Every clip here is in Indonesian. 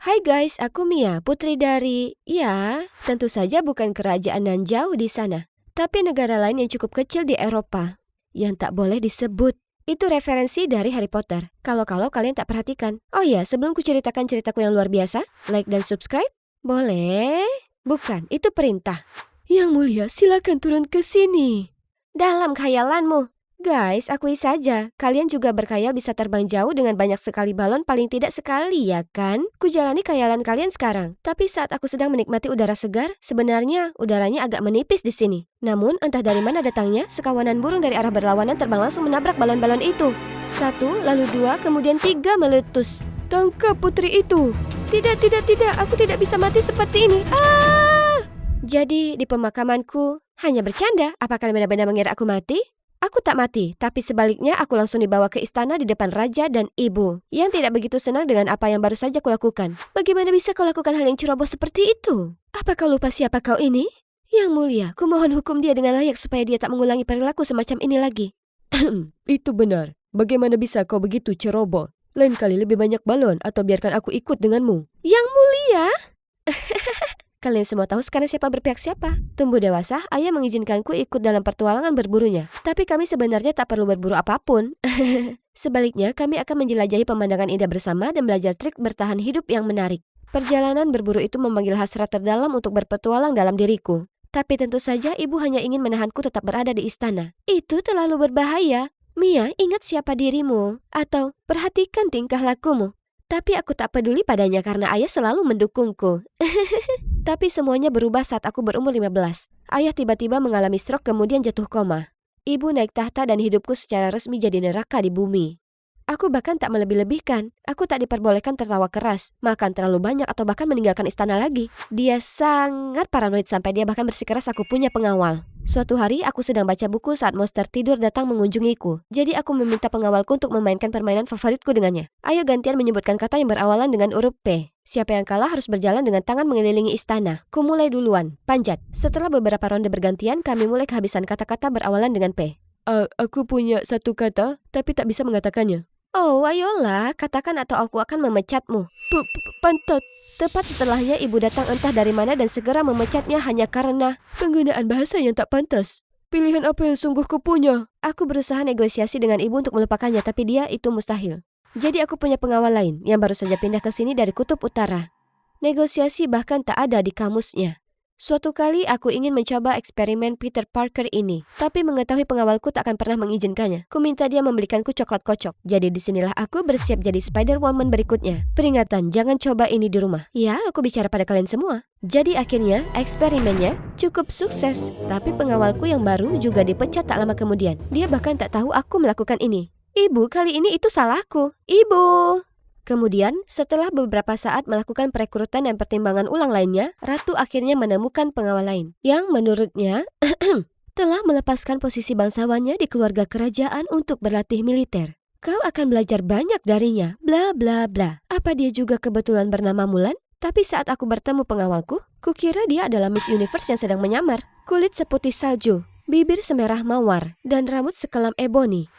Hai guys, aku Mia, putri dari... Ya, tentu saja bukan kerajaan nan jauh di sana, tapi negara lain yang cukup kecil di Eropa, yang tak boleh disebut. Itu referensi dari Harry Potter, kalau kalian tak perhatikan. Oh ya, sebelum kuceritakan ceritaku yang luar biasa, like dan subscribe? Boleh? Bukan, itu perintah. Yang mulia, silakan turun ke sini. Dalam khayalanmu. Guys, akui saja, kalian juga berkhayal bisa terbang jauh dengan banyak sekali balon, paling tidak sekali, ya kan? Kujalani khayalan kalian sekarang. Tapi saat aku sedang menikmati udara segar, sebenarnya udaranya agak menipis di sini. Namun, entah dari mana datangnya, sekawanan burung dari arah berlawanan terbang langsung menabrak balon-balon itu. 1, lalu 2, kemudian 3 meletus. Tangkap putri itu. Tidak, aku tidak bisa mati seperti ini. Jadi, di pemakamanku, hanya bercanda. Apa kalian benar-benar mengira aku mati? Aku tak mati, tapi sebaliknya aku langsung dibawa ke istana di depan raja dan ibu, yang tidak begitu senang dengan apa yang baru saja kulakukan. Bagaimana bisa kau lakukan hal yang ceroboh seperti itu? Apa kau lupa siapa kau ini? Yang mulia, kumohon hukum dia dengan layak supaya dia tak mengulangi perilaku semacam ini lagi. Itu benar. Bagaimana bisa kau begitu ceroboh? Lain kali lebih banyak balon atau biarkan aku ikut denganmu. Yang mulia? Kalian semua tahu sekarang siapa berpihak siapa. Tumbuh dewasa, ayah mengizinkanku ikut dalam pertualangan berburunya. Tapi kami sebenarnya tak perlu berburu apapun. Sebaliknya, kami akan menjelajahi pemandangan indah bersama dan belajar trik bertahan hidup yang menarik. Perjalanan berburu itu memanggil hasrat terdalam untuk berpetualang dalam diriku. Tapi tentu saja ibu hanya ingin menahanku tetap berada di istana. Itu terlalu berbahaya. Mia, ingat siapa dirimu. Atau perhatikan tingkah lakumu. Tapi aku tak peduli padanya karena ayah selalu mendukungku. Tapi semuanya berubah saat aku berumur 15. Ayah tiba-tiba mengalami stroke kemudian jatuh koma. Ibu naik tahta dan hidupku secara resmi jadi neraka di bumi. Aku bahkan tak melebih-lebihkan. Aku tak diperbolehkan tertawa keras, makan terlalu banyak atau bahkan meninggalkan istana lagi. Dia sangat paranoid sampai dia bahkan bersikeras aku punya pengawal. Suatu hari aku sedang baca buku saat monster tidur datang mengunjungiku. Jadi aku meminta pengawalku untuk memainkan permainan favoritku dengannya. Ayo gantian menyebutkan kata yang berawalan dengan huruf P. Siapa yang kalah harus berjalan dengan tangan mengelilingi istana. Ku mulai duluan. Panjat. Setelah beberapa ronde bergantian, kami mulai kehabisan kata-kata berawalan dengan P. Aku punya satu kata, tapi tak bisa mengatakannya. Oh, ayolah, katakan atau aku akan memecatmu. Pantat. Tepat setelahnya ibu datang entah dari mana dan segera memecatnya hanya karena penggunaan bahasa yang tak pantas. Pilihan apa yang sungguh kupunya? Aku berusaha negosiasi dengan ibu untuk melupakannya, tapi dia itu mustahil. Jadi aku punya pengawal lain yang baru saja pindah ke sini dari kutub utara. Negosiasi bahkan tak ada di kamusnya. Suatu kali aku ingin mencoba eksperimen Peter Parker ini, tapi mengetahui pengawalku tak akan pernah mengizinkannya. Ku minta dia membelikanku coklat kocok. Jadi disinilah aku bersiap jadi Spider-Woman berikutnya. Peringatan, jangan coba ini di rumah. Ya, aku bicara pada kalian semua. Jadi akhirnya eksperimennya cukup sukses, tapi pengawalku yang baru juga dipecat tak lama kemudian. Dia bahkan tak tahu aku melakukan ini. Ibu, kali ini itu salahku. Ibu! Kemudian, setelah beberapa saat melakukan perekrutan dan pertimbangan ulang lainnya, Ratu akhirnya menemukan pengawal lain yang menurutnya telah melepaskan posisi bangsawannya di keluarga kerajaan untuk berlatih militer. Kau akan belajar banyak darinya, bla bla bla. Apa dia juga kebetulan bernama Mulan? Tapi saat aku bertemu pengawalku, kukira dia adalah Miss Universe yang sedang menyamar. Kulit seputih salju, bibir semerah mawar, dan rambut sekelam ebony.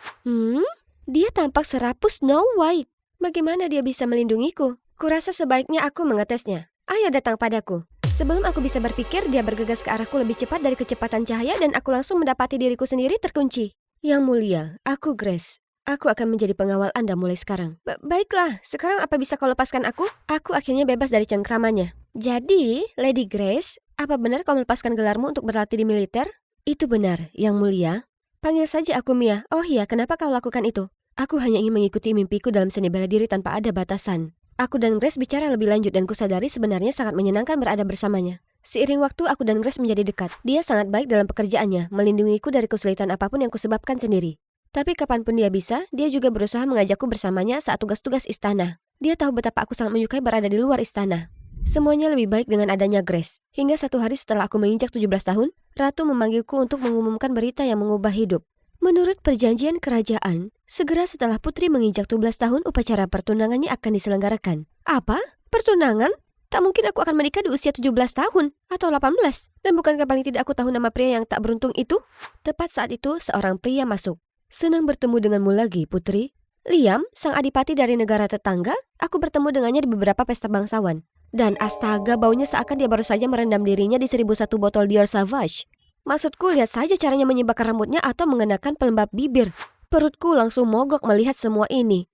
Dia tampak serapus Snow White. Bagaimana dia bisa melindungiku? Kurasa sebaiknya aku mengetesnya. Ayo datang padaku. Sebelum aku bisa berpikir, dia bergegas ke arahku lebih cepat dari kecepatan cahaya dan aku langsung mendapati diriku sendiri terkunci. Yang mulia, aku Grace. Aku akan menjadi pengawal Anda mulai sekarang. Baiklah, sekarang apa bisa kau lepaskan aku? Aku akhirnya bebas dari cengkramannya. Jadi, Lady Grace, apa benar kau melepaskan gelarmu untuk berlatih di militer? Itu benar, Yang mulia. Panggil saja aku Mia. Oh iya, kenapa kau lakukan itu? Aku hanya ingin mengikuti mimpiku dalam seni bela diri tanpa ada batasan. Aku dan Grace bicara lebih lanjut dan kusadari sebenarnya sangat menyenangkan berada bersamanya. Seiring waktu aku dan Grace menjadi dekat. Dia sangat baik dalam pekerjaannya, melindungiku dari kesulitan apapun yang kusebabkan sendiri. Tapi kapanpun dia bisa, dia juga berusaha mengajakku bersamanya saat tugas-tugas istana. Dia tahu betapa aku sangat menyukai berada di luar istana. Semuanya lebih baik dengan adanya Grace. Hingga satu hari setelah aku menginjak 17 tahun, Ratu memanggilku untuk mengumumkan berita yang mengubah hidup. Menurut perjanjian kerajaan, segera setelah putri menginjak 12 tahun, upacara pertunangannya akan diselenggarakan. Apa? Pertunangan? Tak mungkin aku akan menikah di usia 17 tahun atau 18. Dan bukankah paling tidak aku tahu nama pria yang tak beruntung itu? Tepat saat itu, seorang pria masuk. Senang bertemu denganmu lagi, putri. Liam, sang adipati dari negara tetangga, aku bertemu dengannya di beberapa pesta bangsawan. Dan astaga, baunya seakan dia baru saja merendam dirinya di 1001 botol Dior Sauvage. Maksudku, lihat saja caranya menyibakkan rambutnya atau mengenakan pelembab bibir. Perutku langsung mogok melihat semua ini.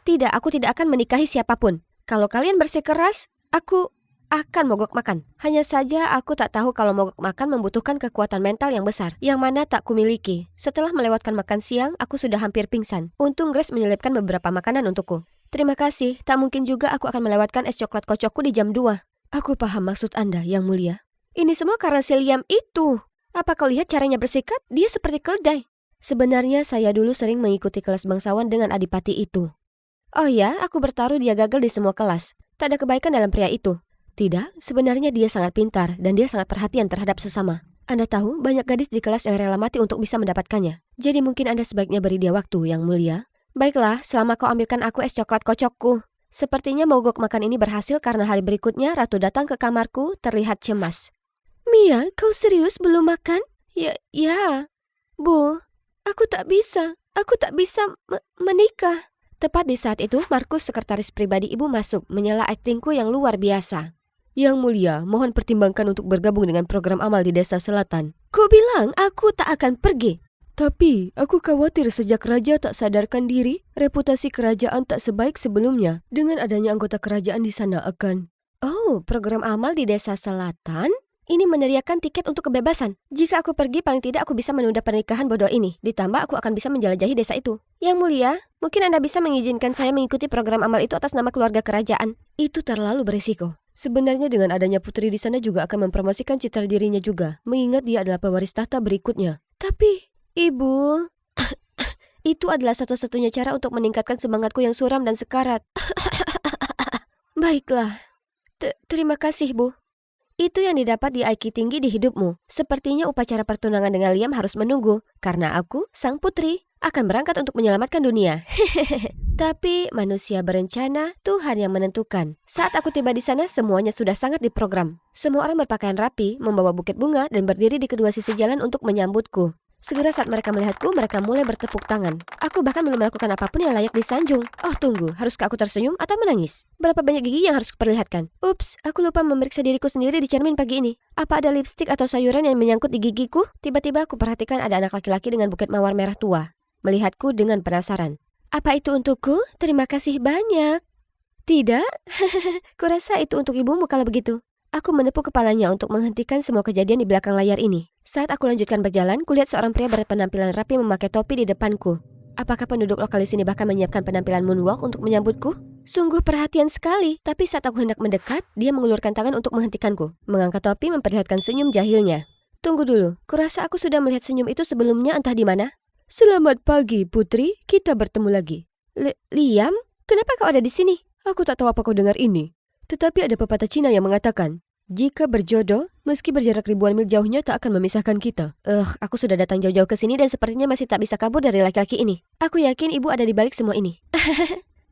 Tidak, aku tidak akan menikahi siapapun. Kalau kalian bersikeras, aku akan mogok makan. Hanya saja aku tak tahu kalau mogok makan membutuhkan kekuatan mental yang besar, yang mana tak kumiliki. Setelah melewatkan makan siang, aku sudah hampir pingsan. Untung Grace menyelipkan beberapa makanan untukku. Terima kasih, tak mungkin juga aku akan melewatkan es coklat kocokku di jam 2. Aku paham maksud Anda, Yang Mulia. Ini semua karena si Liam itu. Apa kau lihat caranya bersikap? Dia seperti keledai. Sebenarnya saya dulu sering mengikuti kelas bangsawan dengan adipati itu. Oh ya, aku bertaruh dia gagal di semua kelas. Tak ada kebaikan dalam pria itu. Tidak, sebenarnya dia sangat pintar dan dia sangat perhatian terhadap sesama. Anda tahu, banyak gadis di kelas yang rela mati untuk bisa mendapatkannya. Jadi mungkin Anda sebaiknya beri dia waktu, Yang Mulia. Baiklah, selama kau ambilkan aku es coklat kocokku. Sepertinya mogok makan ini berhasil karena hari berikutnya Ratu datang ke kamarku terlihat cemas. Mia, kau serius belum makan? Ya. Bu, aku tak bisa. Aku tak bisa menikah. Tepat di saat itu, Markus, sekretaris pribadi ibu masuk, menyela aktingku yang luar biasa. Yang Mulia, mohon pertimbangkan untuk bergabung dengan program amal di Desa Selatan. Ku bilang aku tak akan pergi. Tapi, aku khawatir sejak raja tak sadarkan diri, reputasi kerajaan tak sebaik sebelumnya. Dengan adanya anggota kerajaan di sana akan... Oh, program amal di Desa Selatan? Ini meneriakan tiket untuk kebebasan. Jika aku pergi, paling tidak aku bisa menunda pernikahan bodoh ini. Ditambah aku akan bisa menjelajahi desa itu. Yang Mulia, mungkin Anda bisa mengizinkan saya mengikuti program amal itu atas nama keluarga kerajaan. Itu terlalu berisiko. Sebenarnya dengan adanya putri di sana juga akan mempromosikan citra dirinya juga, mengingat dia adalah pewaris tahta berikutnya. Tapi, Ibu, itu adalah satu-satunya cara untuk meningkatkan semangatku yang suram dan sekarat. Baiklah. Terima kasih, Bu. Itu yang didapat di IQ tinggi di hidupmu. Sepertinya upacara pertunangan dengan Liam harus menunggu, karena aku, sang putri, akan berangkat untuk menyelamatkan dunia. Tapi manusia berencana, Tuhan yang menentukan. Saat aku tiba di sana, semuanya sudah sangat diprogram. Semua orang berpakaian rapi, membawa buket bunga, dan berdiri di kedua sisi jalan untuk menyambutku. Segera saat mereka melihatku, mereka mulai bertepuk tangan. Aku bahkan belum melakukan apapun yang layak disanjung. Oh tunggu, haruskah aku tersenyum atau menangis? Berapa banyak gigi yang harus kuperlihatkan? Ups, aku lupa memeriksa diriku sendiri di cermin pagi ini. Apa ada lipstik atau sayuran yang menyangkut di gigiku? Tiba-tiba aku perhatikan ada anak laki-laki dengan buket mawar merah tua. Melihatku dengan penasaran. Apa itu untukku? Terima kasih banyak. Tidak? Kurasa itu untuk ibumu kalau begitu. Aku menepuk kepalanya untuk menghentikan semua kejadian di belakang layar ini. Saat aku lanjutkan berjalan, kulihat seorang pria berpenampilan rapi memakai topi di depanku. Apakah penduduk lokal di sini bahkan menyiapkan penampilan moonwalk untuk menyambutku? Sungguh perhatian sekali. Tapi saat aku hendak mendekat, dia mengulurkan tangan untuk menghentikanku. Mengangkat topi memperlihatkan senyum jahilnya. Tunggu dulu, kurasa aku sudah melihat senyum itu sebelumnya entah di mana. Selamat pagi, Putri. Kita bertemu lagi. Liam, kenapa kau ada di sini? Aku tak tahu apa kau dengar ini. Tetapi ada pepatah Cina yang mengatakan, jika berjodoh, meski berjarak ribuan mil jauhnya tak akan memisahkan kita. Aku sudah datang jauh-jauh ke sini dan sepertinya masih tak bisa kabur dari laki-laki ini. Aku yakin ibu ada di balik semua ini.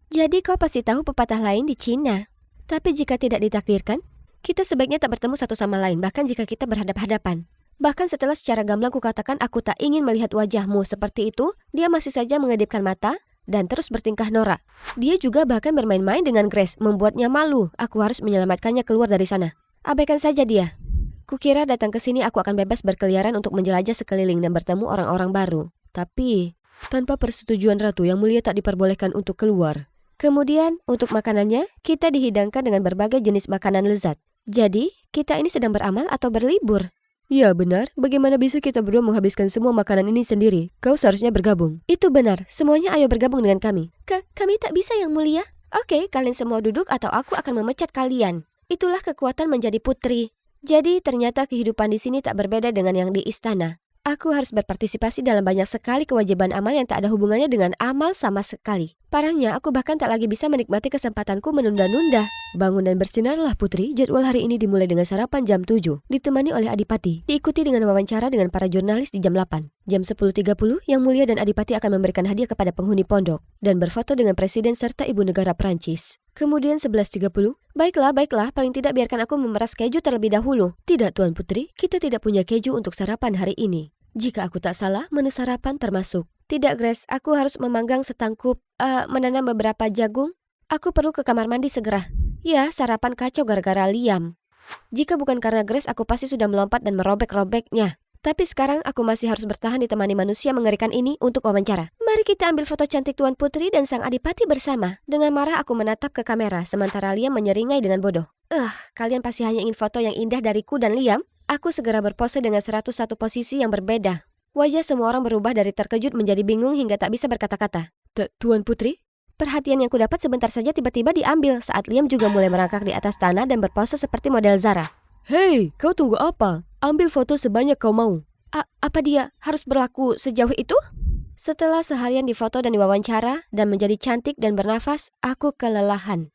Jadi kau pasti tahu pepatah lain di Cina. Tapi jika tidak ditakdirkan, kita sebaiknya tak bertemu satu sama lain, bahkan jika kita berhadap-hadapan. Bahkan setelah secara gamblang kukatakan aku tak ingin melihat wajahmu seperti itu, dia masih saja mengedipkan mata dan terus bertingkah norak. Dia juga bahkan bermain-main dengan Grace, membuatnya malu. Aku harus menyelamatkannya keluar dari sana. Abaikan saja dia. Kukira datang ke sini aku akan bebas berkeliaran untuk menjelajah sekeliling dan bertemu orang-orang baru. Tapi, tanpa persetujuan Ratu, Yang Mulia tak diperbolehkan untuk keluar. Kemudian, untuk makanannya, kita dihidangkan dengan berbagai jenis makanan lezat. Jadi, kita ini sedang beramal atau berlibur? Ya benar, bagaimana bisa kita berdua menghabiskan semua makanan ini sendiri? Kau seharusnya bergabung. Itu benar, semuanya ayo bergabung dengan kami. Kami tak bisa Yang Mulia. Oke, kalian semua duduk atau aku akan memecat kalian. Itulah kekuatan menjadi putri. Jadi ternyata kehidupan di sini tak berbeda dengan yang di istana. Aku harus berpartisipasi dalam banyak sekali kewajiban amal yang tak ada hubungannya dengan amal sama sekali. Parahnya, aku bahkan tak lagi bisa menikmati kesempatanku menunda-nunda. Bangun dan bersinarlah Putri, jadwal hari ini dimulai dengan sarapan jam 7, ditemani oleh Adipati, diikuti dengan wawancara dengan para jurnalis di jam 8. Jam 10.30, Yang Mulia dan Adipati akan memberikan hadiah kepada penghuni pondok, dan berfoto dengan Presiden serta Ibu Negara Prancis. Kemudian 11.30, baiklah, paling tidak biarkan aku memeras keju terlebih dahulu. Tidak Tuan Putri, kita tidak punya keju untuk sarapan hari ini. Jika aku tak salah, menu sarapan termasuk. Tidak, Grace, aku harus memanggang setangkup, menanam beberapa jagung. Aku perlu ke kamar mandi segera. Ya, sarapan kacau gara-gara Liam. Jika bukan karena Grace, aku pasti sudah melompat dan merobek-robeknya. Tapi sekarang aku masih harus bertahan ditemani manusia mengerikan ini untuk wawancara. Mari kita ambil foto cantik Tuan Putri dan Sang Adipati bersama. Dengan marah aku menatap ke kamera, sementara Liam menyeringai dengan bodoh. Kalian pasti hanya ingin foto yang indah dariku dan Liam. Aku segera berpose dengan 101 posisi yang berbeda. Wajah semua orang berubah dari terkejut menjadi bingung hingga tak bisa berkata-kata. Tuan Putri? Perhatian yang kudapat sebentar saja tiba-tiba diambil saat Liam juga mulai merangkak di atas tanah dan berpose seperti model Zara. Hei, kau tunggu apa? Ambil foto sebanyak kau mau. Apa dia harus berlaku sejauh itu? Setelah seharian difoto dan diwawancara dan menjadi cantik dan bernafas, aku kelelahan.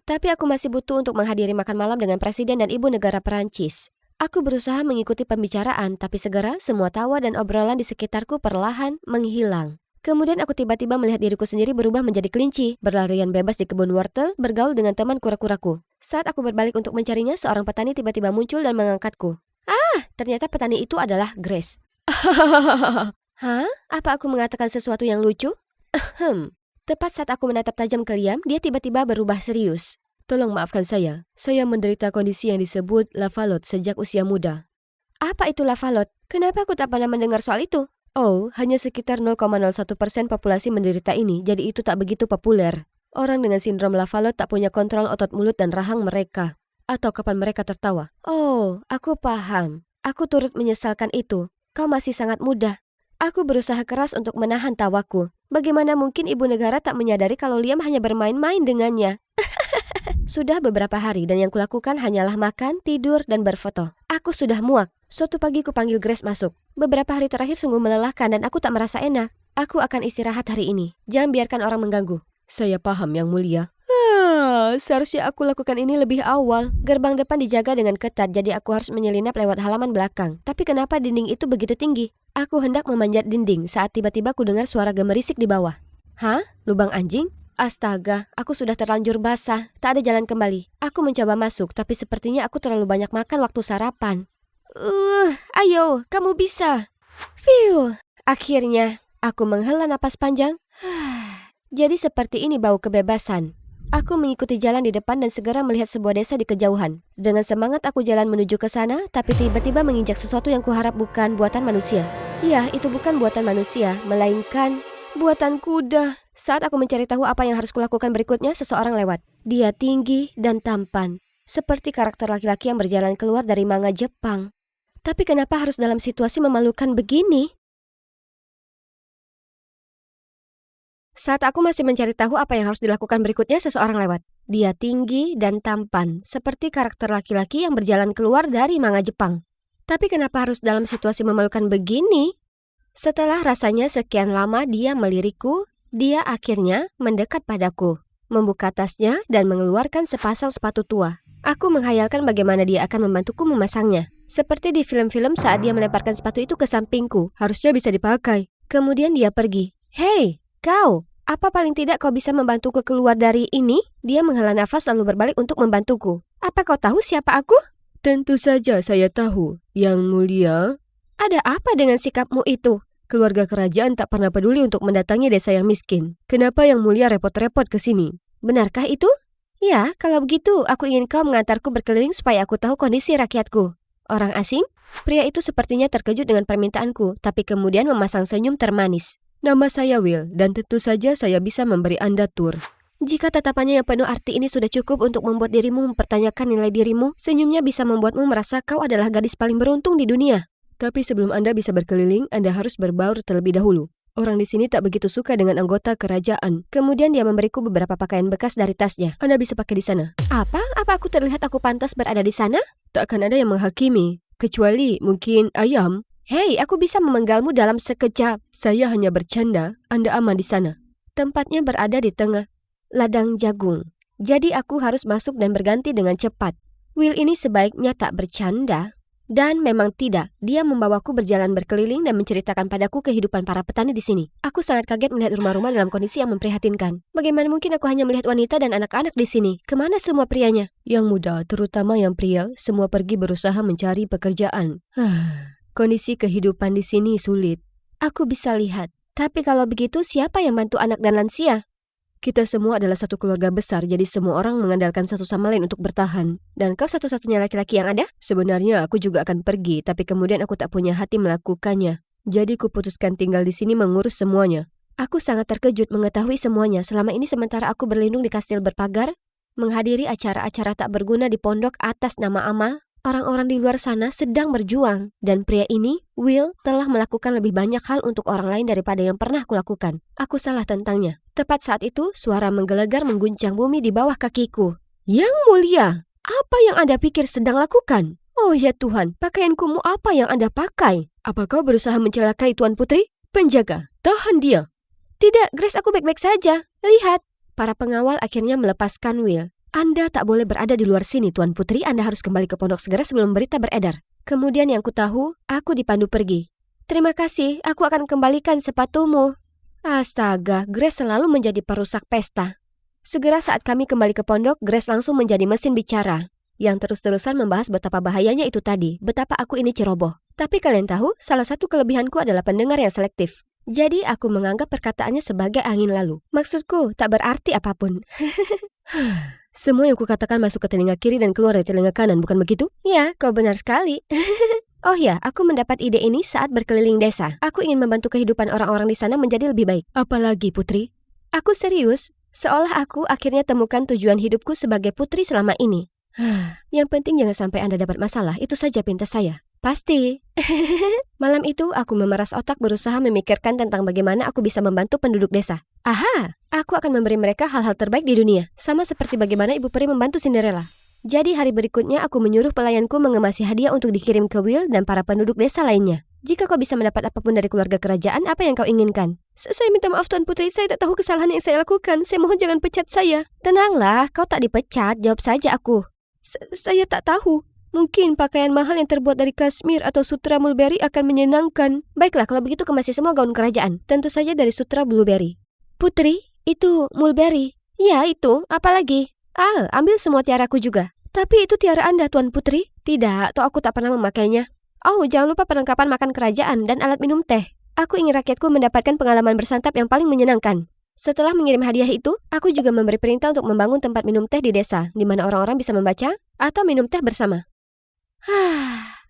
Tapi aku masih butuh untuk menghadiri makan malam dengan presiden dan ibu negara Perancis. Aku berusaha mengikuti pembicaraan, tapi segera semua tawa dan obrolan di sekitarku perlahan menghilang. Kemudian aku tiba-tiba melihat diriku sendiri berubah menjadi kelinci, berlarian bebas di kebun wortel, bergaul dengan teman kura-kuraku. Saat aku berbalik untuk mencarinya, seorang petani tiba-tiba muncul dan mengangkatku. Ternyata petani itu adalah Grace. Hah? Apa aku mengatakan sesuatu yang lucu? Tepat saat aku menatap tajam ke Liam, dia tiba-tiba berubah serius. Tolong maafkan saya menderita kondisi yang disebut Lavalot sejak usia muda. Apa itu Lavalot? Kenapa aku tak pernah mendengar soal itu? Oh, hanya sekitar 0,01% populasi menderita ini, jadi itu tak begitu populer. Orang dengan sindrom Lavalot tak punya kontrol otot mulut dan rahang mereka. Atau kapan mereka tertawa. Oh, aku paham. Aku turut menyesalkan itu. Kau masih sangat muda. Aku berusaha keras untuk menahan tawaku. Bagaimana mungkin ibu negara tak menyadari kalau Liam hanya bermain-main dengannya? Sudah beberapa hari dan yang kulakukan hanyalah makan, tidur, dan berfoto. Aku sudah muak. Suatu pagi kupanggil Grace masuk. Beberapa hari terakhir sungguh melelahkan dan aku tak merasa enak. Aku akan istirahat hari ini. Jangan biarkan orang mengganggu. Saya paham, Yang Mulia. Seharusnya aku lakukan ini lebih awal. Gerbang depan dijaga dengan ketat, jadi aku harus menyelinap lewat halaman belakang. Tapi kenapa dinding itu begitu tinggi? Aku hendak memanjat dinding saat tiba-tiba ku dengar suara gemerisik di bawah. Hah? Lubang anjing? Astaga, aku sudah terlanjur basah. Tak ada jalan kembali. Aku mencoba masuk, tapi sepertinya aku terlalu banyak makan waktu sarapan. Ayo, kamu bisa. Fiu, akhirnya aku menghela napas panjang. Jadi seperti ini bau kebebasan. Aku mengikuti jalan di depan dan segera melihat sebuah desa di kejauhan. Dengan semangat aku jalan menuju ke sana, tapi tiba-tiba menginjak sesuatu yang kuharap bukan buatan manusia. Ya, itu bukan buatan manusia, melainkan buatan kuda. Saat aku mencari tahu apa yang harus kulakukan berikutnya, seseorang lewat. Dia tinggi dan tampan, seperti karakter laki-laki yang berjalan keluar dari manga Jepang. Tapi kenapa harus dalam situasi memalukan begini? Saat aku masih mencari tahu apa yang harus dilakukan berikutnya, seseorang lewat. Dia tinggi dan tampan, seperti karakter laki-laki yang berjalan keluar dari manga Jepang. Tapi kenapa harus dalam situasi memalukan begini? Setelah rasanya sekian lama dia melirikku, dia akhirnya mendekat padaku, membuka tasnya dan mengeluarkan sepasang sepatu tua. Aku menghayalkan bagaimana dia akan membantuku memasangnya. Seperti di film-film saat dia melemparkan sepatu itu ke sampingku, harusnya bisa dipakai. Kemudian dia pergi. Hei, kau! Apa paling tidak kau bisa membantuku keluar dari ini? Dia menghela nafas lalu berbalik untuk membantuku. Apa kau tahu siapa aku? Tentu saja saya tahu, Yang Mulia. Ada apa dengan sikapmu itu? Keluarga kerajaan tak pernah peduli untuk mendatangi desa yang miskin. Kenapa Yang Mulia repot-repot ke sini? Benarkah itu? Ya, kalau begitu aku ingin kau mengantarku berkeliling supaya aku tahu kondisi rakyatku. Orang asing? Pria itu sepertinya terkejut dengan permintaanku, tapi kemudian memasang senyum termanis. Nama saya Will, dan tentu saja saya bisa memberi Anda tur. Jika tatapannya yang penuh arti ini sudah cukup untuk membuat dirimu mempertanyakan nilai dirimu, senyumnya bisa membuatmu merasa kau adalah gadis paling beruntung di dunia. Tapi sebelum Anda bisa berkeliling, Anda harus berbaur terlebih dahulu. Orang di sini tak begitu suka dengan anggota kerajaan. Kemudian dia memberiku beberapa pakaian bekas dari tasnya. Anda bisa pakai di sana. Apa? Apa aku terlihat aku pantas berada di sana? Tak akan ada yang menghakimi, kecuali mungkin ayam. Hei, aku bisa memenggalmu dalam sekejap. Saya hanya bercanda, Anda aman di sana. Tempatnya berada di tengah ladang jagung. Jadi aku harus masuk dan berganti dengan cepat. Will ini sebaiknya tak bercanda. Dan memang tidak, dia membawaku berjalan berkeliling dan menceritakan padaku kehidupan para petani di sini. Aku sangat kaget melihat rumah-rumah dalam kondisi yang memprihatinkan. Bagaimana mungkin aku hanya melihat wanita dan anak-anak di sini? Kemana semua prianya? Yang muda, terutama yang pria, semua pergi berusaha mencari pekerjaan. Kondisi kehidupan di sini sulit. Aku bisa lihat. Tapi kalau begitu siapa yang bantu anak dan lansia? Kita semua adalah satu keluarga besar, jadi semua orang mengandalkan satu sama lain untuk bertahan. Dan kau satu-satunya laki-laki yang ada? Sebenarnya aku juga akan pergi, tapi kemudian aku tak punya hati melakukannya. Jadi kuputuskan tinggal di sini mengurus semuanya. Aku sangat terkejut mengetahui semuanya. Selama ini sementara aku berlindung di kastil berpagar, menghadiri acara-acara tak berguna di pondok atas nama amal, orang-orang di luar sana sedang berjuang. Dan pria ini, Will, telah melakukan lebih banyak hal untuk orang lain daripada yang pernah kulakukan. Aku salah tentangnya. Tepat saat itu, suara menggelegar mengguncang bumi di bawah kakiku. Yang mulia, apa yang Anda pikir sedang lakukan? Oh ya Tuhan, pakaiankumu apa yang Anda pakai? Apa kau berusaha mencelakai Tuan Putri? Penjaga, tahan dia. Tidak, Grace, aku baik-baik saja. Lihat. Para pengawal akhirnya melepaskan Will. Anda tak boleh berada di luar sini, Tuan Putri. Anda harus kembali ke pondok segera sebelum berita beredar. Kemudian yang kutahu, aku dipandu pergi. Terima kasih, aku akan kembalikan sepatumu. Astaga, Grace selalu menjadi perusak pesta. Segera saat kami kembali ke pondok, Grace langsung menjadi mesin bicara. Yang terus-terusan membahas betapa bahayanya itu tadi, betapa aku ini ceroboh. Tapi kalian tahu, salah satu kelebihanku adalah pendengar yang selektif. Jadi aku menganggap perkataannya sebagai angin lalu. Maksudku, tak berarti apapun. Semua yang kukatakan masuk ke telinga kiri dan keluar dari telinga kanan, bukan begitu? Ya, kau benar sekali. Oh ya, aku mendapat ide ini saat berkeliling desa. Aku ingin membantu kehidupan orang-orang di sana menjadi lebih baik. Apalagi, Putri? Aku serius, seolah aku akhirnya temukan tujuan hidupku sebagai putri selama ini. Yang penting jangan sampai Anda dapat masalah, itu saja pinta saya. Pasti. Malam itu aku memeras otak berusaha memikirkan tentang bagaimana aku bisa membantu penduduk desa. Aha, aku akan memberi mereka hal-hal terbaik di dunia. Sama seperti bagaimana Ibu Peri membantu Cinderella. Jadi hari berikutnya aku menyuruh pelayanku mengemasi hadiah untuk dikirim ke Will dan para penduduk desa lainnya. Jika kau bisa mendapat apapun dari keluarga kerajaan, apa yang kau inginkan? Saya minta maaf Tuan Putri, saya tak tahu kesalahan yang saya lakukan. Saya mohon jangan pecat saya. Tenanglah, kau tak dipecat, jawab saja aku. Saya tak tahu. Mungkin pakaian mahal yang terbuat dari kasmir atau sutra mulberry akan menyenangkan. Baiklah, kalau begitu kemasi semua gaun kerajaan. Tentu saja dari sutra blueberry. Putri, itu mulberry. Ya, itu. Apalagi? Ambil semua tiaraku juga. Tapi itu tiara Anda, Tuan Putri. Tidak, toh aku tak pernah memakainya. Oh, jangan lupa perlengkapan makan kerajaan dan alat minum teh. Aku ingin rakyatku mendapatkan pengalaman bersantap yang paling menyenangkan. Setelah mengirim hadiah itu, aku juga memberi perintah untuk membangun tempat minum teh di desa, di mana orang-orang bisa membaca atau minum teh bersama.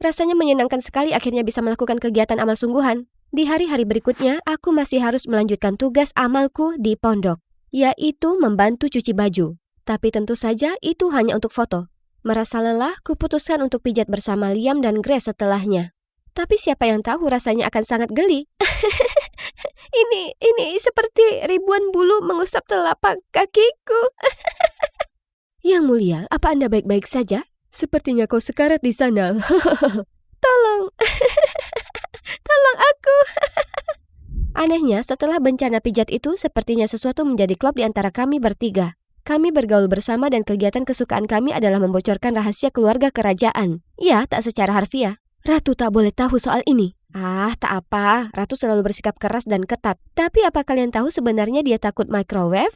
Rasanya menyenangkan sekali akhirnya bisa melakukan kegiatan amal sungguhan. Di hari-hari berikutnya, aku masih harus melanjutkan tugas amalku di pondok, yaitu membantu cuci baju. Tapi tentu saja itu hanya untuk foto. Merasa lelah, kuputuskan untuk pijat bersama Liam dan Grace setelahnya. Tapi siapa yang tahu rasanya akan sangat geli. Ini seperti ribuan bulu mengusap telapak kakiku. Yang mulia, apa Anda baik-baik saja? Sepertinya kau sekarat di sana. Tolong. Tolong aku. Anehnya, setelah bencana pijat itu, sepertinya sesuatu menjadi klop di antara kami bertiga. Kami bergaul bersama dan kegiatan kesukaan kami adalah membocorkan rahasia keluarga kerajaan. Ya, tak secara harfiah. Ratu tak boleh tahu soal ini. Tak apa. Ratu selalu bersikap keras dan ketat. Tapi apa kalian tahu sebenarnya dia takut microwave?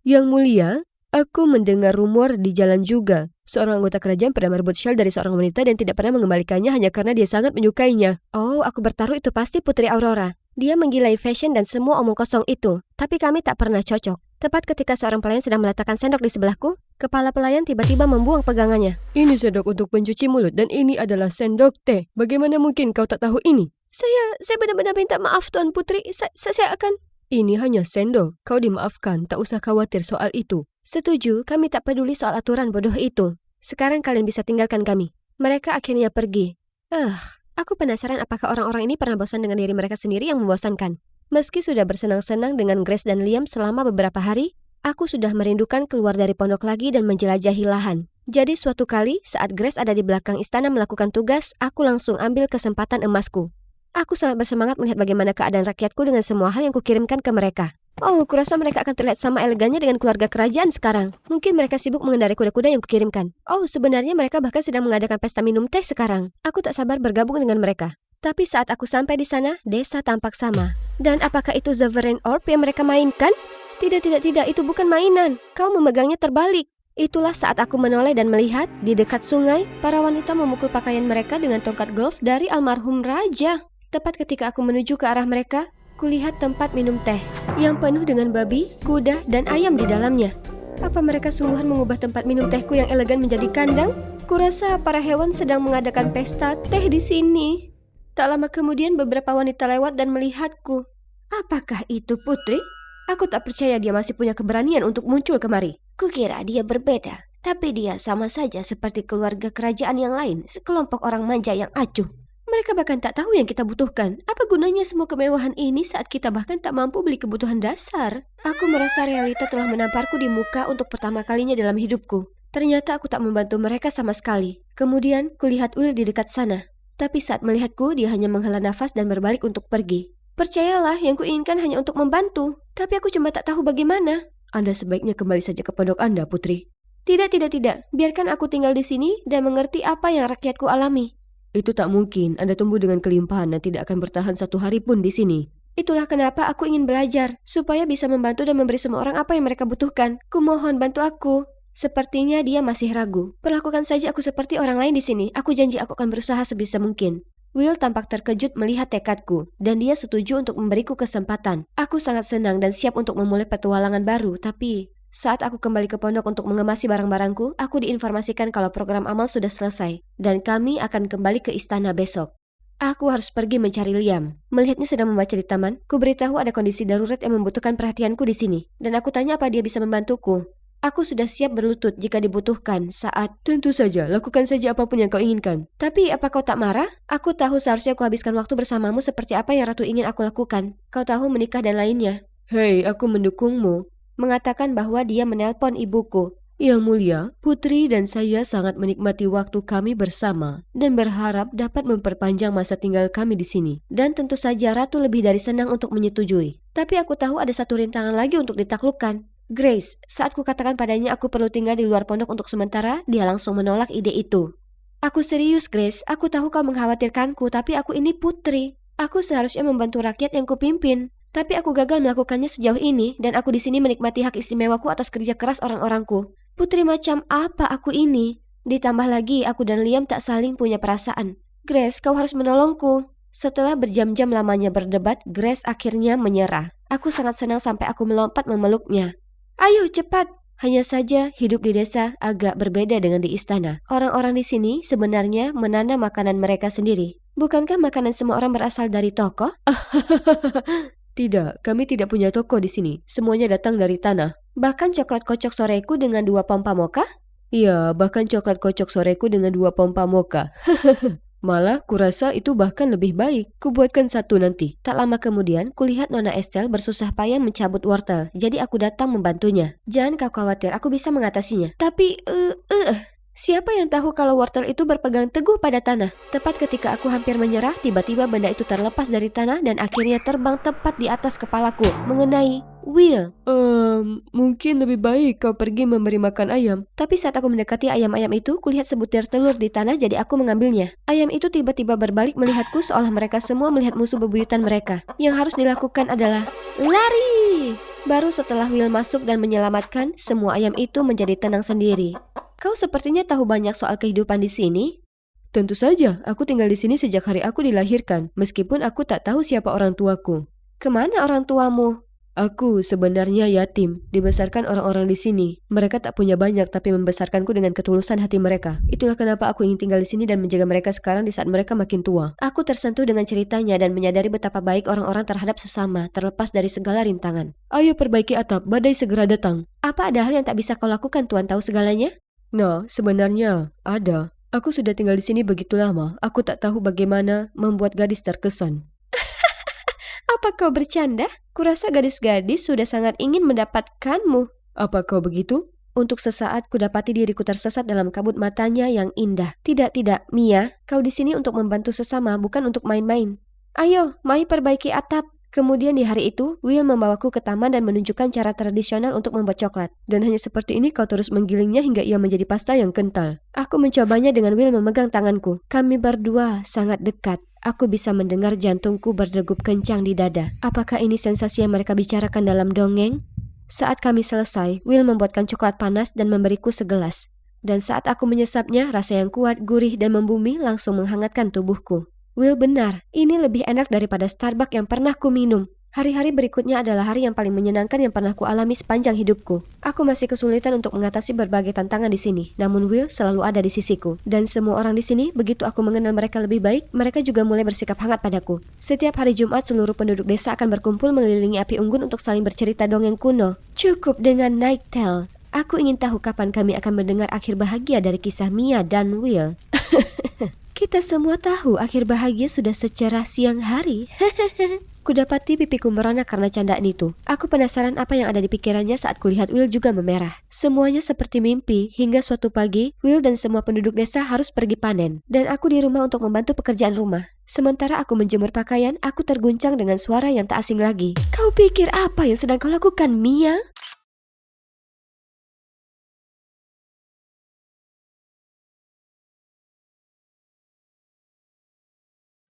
Yang mulia, aku mendengar rumor di jalan juga. Seorang anggota kerajaan pernah merebut shawl dari seorang wanita dan tidak pernah mengembalikannya hanya karena dia sangat menyukainya. Oh, aku bertaruh itu pasti Putri Aurora. Dia menggilai fashion dan semua omong kosong itu. Tapi kami tak pernah cocok. Tepat ketika seorang pelayan sedang meletakkan sendok di sebelahku, kepala pelayan tiba-tiba membuang pegangannya. Ini sendok untuk pencuci mulut dan ini adalah sendok teh. Bagaimana mungkin kau tak tahu ini? Saya benar-benar minta maaf Tuan Putri. Saya akan... Ini hanya sendok. Kau dimaafkan, tak usah khawatir soal itu. Setuju, kami tak peduli soal aturan bodoh itu. Sekarang kalian bisa tinggalkan kami. Mereka akhirnya pergi. Aku penasaran apakah orang-orang ini pernah bosan dengan diri mereka sendiri yang membosankan. Meski sudah bersenang-senang dengan Grace dan Liam selama beberapa hari, aku sudah merindukan keluar dari pondok lagi dan menjelajahi lahan. Jadi suatu kali, saat Grace ada di belakang istana melakukan tugas, aku langsung ambil kesempatan emasku. Aku sangat bersemangat melihat bagaimana keadaan rakyatku dengan semua hal yang kukirimkan ke mereka. Oh, kurasa mereka akan terlihat sama elegannya dengan keluarga kerajaan sekarang. Mungkin mereka sibuk mengendarai kuda-kuda yang kukirimkan. Oh, sebenarnya mereka bahkan sedang mengadakan pesta minum teh sekarang. Aku tak sabar bergabung dengan mereka. Tapi saat aku sampai di sana, desa tampak sama. Dan apakah itu Sovereign Orb yang mereka mainkan? Tidak, itu bukan mainan. Kau memegangnya terbalik. Itulah saat aku menoleh dan melihat di dekat sungai, para wanita memukul pakaian mereka dengan tongkat golf dari almarhum raja. Tepat ketika aku menuju ke arah mereka, kulihat tempat minum teh yang penuh dengan babi, kuda, dan ayam di dalamnya. Apa mereka sungguhan mengubah tempat minum tehku yang elegan menjadi kandang? Kurasa para hewan sedang mengadakan pesta teh di sini. Tak lama kemudian beberapa wanita lewat dan melihatku. Apakah itu Putri? Aku tak percaya dia masih punya keberanian untuk muncul kemari. Kukira dia berbeda, tapi dia sama saja seperti keluarga kerajaan yang lain, sekelompok orang manja yang acuh. Mereka bahkan tak tahu yang kita butuhkan. Apa gunanya semua kemewahan ini saat kita bahkan tak mampu beli kebutuhan dasar? Aku merasa realita telah menamparku di muka untuk pertama kalinya dalam hidupku. Ternyata aku tak membantu mereka sama sekali. Kemudian kulihat Will di dekat sana. Tapi saat melihatku, dia hanya menghela nafas dan berbalik untuk pergi. Percayalah, yang kuinginkan hanya untuk membantu. Tapi aku cuma tak tahu bagaimana. Anda sebaiknya kembali saja ke pondok Anda, Putri. Tidak. Biarkan aku tinggal di sini dan mengerti apa yang rakyatku alami. Itu tak mungkin. Anda tumbuh dengan kelimpahan dan tidak akan bertahan satu hari pun di sini. Itulah kenapa aku ingin belajar, supaya bisa membantu dan memberi semua orang apa yang mereka butuhkan. Kumohon bantu aku. Sepertinya dia masih ragu. Perlakukan saja aku seperti orang lain di sini. Aku janji aku akan berusaha sebisa mungkin. Will tampak terkejut melihat tekadku, dan dia setuju untuk memberiku kesempatan. Aku sangat senang dan siap untuk memulai petualangan baru, tapi saat aku kembali ke pondok untuk mengemasi barang-barangku, aku diinformasikan kalau program amal sudah selesai, dan kami akan kembali ke istana besok. Aku harus pergi mencari Liam. Melihatnya sedang membaca di taman, ku beritahu ada kondisi darurat yang membutuhkan perhatianku di sini, dan aku tanya apa dia bisa membantuku. Aku sudah siap berlutut jika dibutuhkan saat... Tentu saja, lakukan saja apapun yang kau inginkan. Tapi apa kau tak marah? Aku tahu seharusnya aku habiskan waktu bersamamu seperti apa yang Ratu ingin aku lakukan. Kau tahu menikah dan lainnya. Hei, aku mendukungmu. Mengatakan bahwa dia menelpon ibuku. Yang mulia, Putri dan saya sangat menikmati waktu kami bersama dan berharap dapat memperpanjang masa tinggal kami di sini. Dan tentu saja Ratu lebih dari senang untuk menyetujui. Tapi aku tahu ada satu rintangan lagi untuk ditaklukkan. Grace, saat ku katakan padanya aku perlu tinggal di luar pondok untuk sementara, dia langsung menolak ide itu. Aku serius, Grace. Aku tahu kau mengkhawatirkanku, tapi aku ini putri. Aku seharusnya membantu rakyat yang kupimpin. Tapi aku gagal melakukannya sejauh ini, dan aku di sini menikmati hak istimewaku atas kerja keras orang-orangku. Putri macam apa aku ini? Ditambah lagi, aku dan Liam tak saling punya perasaan. Grace, kau harus menolongku. Setelah berjam-jam lamanya berdebat, Grace akhirnya menyerah. Aku sangat senang sampai aku melompat memeluknya. Ayo cepat. Hanya saja hidup di desa agak berbeda dengan di istana. Orang-orang di sini sebenarnya menanam makanan mereka sendiri. Bukankah makanan semua orang berasal dari toko? Tidak, kami tidak punya toko di sini. Semuanya datang dari tanah. Bahkan coklat kocok soreku dengan 2 pompa mocha? Iya, bahkan coklat kocok soreku dengan 2 pompa mocha. Malah, kurasa itu bahkan lebih baik. Kubuatkan satu nanti. Tak lama kemudian, kulihat Nona Estelle bersusah payah mencabut wortel. Jadi aku datang membantunya. Jangan kau khawatir, aku bisa mengatasinya. Tapi, siapa yang tahu kalau wortel itu berpegang teguh pada tanah? Tepat ketika aku hampir menyerah, tiba-tiba benda itu terlepas dari tanah dan akhirnya terbang tepat di atas kepalaku, mengenai Will. Mungkin lebih baik kau pergi memberi makan ayam. Tapi saat aku mendekati ayam-ayam itu, kulihat sebutir telur di tanah, jadi aku mengambilnya. Ayam itu tiba-tiba berbalik melihatku seolah mereka semua melihat musuh bebuyutan mereka. Yang harus dilakukan adalah lari. Baru setelah Will masuk dan menyelamatkan, semua ayam itu menjadi tenang sendiri. Kau sepertinya tahu banyak soal kehidupan di sini. Tentu saja, aku tinggal di sini sejak hari aku dilahirkan, meskipun aku tak tahu siapa orang tuaku. Kemana orang tuamu? Aku sebenarnya yatim, dibesarkan orang-orang di sini. Mereka tak punya banyak, tapi membesarkanku dengan ketulusan hati mereka. Itulah kenapa aku ingin tinggal di sini dan menjaga mereka sekarang di saat mereka makin tua. Aku tersentuh dengan ceritanya dan menyadari betapa baik orang-orang terhadap sesama, terlepas dari segala rintangan. Ayo perbaiki atap, badai segera datang. Apa ada hal yang tak bisa kau lakukan, Tuan tahu segalanya? Nah, sebenarnya ada. Aku sudah tinggal di sini begitu lama, aku tak tahu bagaimana membuat gadis terkesan. Apa kau bercanda? Kurasa gadis-gadis sudah sangat ingin mendapatkanmu. Apa kau begitu? Untuk sesaat kudapati diriku tersesat dalam kabut matanya yang indah. Tidak, Mia, kau di sini untuk membantu sesama, bukan untuk main-main. Ayo, mari perbaiki atap. Kemudian di hari itu, Will membawaku ke taman dan menunjukkan cara tradisional untuk membuat coklat. Dan hanya seperti ini kau terus menggilingnya hingga ia menjadi pasta yang kental. Aku mencobanya dengan Will memegang tanganku. Kami berdua sangat dekat. Aku bisa mendengar jantungku berdegup kencang di dada. Apakah ini sensasi yang mereka bicarakan dalam dongeng? Saat kami selesai, Will membuatkan coklat panas dan memberiku segelas. Dan saat aku menyesapnya, rasa yang kuat, gurih, dan membumi langsung menghangatkan tubuhku. Will benar, ini lebih enak daripada Starbucks yang pernah ku minum. Hari-hari berikutnya adalah hari yang paling menyenangkan yang pernah kualami sepanjang hidupku. Aku masih kesulitan untuk mengatasi berbagai tantangan di sini, namun Will selalu ada di sisiku. Dan semua orang di sini, begitu aku mengenal mereka lebih baik, mereka juga mulai bersikap hangat padaku. Setiap hari Jumat, seluruh penduduk desa akan berkumpul mengelilingi api unggun untuk saling bercerita dongeng kuno. Cukup dengan Night Tale. Aku ingin tahu kapan kami akan mendengar akhir bahagia dari kisah Mia dan Will. Kita semua tahu akhir bahagia sudah secerah siang hari. Kudapati pipiku merona karena candaan itu. Aku penasaran apa yang ada di pikirannya saat kulihat Will juga memerah. Semuanya seperti mimpi, hingga suatu pagi, Will dan semua penduduk desa harus pergi panen. Dan aku di rumah untuk membantu pekerjaan rumah. Sementara aku menjemur pakaian, aku terguncang dengan suara yang tak asing lagi. Kau pikir apa yang sedang kau lakukan, Mia?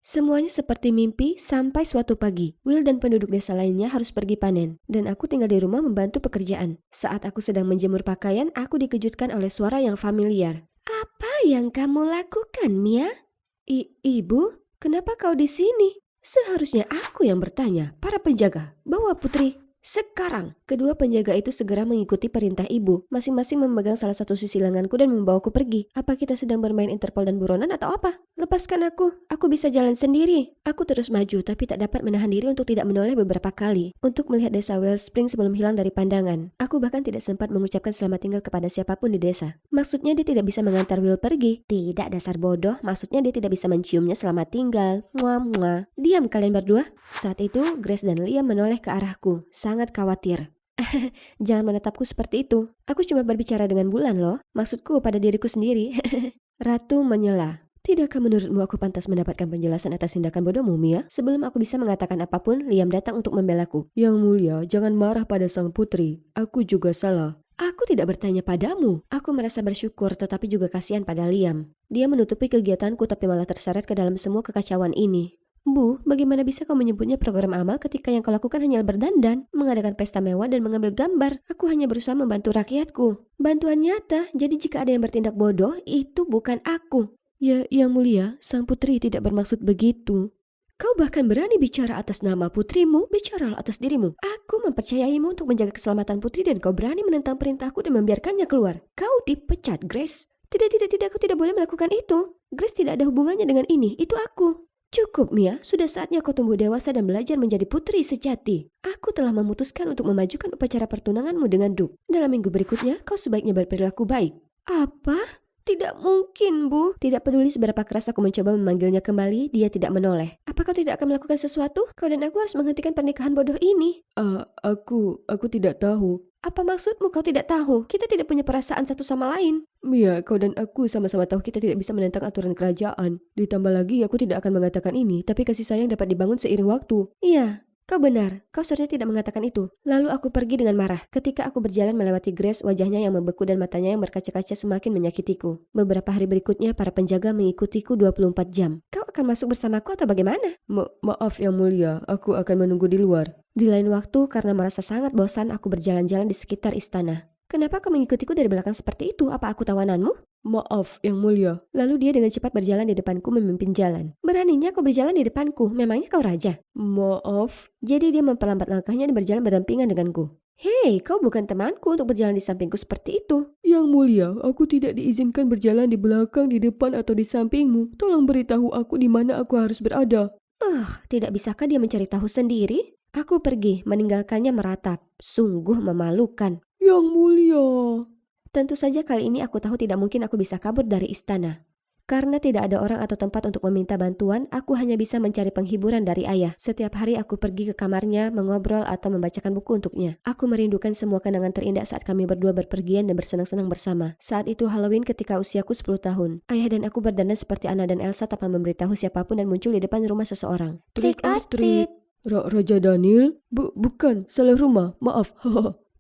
Semuanya seperti mimpi sampai suatu pagi. Will dan penduduk desa lainnya harus pergi panen, dan aku tinggal di rumah membantu pekerjaan. Saat aku sedang menjemur pakaian, aku dikejutkan oleh suara yang familiar. Apa yang kamu lakukan, Mia? Ibu, kenapa kau di sini? Seharusnya aku yang bertanya. Para penjaga, bawa putri. Sekarang, kedua penjaga itu segera mengikuti perintah ibu. Masing-masing memegang salah satu sisi lenganku dan membawaku pergi. Apa kita sedang bermain Interpol dan buronan atau apa? Lepaskan aku bisa jalan sendiri. Aku terus maju, tapi tak dapat menahan diri untuk tidak menoleh beberapa kali. Untuk melihat desa Wellspring sebelum hilang dari pandangan. Aku bahkan tidak sempat mengucapkan selamat tinggal kepada siapapun di desa. Maksudnya dia tidak bisa mengantar Will pergi. Tidak, dasar bodoh. Maksudnya dia tidak bisa menciumnya selamat tinggal. Muah. Diam kalian berdua. Saat itu, Grace dan Liam menoleh ke arahku. Sangat khawatir. Jangan menatapku seperti itu. Aku cuma berbicara dengan bulan loh. Maksudku pada diriku sendiri. Ratu menyela. Tidakkah menurutmu aku pantas mendapatkan penjelasan atas tindakan bodohmu, Mia? Sebelum aku bisa mengatakan apapun, Liam datang untuk membelaku. Yang mulia, jangan marah pada sang putri. Aku juga salah. Aku tidak bertanya padamu. Aku merasa bersyukur tetapi juga kasihan pada Liam. Dia menutupi kegiatanku tapi malah terseret ke dalam semua kekacauan ini. Bu, bagaimana bisa kau menyebutnya program amal ketika yang kau lakukan hanya berdandan, mengadakan pesta mewah dan mengambil gambar? Aku hanya berusaha membantu rakyatku. Bantuan nyata, jadi jika ada yang bertindak bodoh, itu bukan aku. Ya, yang mulia, sang putri tidak bermaksud begitu. Kau bahkan berani bicara atas nama putrimu, bicaralah atas dirimu. Aku mempercayaimu untuk menjaga keselamatan putri dan kau berani menentang perintahku dan membiarkannya keluar. Kau dipecat, Grace. Tidak, aku tidak boleh melakukan itu. Grace tidak ada hubungannya dengan ini, itu aku. Cukup, Mia. Sudah saatnya kau tumbuh dewasa dan belajar menjadi putri sejati. Aku telah memutuskan untuk memajukan upacara pertunanganmu dengan Duke. Dalam minggu berikutnya, kau sebaiknya berperilaku baik. Apa? Tidak mungkin, Bu. Tidak peduli seberapa keras aku mencoba memanggilnya kembali, dia tidak menoleh. Apa kau tidak akan melakukan sesuatu? Kau dan aku harus menghentikan pernikahan bodoh ini. Aku tidak tahu. Apa maksudmu kau tidak tahu? Kita tidak punya perasaan satu sama lain. Mia, kau dan aku sama-sama tahu kita tidak bisa menentang aturan kerajaan. Ditambah lagi, aku tidak akan mengatakan ini, tapi kasih sayang dapat dibangun seiring waktu. Iya. Kau benar, kau seharusnya tidak mengatakan itu. Lalu aku pergi dengan marah. Ketika aku berjalan melewati Grace, wajahnya yang membeku dan matanya yang berkaca-kaca semakin menyakitiku. Beberapa hari berikutnya, para penjaga mengikutiku 24 jam. Kau akan masuk bersamaku atau bagaimana? Maaf yang mulia, aku akan menunggu di luar. Di lain waktu, karena merasa sangat bosan, aku berjalan-jalan di sekitar istana. Kenapa kau mengikutiku dari belakang seperti itu? Apa aku tawananmu? Maaf, yang mulia. Lalu dia dengan cepat berjalan di depanku memimpin jalan. Beraninya kau berjalan di depanku, memangnya kau raja? Maaf. Jadi dia memperlambat langkahnya dan berjalan berdampingan denganku. Hei, kau bukan temanku untuk berjalan di sampingku seperti itu. Yang mulia, aku tidak diizinkan berjalan di belakang, di depan, atau di sampingmu. Tolong beritahu aku di mana aku harus berada. Tidak bisakah dia mencari tahu sendiri? Aku pergi, meninggalkannya meratap. Sungguh memalukan. Yang mulia. Tentu saja kali ini aku tahu tidak mungkin aku bisa kabur dari istana. Karena tidak ada orang atau tempat untuk meminta bantuan, aku hanya bisa mencari penghiburan dari ayah. Setiap hari aku pergi ke kamarnya, mengobrol atau membacakan buku untuknya. Aku merindukan semua kenangan terindah saat kami berdua berpergian dan bersenang-senang bersama. Saat itu Halloween ketika usiaku 10 tahun. Ayah dan aku berdandan seperti Anna dan Elsa tanpa memberitahu siapapun dan muncul di depan rumah seseorang. Trick or treat. Raja Daniel? Bukan, salah rumah, maaf.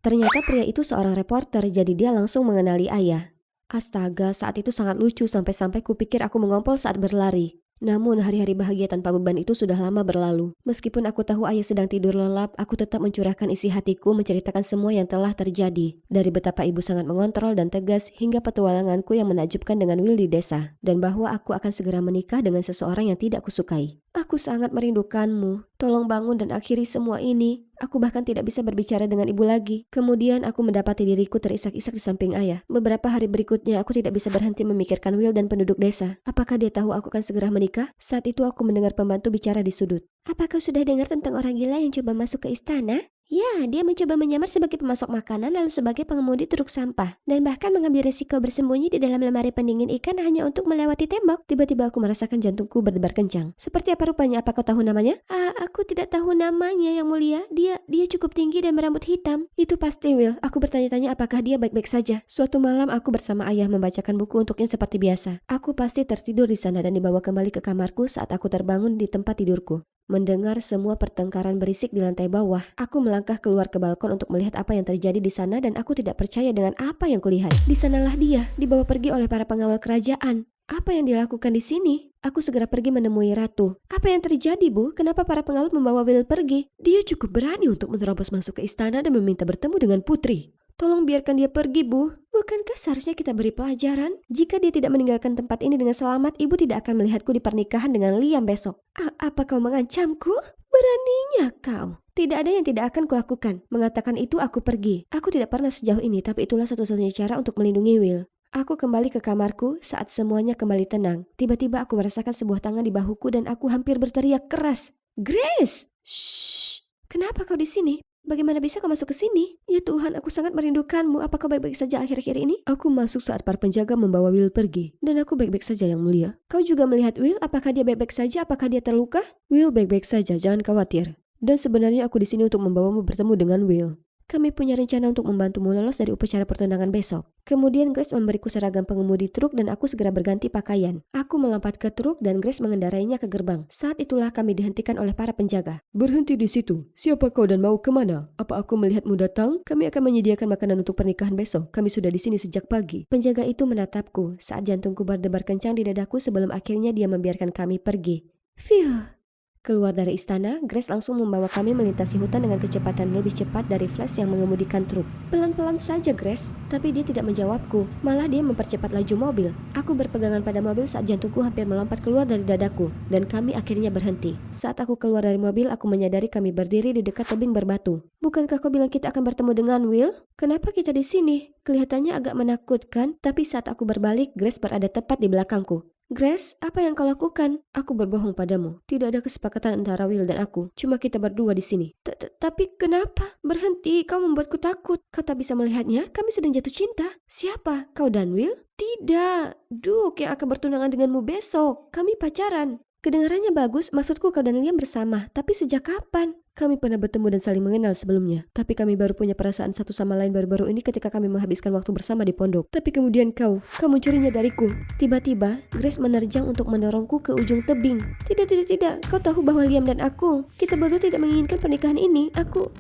Ternyata pria itu seorang reporter, jadi dia langsung mengenali ayah. Astaga, saat itu sangat lucu sampai-sampai kupikir aku mengompol saat berlari. Namun hari-hari bahagia tanpa beban itu sudah lama berlalu. Meskipun aku tahu ayah sedang tidur lelap, aku tetap mencurahkan isi hatiku menceritakan semua yang telah terjadi. Dari betapa ibu sangat mengontrol dan tegas hingga petualanganku yang menakjubkan dengan Will di desa. Dan bahwa aku akan segera menikah dengan seseorang yang tidak kusukai. Aku sangat merindukanmu. Tolong bangun dan akhiri semua ini. Aku bahkan tidak bisa berbicara dengan ibu lagi. Kemudian aku mendapati diriku terisak-isak di samping ayah. Beberapa hari berikutnya aku tidak bisa berhenti memikirkan Will dan penduduk desa. Apakah dia tahu aku akan segera menikah? Saat itu aku mendengar pembantu bicara di sudut. Apa kau sudah dengar tentang orang gila yang coba masuk ke istana? Ya, dia mencoba menyamar sebagai pemasok makanan lalu sebagai pengemudi truk sampah. Dan bahkan mengambil risiko bersembunyi di dalam lemari pendingin ikan hanya untuk melewati tembok. Tiba-tiba aku merasakan jantungku berdebar kencang. Seperti apa rupanya? Apa kau tahu namanya? Aku tidak tahu namanya, Yang Mulia. Dia cukup tinggi dan berambut hitam. Itu pasti Will. Aku bertanya-tanya apakah dia baik-baik saja. Suatu malam aku bersama ayah membacakan buku untuknya seperti biasa. Aku pasti tertidur di sana dan dibawa kembali ke kamarku saat aku terbangun di tempat tidurku. Mendengar semua pertengkaran berisik di lantai bawah, aku melangkah keluar ke balkon untuk melihat apa yang terjadi di sana dan aku tidak percaya dengan apa yang kulihat. Di sanalah dia, dibawa pergi oleh para pengawal kerajaan. Apa yang dilakukan di sini? Aku segera pergi menemui Ratu. Apa yang terjadi, Bu? Kenapa para pengawal membawa Will pergi? Dia cukup berani untuk menerobos masuk ke istana dan meminta bertemu dengan putri. Tolong biarkan dia pergi, Bu. Bukankah seharusnya kita beri pelajaran? Jika dia tidak meninggalkan tempat ini dengan selamat, ibu tidak akan melihatku di pernikahan dengan Liam besok. Apa kau mengancamku? Beraninya kau. Tidak ada yang tidak akan kulakukan. Mengatakan itu aku pergi. Aku tidak pernah sejauh ini, tapi itulah satu-satunya cara untuk melindungi Will. Aku kembali ke kamarku saat semuanya kembali tenang. Tiba-tiba aku merasakan sebuah tangan di bahuku dan aku hampir berteriak keras. Grace! Shh! Kenapa kau di sini? Bagaimana bisa kau masuk ke sini? Ya Tuhan, aku sangat merindukanmu. Apa kau baik-baik saja akhir-akhir ini? Aku masuk saat para penjaga membawa Will pergi. Dan aku baik-baik saja, Yang Mulia. Kau juga melihat Will? Apakah dia baik-baik saja? Apakah dia terluka? Will baik-baik saja, jangan khawatir. Dan sebenarnya aku di sini untuk membawamu bertemu dengan Will. Kami punya rencana untuk membantumu lolos dari upacara pertunangan besok. Kemudian Grace memberiku seragam pengemudi truk dan aku segera berganti pakaian. Aku melompat ke truk dan Grace mengendarainya ke gerbang. Saat itulah kami dihentikan oleh para penjaga. Berhenti di situ. Siapa kau dan mau kemana? Apa aku melihatmu datang? Kami akan menyediakan makanan untuk pernikahan besok. Kami sudah di sini sejak pagi. Penjaga itu menatapku saat jantungku berdebar kencang di dadaku sebelum akhirnya dia membiarkan kami pergi. Phew. Keluar dari istana, Grace langsung membawa kami melintasi hutan dengan kecepatan lebih cepat dari Flash yang mengemudikan truk. Pelan-pelan saja, Grace, tapi dia tidak menjawabku. Malah dia mempercepat laju mobil. Aku berpegangan pada mobil saat jantungku hampir melompat keluar dari dadaku, dan kami akhirnya berhenti. Saat aku keluar dari mobil, aku menyadari kami berdiri di dekat tebing berbatu. Bukankah kau bilang kita akan bertemu dengan Will? Kenapa kita di sini? Kelihatannya agak menakutkan, tapi saat aku berbalik, Grace berada tepat di belakangku. Grace, apa yang kau lakukan? Aku berbohong padamu. Tidak ada kesepakatan antara Will dan aku. Cuma kita berdua di sini. Tapi kenapa? Berhenti, kau membuatku takut. Kau tak bisa melihatnya? Kami sedang jatuh cinta. Siapa? Kau dan Will? Tidak. Duke yang akan bertunangan denganmu besok. Kami pacaran. Kedengarannya bagus, maksudku kau dan Liam bersama. Tapi sejak kapan? Kami pernah bertemu dan saling mengenal sebelumnya. Tapi kami baru punya perasaan satu sama lain baru-baru ini ketika kami menghabiskan waktu bersama di pondok. Tapi kemudian kau mencurinya dariku. Tiba-tiba, Grace menerjang untuk mendorongku ke ujung tebing. Tidak. Kau tahu bahwa Liam dan aku, kita berdua tidak menginginkan pernikahan ini.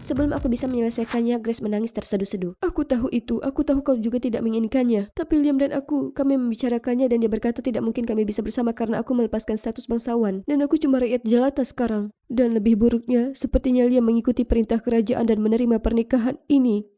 Sebelum aku bisa menyelesaikannya, Grace menangis terseduh-seduh. Aku tahu itu. Aku tahu kau juga tidak menginginkannya. Tapi Liam dan aku, kami membicarakannya dan dia berkata tidak mungkin kami bisa bersama karena aku melepaskan status bangsawan. Dan aku cuma rakyat jelata sekarang. Dan lebih buruknya, sepertinya Liam mengikuti perintah kerajaan dan menerima pernikahan ini.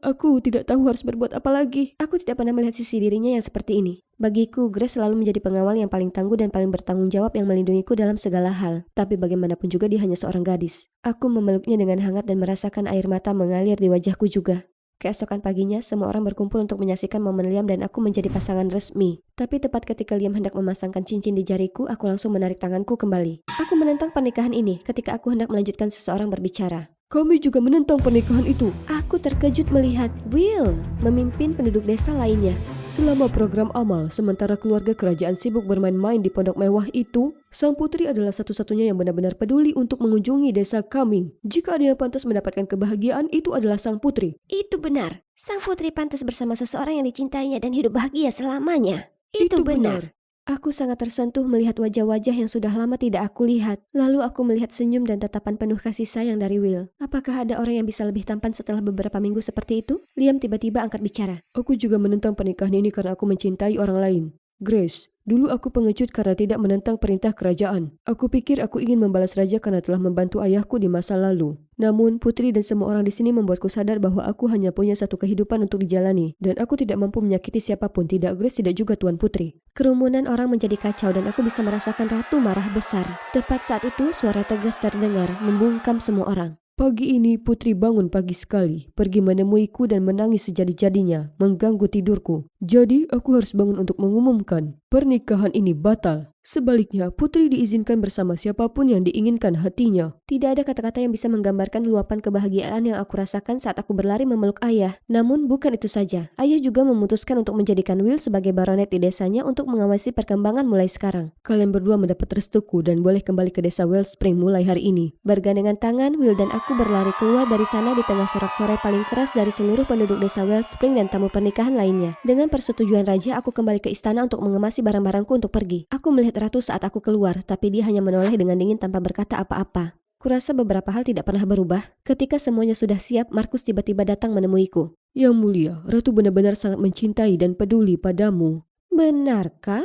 Aku tidak tahu harus berbuat apa lagi. Aku tidak pernah melihat sisi dirinya yang seperti ini. Bagiku, Grace selalu menjadi pengawal yang paling tangguh dan paling bertanggung jawab yang melindungiku dalam segala hal. Tapi bagaimanapun juga dia hanya seorang gadis. Aku memeluknya dengan hangat dan merasakan air mata mengalir di wajahku juga. Keesokan paginya, semua orang berkumpul untuk menyaksikan momen Liam dan aku menjadi pasangan resmi. Tapi tepat ketika Liam hendak memasangkan cincin di jariku, aku langsung menarik tanganku kembali. Aku menentang pernikahan ini ketika aku hendak melanjutkan seseorang berbicara. Kami juga menentang pernikahan itu. Aku terkejut melihat Will memimpin penduduk desa lainnya. Selama program amal, sementara keluarga kerajaan sibuk bermain-main di pondok mewah itu, sang putri adalah satu-satunya yang benar-benar peduli untuk mengunjungi desa kami. Jika ada yang pantas mendapatkan kebahagiaan, itu adalah sang putri. Itu benar. Sang putri pantas bersama seseorang yang dicintainya dan hidup bahagia selamanya. Itu benar. Aku sangat tersentuh melihat wajah-wajah yang sudah lama tidak aku lihat. Lalu aku melihat senyum dan tatapan penuh kasih sayang dari Will. Apakah ada orang yang bisa lebih tampan setelah beberapa minggu seperti itu? Liam tiba-tiba angkat bicara. Aku juga menentang pernikahan ini karena aku mencintai orang lain. Grace, Dulu aku pengecut karena tidak menentang perintah kerajaan. Aku pikir aku ingin membalas raja karena telah membantu ayahku di masa lalu. Namun, putri dan semua orang di sini membuatku sadar bahwa aku hanya punya satu kehidupan untuk dijalani. Dan aku tidak mampu menyakiti siapapun, tidak Grace, tidak juga Tuan Putri. Kerumunan orang menjadi kacau dan aku bisa merasakan Ratu marah besar. Tepat saat itu, suara tegas terdengar, membungkam semua orang. Pagi ini Putri bangun pagi sekali, pergi menemuiku dan menangis sejadi-jadinya, mengganggu tidurku. Jadi aku harus bangun untuk mengumumkan, pernikahan ini batal. Sebaliknya, Putri diizinkan bersama siapapun yang diinginkan hatinya. Tidak ada kata-kata yang bisa menggambarkan luapan kebahagiaan yang aku rasakan saat aku berlari memeluk ayah. Namun bukan itu saja, ayah juga memutuskan untuk menjadikan Will sebagai baronet di desanya untuk mengawasi perkembangan mulai sekarang. Kalian berdua mendapat restuku dan boleh kembali ke desa Wellspring mulai hari ini. Bergandengan tangan, Will dan aku berlari keluar dari sana di tengah sorak-sorai paling keras dari seluruh penduduk desa Wellspring dan tamu pernikahan lainnya. Dengan persetujuan raja, aku kembali ke istana untuk mengemasi barang-barangku untuk pergi. Aku melihat Ratu saat aku keluar, tapi dia hanya menoleh dengan dingin tanpa berkata apa-apa. Kurasa beberapa hal tidak pernah berubah. Ketika semuanya sudah siap, Markus tiba-tiba datang menemuiku. Yang mulia, Ratu benar-benar sangat mencintai dan peduli padamu. Benarkah?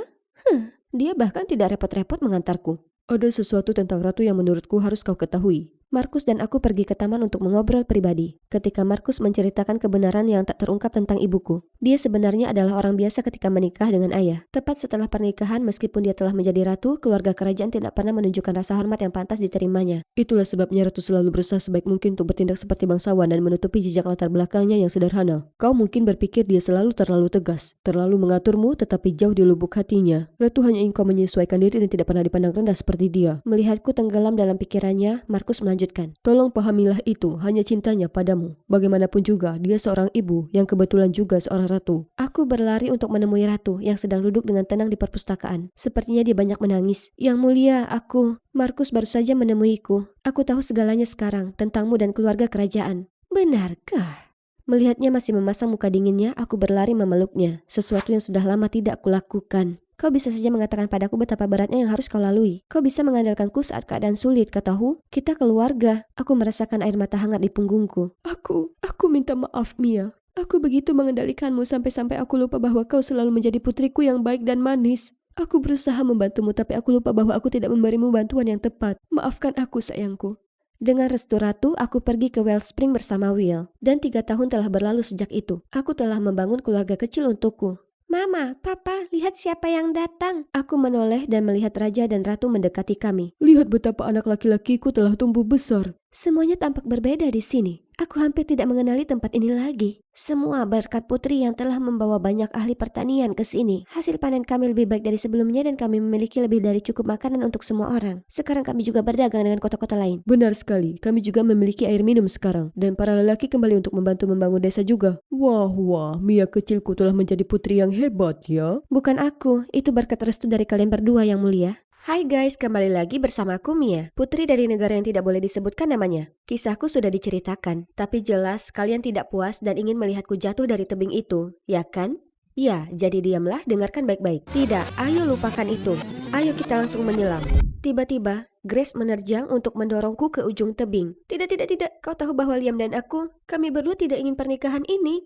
Dia bahkan tidak repot-repot mengantarku. Ada sesuatu tentang Ratu yang menurutku harus kau ketahui. Markus dan aku pergi ke taman untuk mengobrol pribadi. Ketika Markus menceritakan kebenaran yang tak terungkap tentang ibuku, dia sebenarnya adalah orang biasa ketika menikah dengan ayah. Tepat setelah pernikahan, meskipun dia telah menjadi ratu, keluarga kerajaan tidak pernah menunjukkan rasa hormat yang pantas diterimanya. Itulah sebabnya Ratu selalu berusaha sebaik mungkin untuk bertindak seperti bangsawan dan menutupi jejak latar belakangnya yang sederhana. Kau mungkin berpikir dia selalu terlalu tegas, terlalu mengaturmu, tetapi jauh di lubuk hatinya, Ratu hanya ingin kau menyesuaikan diri dan tidak pernah dipandang rendah seperti dia. Melihatku tenggelam dalam pikirannya, Markus melanjutkan. Tolong pahamilah itu hanya cintanya padamu. Bagaimanapun juga, dia seorang ibu yang kebetulan juga seorang ratu. Aku berlari untuk menemui Ratu yang sedang duduk dengan tenang di perpustakaan. Sepertinya dia banyak menangis. Yang mulia, Markus baru saja menemuiku. Aku tahu segalanya sekarang tentangmu dan keluarga kerajaan. Benarkah? Melihatnya masih memasang muka dinginnya, aku berlari memeluknya. Sesuatu yang sudah lama tidak kulakukan. Kau bisa saja mengatakan padaku betapa beratnya yang harus kau lalui. Kau bisa mengandalkanku saat keadaan sulit, katahu. Kita keluarga. Aku merasakan air mata hangat di punggungku. Aku minta maaf, Mia. Aku begitu mengendalikanmu sampai-sampai aku lupa bahwa kau selalu menjadi putriku yang baik dan manis. Aku berusaha membantumu, tapi aku lupa bahwa aku tidak memberimu bantuan yang tepat. Maafkan aku, sayangku. Dengan restu Ratu, aku pergi ke Wellspring bersama Will. Dan 3 tahun telah berlalu sejak itu. Aku telah membangun keluarga kecil untukku. Mama, Papa, lihat siapa yang datang. Aku menoleh dan melihat Raja dan Ratu mendekati kami. Lihat betapa anak laki-lakiku telah tumbuh besar. Semuanya tampak berbeda di sini. Aku hampir tidak mengenali tempat ini lagi. Semua berkat Putri yang telah membawa banyak ahli pertanian ke sini. Hasil panen kami lebih baik dari sebelumnya dan kami memiliki lebih dari cukup makanan untuk semua orang. Sekarang kami juga berdagang dengan kota-kota lain. Benar sekali, kami juga memiliki air minum sekarang. Dan para lelaki kembali untuk membantu membangun desa juga. Wah, Mia kecilku telah menjadi putri yang hebat ya. Bukan aku, itu berkat restu dari kalian berdua yang mulia. Hai guys, kembali lagi bersama aku Mia, putri dari negara yang tidak boleh disebutkan namanya. Kisahku sudah diceritakan, tapi jelas kalian tidak puas dan ingin melihatku jatuh dari tebing itu, ya kan? Ya, jadi diamlah, dengarkan baik-baik. Tidak, ayo lupakan itu. Ayo kita langsung menyelam. Tiba-tiba, Grace menerjang untuk mendorongku ke ujung tebing. Tidak. Kau tahu bahwa Liam dan kami berdua tidak ingin pernikahan ini.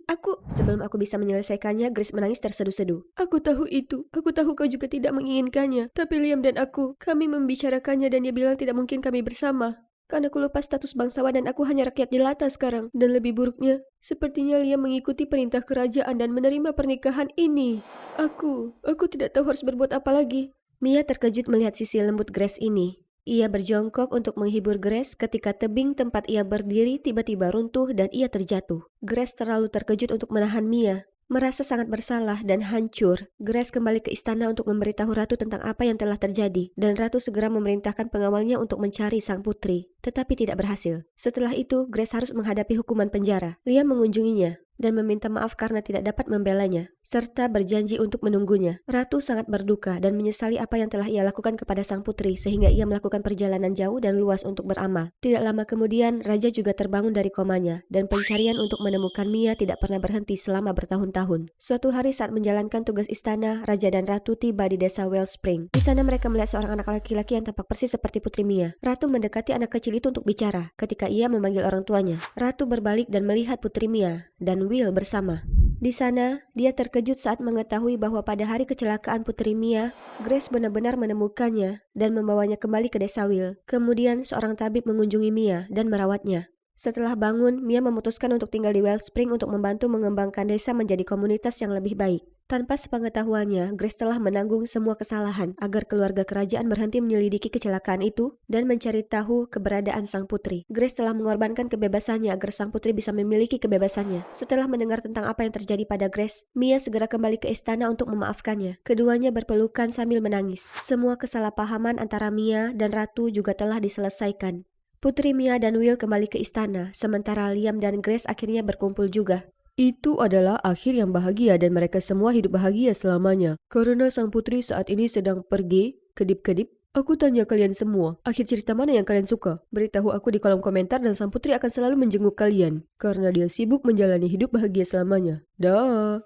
Sebelum aku bisa menyelesaikannya, Grace menangis terseduh-seduh. Aku tahu itu. Aku tahu kau juga tidak menginginkannya. Tapi Liam dan kami membicarakannya dan dia bilang tidak mungkin kami bersama. Karena aku lupa status bangsawan dan aku hanya rakyat jelata sekarang. Dan lebih buruknya, sepertinya Liam mengikuti perintah kerajaan dan menerima pernikahan ini. Aku tidak tahu harus berbuat apa lagi. Mia terkejut melihat sisi lembut Grace ini. Ia berjongkok untuk menghibur Grace ketika tebing tempat ia berdiri tiba-tiba runtuh dan ia terjatuh. Grace terlalu terkejut untuk menahan Mia. Merasa sangat bersalah dan hancur, Grace kembali ke istana untuk memberitahu Ratu tentang apa yang telah terjadi, dan Ratu segera memerintahkan pengawalnya untuk mencari sang putri, tetapi tidak berhasil. Setelah itu, Grace harus menghadapi hukuman penjara. Liam mengunjunginya dan meminta maaf karena tidak dapat membelanya, serta berjanji untuk menunggunya. Ratu sangat berduka dan menyesali apa yang telah ia lakukan kepada sang putri sehingga ia melakukan perjalanan jauh dan luas untuk beramal. Tidak lama kemudian, Raja juga terbangun dari komanya dan pencarian untuk menemukan Mia tidak pernah berhenti selama bertahun-tahun. Suatu hari saat menjalankan tugas istana, Raja dan Ratu tiba di desa Wellspring. Di sana mereka melihat seorang anak laki-laki yang tampak persis seperti putri Mia. Ratu mendekati anak kecil itu untuk bicara. Ketika ia memanggil orang tuanya, Ratu berbalik dan melihat putri Mia dan Will bersama. Di sana, dia terkejut saat mengetahui bahwa pada hari kecelakaan Putri Mia, Grace benar-benar menemukannya dan membawanya kembali ke desa Will. Kemudian, seorang tabib mengunjungi Mia dan merawatnya. Setelah bangun, Mia memutuskan untuk tinggal di Wellspring untuk membantu mengembangkan desa menjadi komunitas yang lebih baik. Tanpa sepengetahuannya, Grace telah menanggung semua kesalahan agar keluarga kerajaan berhenti menyelidiki kecelakaan itu dan mencari tahu keberadaan sang putri. Grace telah mengorbankan kebebasannya agar sang putri bisa memiliki kebebasannya. Setelah mendengar tentang apa yang terjadi pada Grace, Mia segera kembali ke istana untuk memaafkannya. Keduanya berpelukan sambil menangis. Semua kesalahpahaman antara Mia dan Ratu juga telah diselesaikan. Putri Mia dan Will kembali ke istana, sementara Liam dan Grace akhirnya berkumpul juga. Itu adalah akhir yang bahagia dan mereka semua hidup bahagia selamanya. Karena sang putri saat ini sedang pergi, kedip-kedip. Aku tanya kalian semua, akhir cerita mana yang kalian suka? Beritahu aku di kolom komentar dan sang putri akan selalu menjenguk kalian. Karena dia sibuk menjalani hidup bahagia selamanya. Dah.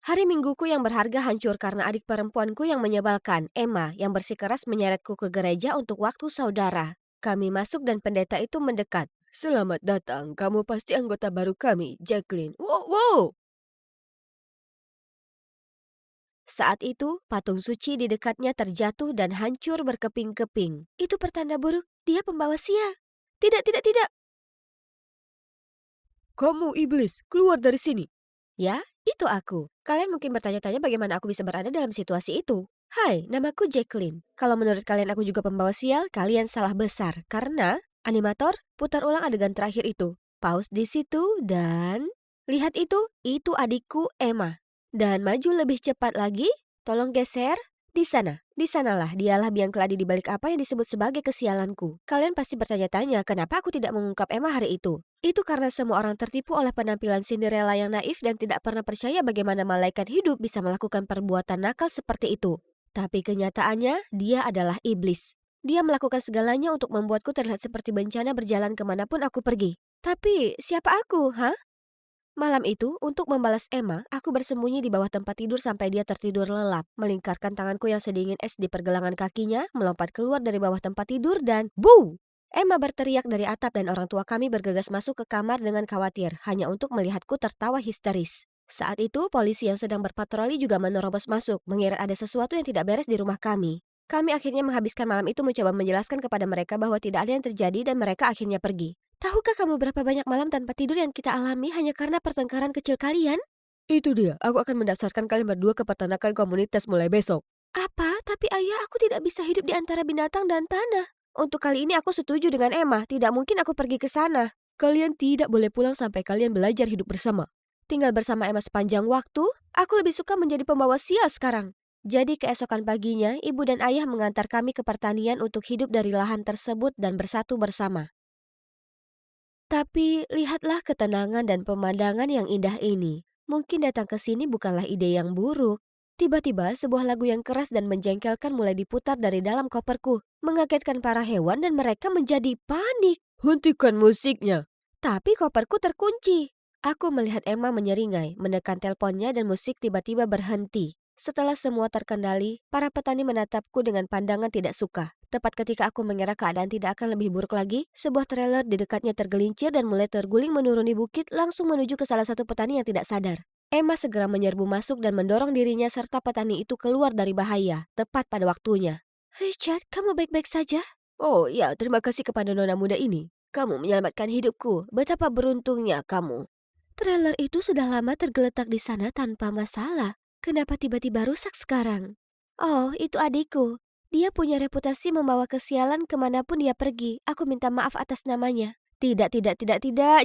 Hari Mingguku yang berharga hancur karena adik perempuanku yang menyebalkan, Emma, yang bersikeras menyeretku ke gereja untuk waktu saudara. Kami masuk dan pendeta itu mendekat. Selamat datang, kamu pasti anggota baru kami, Jacqueline. Wow. Saat itu, patung suci di dekatnya terjatuh dan hancur berkeping-keping. Itu pertanda buruk, dia pembawa sial. Tidak, tidak, tidak. Kamu iblis, keluar dari sini. Ya, itu aku. Kalian mungkin bertanya-tanya bagaimana aku bisa berada dalam situasi itu. Hai, namaku Jacqueline. Kalau menurut kalian aku juga pembawa sial, kalian salah besar. Karena, animator, putar ulang adegan terakhir itu. Pause di situ dan... Lihat itu adikku Emma. Dan maju lebih cepat lagi, tolong geser. Di sana, di sanalah dialah biang keladi di balik apa yang disebut sebagai kesialanku. Kalian pasti bertanya-tanya kenapa aku tidak mengungkap Emma hari itu. Itu karena semua orang tertipu oleh penampilan Cinderella yang naif dan tidak pernah percaya bagaimana malaikat hidup bisa melakukan perbuatan nakal seperti itu. Tapi kenyataannya, dia adalah iblis. Dia melakukan segalanya untuk membuatku terlihat seperti bencana berjalan kemanapun aku pergi. Tapi, siapa aku, ha? Malam itu, untuk membalas Emma, aku bersembunyi di bawah tempat tidur sampai dia tertidur lelap. Melingkarkan tanganku yang sedingin es di pergelangan kakinya, melompat keluar dari bawah tempat tidur dan... Boo! Emma berteriak dari atap dan orang tua kami bergegas masuk ke kamar dengan khawatir, hanya untuk melihatku tertawa histeris. Saat itu, polisi yang sedang berpatroli juga menerobos masuk, mengira ada sesuatu yang tidak beres di rumah kami. Kami akhirnya menghabiskan malam itu mencoba menjelaskan kepada mereka bahwa tidak ada yang terjadi dan mereka akhirnya pergi. Tahukah kamu berapa banyak malam tanpa tidur yang kita alami hanya karena pertengkaran kecil kalian? Itu dia, aku akan mendaftarkan kalian berdua ke peternakan komunitas mulai besok. Apa? Tapi ayah, aku tidak bisa hidup di antara binatang dan tanah. Untuk kali ini aku setuju dengan Emma, tidak mungkin aku pergi ke sana. Kalian tidak boleh pulang sampai kalian belajar hidup bersama. Tinggal bersama Emma sepanjang waktu, aku lebih suka menjadi pembawa sial sekarang. Jadi keesokan paginya, ibu dan ayah mengantar kami ke pertanian untuk hidup dari lahan tersebut dan bersatu bersama. Tapi lihatlah ketenangan dan pemandangan yang indah ini. Mungkin datang ke sini bukanlah ide yang buruk. Tiba-tiba sebuah lagu yang keras dan menjengkelkan mulai diputar dari dalam koperku. Mengagetkan para hewan dan mereka menjadi panik. Hentikan musiknya. Tapi koperku terkunci. Aku melihat Emma menyeringai, menekan teleponnya dan musik tiba-tiba berhenti. Setelah semua terkendali, para petani menatapku dengan pandangan tidak suka. Tepat ketika aku mengira keadaan tidak akan lebih buruk lagi, sebuah trailer di dekatnya tergelincir dan mulai terguling menuruni bukit langsung menuju ke salah satu petani yang tidak sadar. Emma segera menyerbu masuk dan mendorong dirinya serta petani itu keluar dari bahaya, tepat pada waktunya. Richard, kamu baik-baik saja? Oh ya, terima kasih kepada nona muda ini. Kamu menyelamatkan hidupku. Betapa beruntungnya kamu. Trailer itu sudah lama tergeletak di sana tanpa masalah. Kenapa tiba-tiba rusak sekarang? Oh, itu adikku. Dia punya reputasi membawa kesialan kemanapun dia pergi. Aku minta maaf atas namanya. Tidak.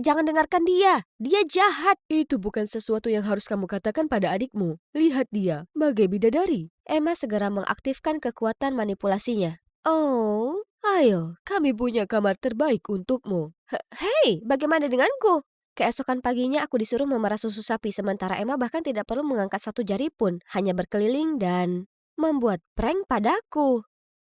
Jangan dengarkan dia. Dia jahat. Itu bukan sesuatu yang harus kamu katakan pada adikmu. Lihat dia, bagai bidadari. Emma segera mengaktifkan kekuatan manipulasinya. Oh, ayo, kami punya kamar terbaik untukmu. Hei, bagaimana denganku? Keesokan paginya aku disuruh memerah susu sapi sementara Emma bahkan tidak perlu mengangkat satu jari pun, hanya berkeliling dan membuat prank padaku.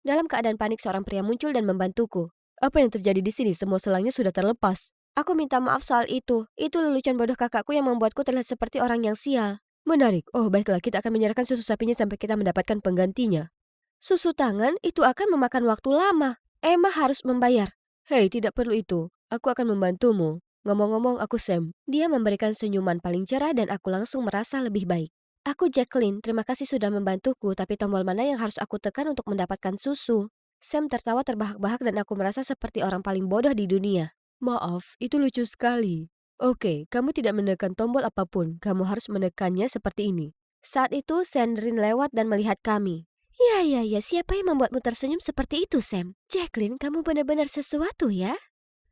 Dalam keadaan panik seorang pria muncul dan membantuku. Apa yang terjadi di sini? Semua selangnya sudah terlepas. Aku minta maaf soal itu. Itu lelucon bodoh kakakku yang membuatku terlihat seperti orang yang sial. Menarik. Oh, baiklah, kita akan menyerahkan susu sapinya sampai kita mendapatkan penggantinya. Susu tangan itu akan memakan waktu lama. Emma harus membayar. Hei, tidak perlu itu. Aku akan membantumu. Ngomong-ngomong, aku Sam. Dia memberikan senyuman paling cerah dan aku langsung merasa lebih baik. Aku Jacqueline, terima kasih sudah membantuku, tapi tombol mana yang harus aku tekan untuk mendapatkan susu? Sam tertawa terbahak-bahak dan aku merasa seperti orang paling bodoh di dunia. Maaf, itu lucu sekali. Oke, kamu tidak menekan tombol apapun. Kamu harus menekannya seperti ini. Saat itu Sandrine lewat dan melihat kami. Ya, siapa yang membuatmu tersenyum seperti itu, Sam? Jacqueline, kamu benar-benar sesuatu ya?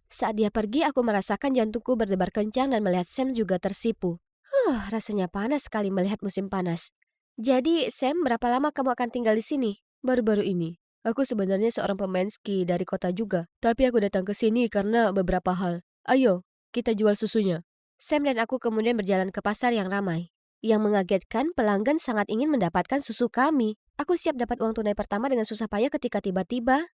Saat dia pergi, aku merasakan jantungku berdebar kencang dan melihat Sam juga tersipu. Rasanya panas sekali melihat musim panas. Jadi, Sam, berapa lama kamu akan tinggal di sini? Baru-baru ini, aku sebenarnya seorang pemain ski dari kota juga. Tapi aku datang ke sini karena beberapa hal. Ayo, kita jual susunya. Sam dan aku kemudian berjalan ke pasar yang ramai. Yang mengagetkan, pelanggan sangat ingin mendapatkan susu kami. Aku siap dapat uang tunai pertama dengan susah payah ketika tiba-tiba,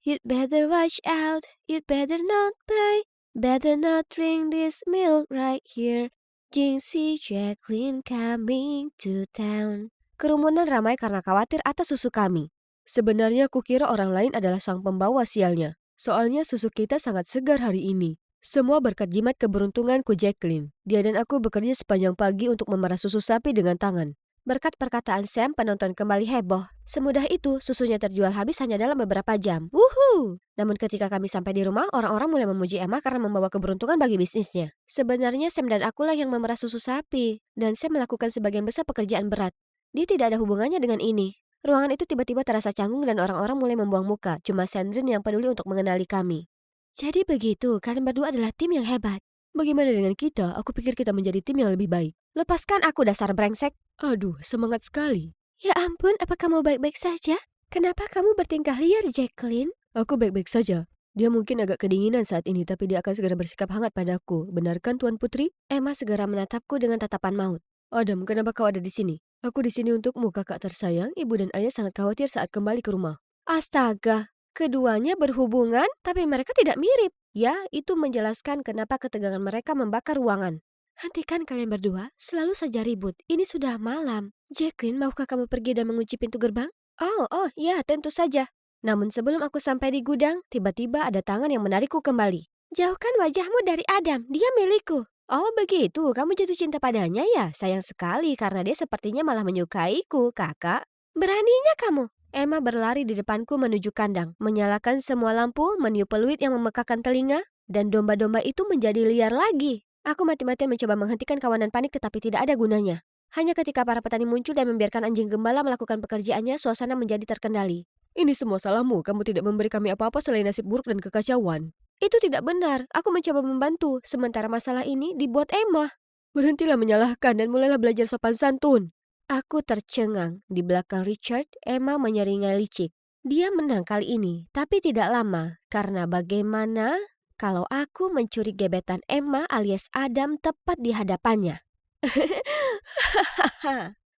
You'd better watch out, you'd better not buy, better not drink this milk right here. Jinxie Jacqueline coming to town. Kerumunan ramai karena khawatir atas susu kami. Sebenarnya kukira orang lain adalah sang pembawa sialnya. Soalnya susu kita sangat segar hari ini. Semua berkat jimat keberuntunganku Jacqueline. Dia dan aku bekerja sepanjang pagi untuk memerah susu sapi dengan tangan. Berkat perkataan Sam, penonton kembali heboh. Semudah itu, susunya terjual habis hanya dalam beberapa jam. Wuhu! Namun ketika kami sampai di rumah, orang-orang mulai memuji Emma karena membawa keberuntungan bagi bisnisnya. Sebenarnya Sam dan akulah yang memerah susu sapi. Dan Sam melakukan sebagian besar pekerjaan berat. Dia tidak ada hubungannya dengan ini. Ruangan itu tiba-tiba terasa canggung dan orang-orang mulai membuang muka. Cuma Sandrine yang peduli untuk mengenali kami. Jadi begitu, kalian berdua adalah tim yang hebat. Bagaimana dengan kita? Aku pikir kita menjadi tim yang lebih baik. Lepaskan aku dasar brengsek. Aduh, semangat sekali. Ya ampun, apa kamu baik-baik saja? Kenapa kamu bertingkah liar, Jacqueline? Aku baik-baik saja. Dia mungkin agak kedinginan saat ini, tapi dia akan segera bersikap hangat padaku. Benarkan, Tuan Putri? Emma segera menatapku dengan tatapan maut. Adam, kenapa kau ada di sini? Aku di sini untukmu, kakak tersayang. Ibu dan ayah sangat khawatir saat kembali ke rumah. Astaga, keduanya berhubungan, tapi mereka tidak mirip. Ya, itu menjelaskan kenapa ketegangan mereka membakar ruangan. Hentikan kalian berdua, selalu saja ribut. Ini sudah malam. Jacqueline, maukah kamu pergi dan mengunci pintu gerbang? Oh, ya, tentu saja. Namun sebelum aku sampai di gudang, tiba-tiba ada tangan yang menarikku kembali. Jauhkan wajahmu dari Adam, dia milikku. Oh begitu, kamu jatuh cinta padanya ya? Sayang sekali karena dia sepertinya malah menyukaiku, kakak. Beraninya kamu? Emma berlari di depanku menuju kandang, menyalakan semua lampu, meniup peluit yang memekakkan telinga, dan domba-domba itu menjadi liar lagi. Aku mati-matian mencoba menghentikan kawanan panik tetapi tidak ada gunanya. Hanya ketika para petani muncul dan membiarkan anjing gembala melakukan pekerjaannya, suasana menjadi terkendali. Ini semua salahmu, kamu tidak memberi kami apa-apa selain nasib buruk dan kekacauan. Itu tidak benar, aku mencoba membantu, sementara masalah ini dibuat Emma. Berhentilah menyalahkan dan mulailah belajar sopan santun. Aku tercengang. Di belakang Richard, Emma menyeringai licik. Dia menang kali ini, tapi tidak lama. Karena bagaimana kalau aku mencuri gebetan Emma alias Adam tepat di hadapannya?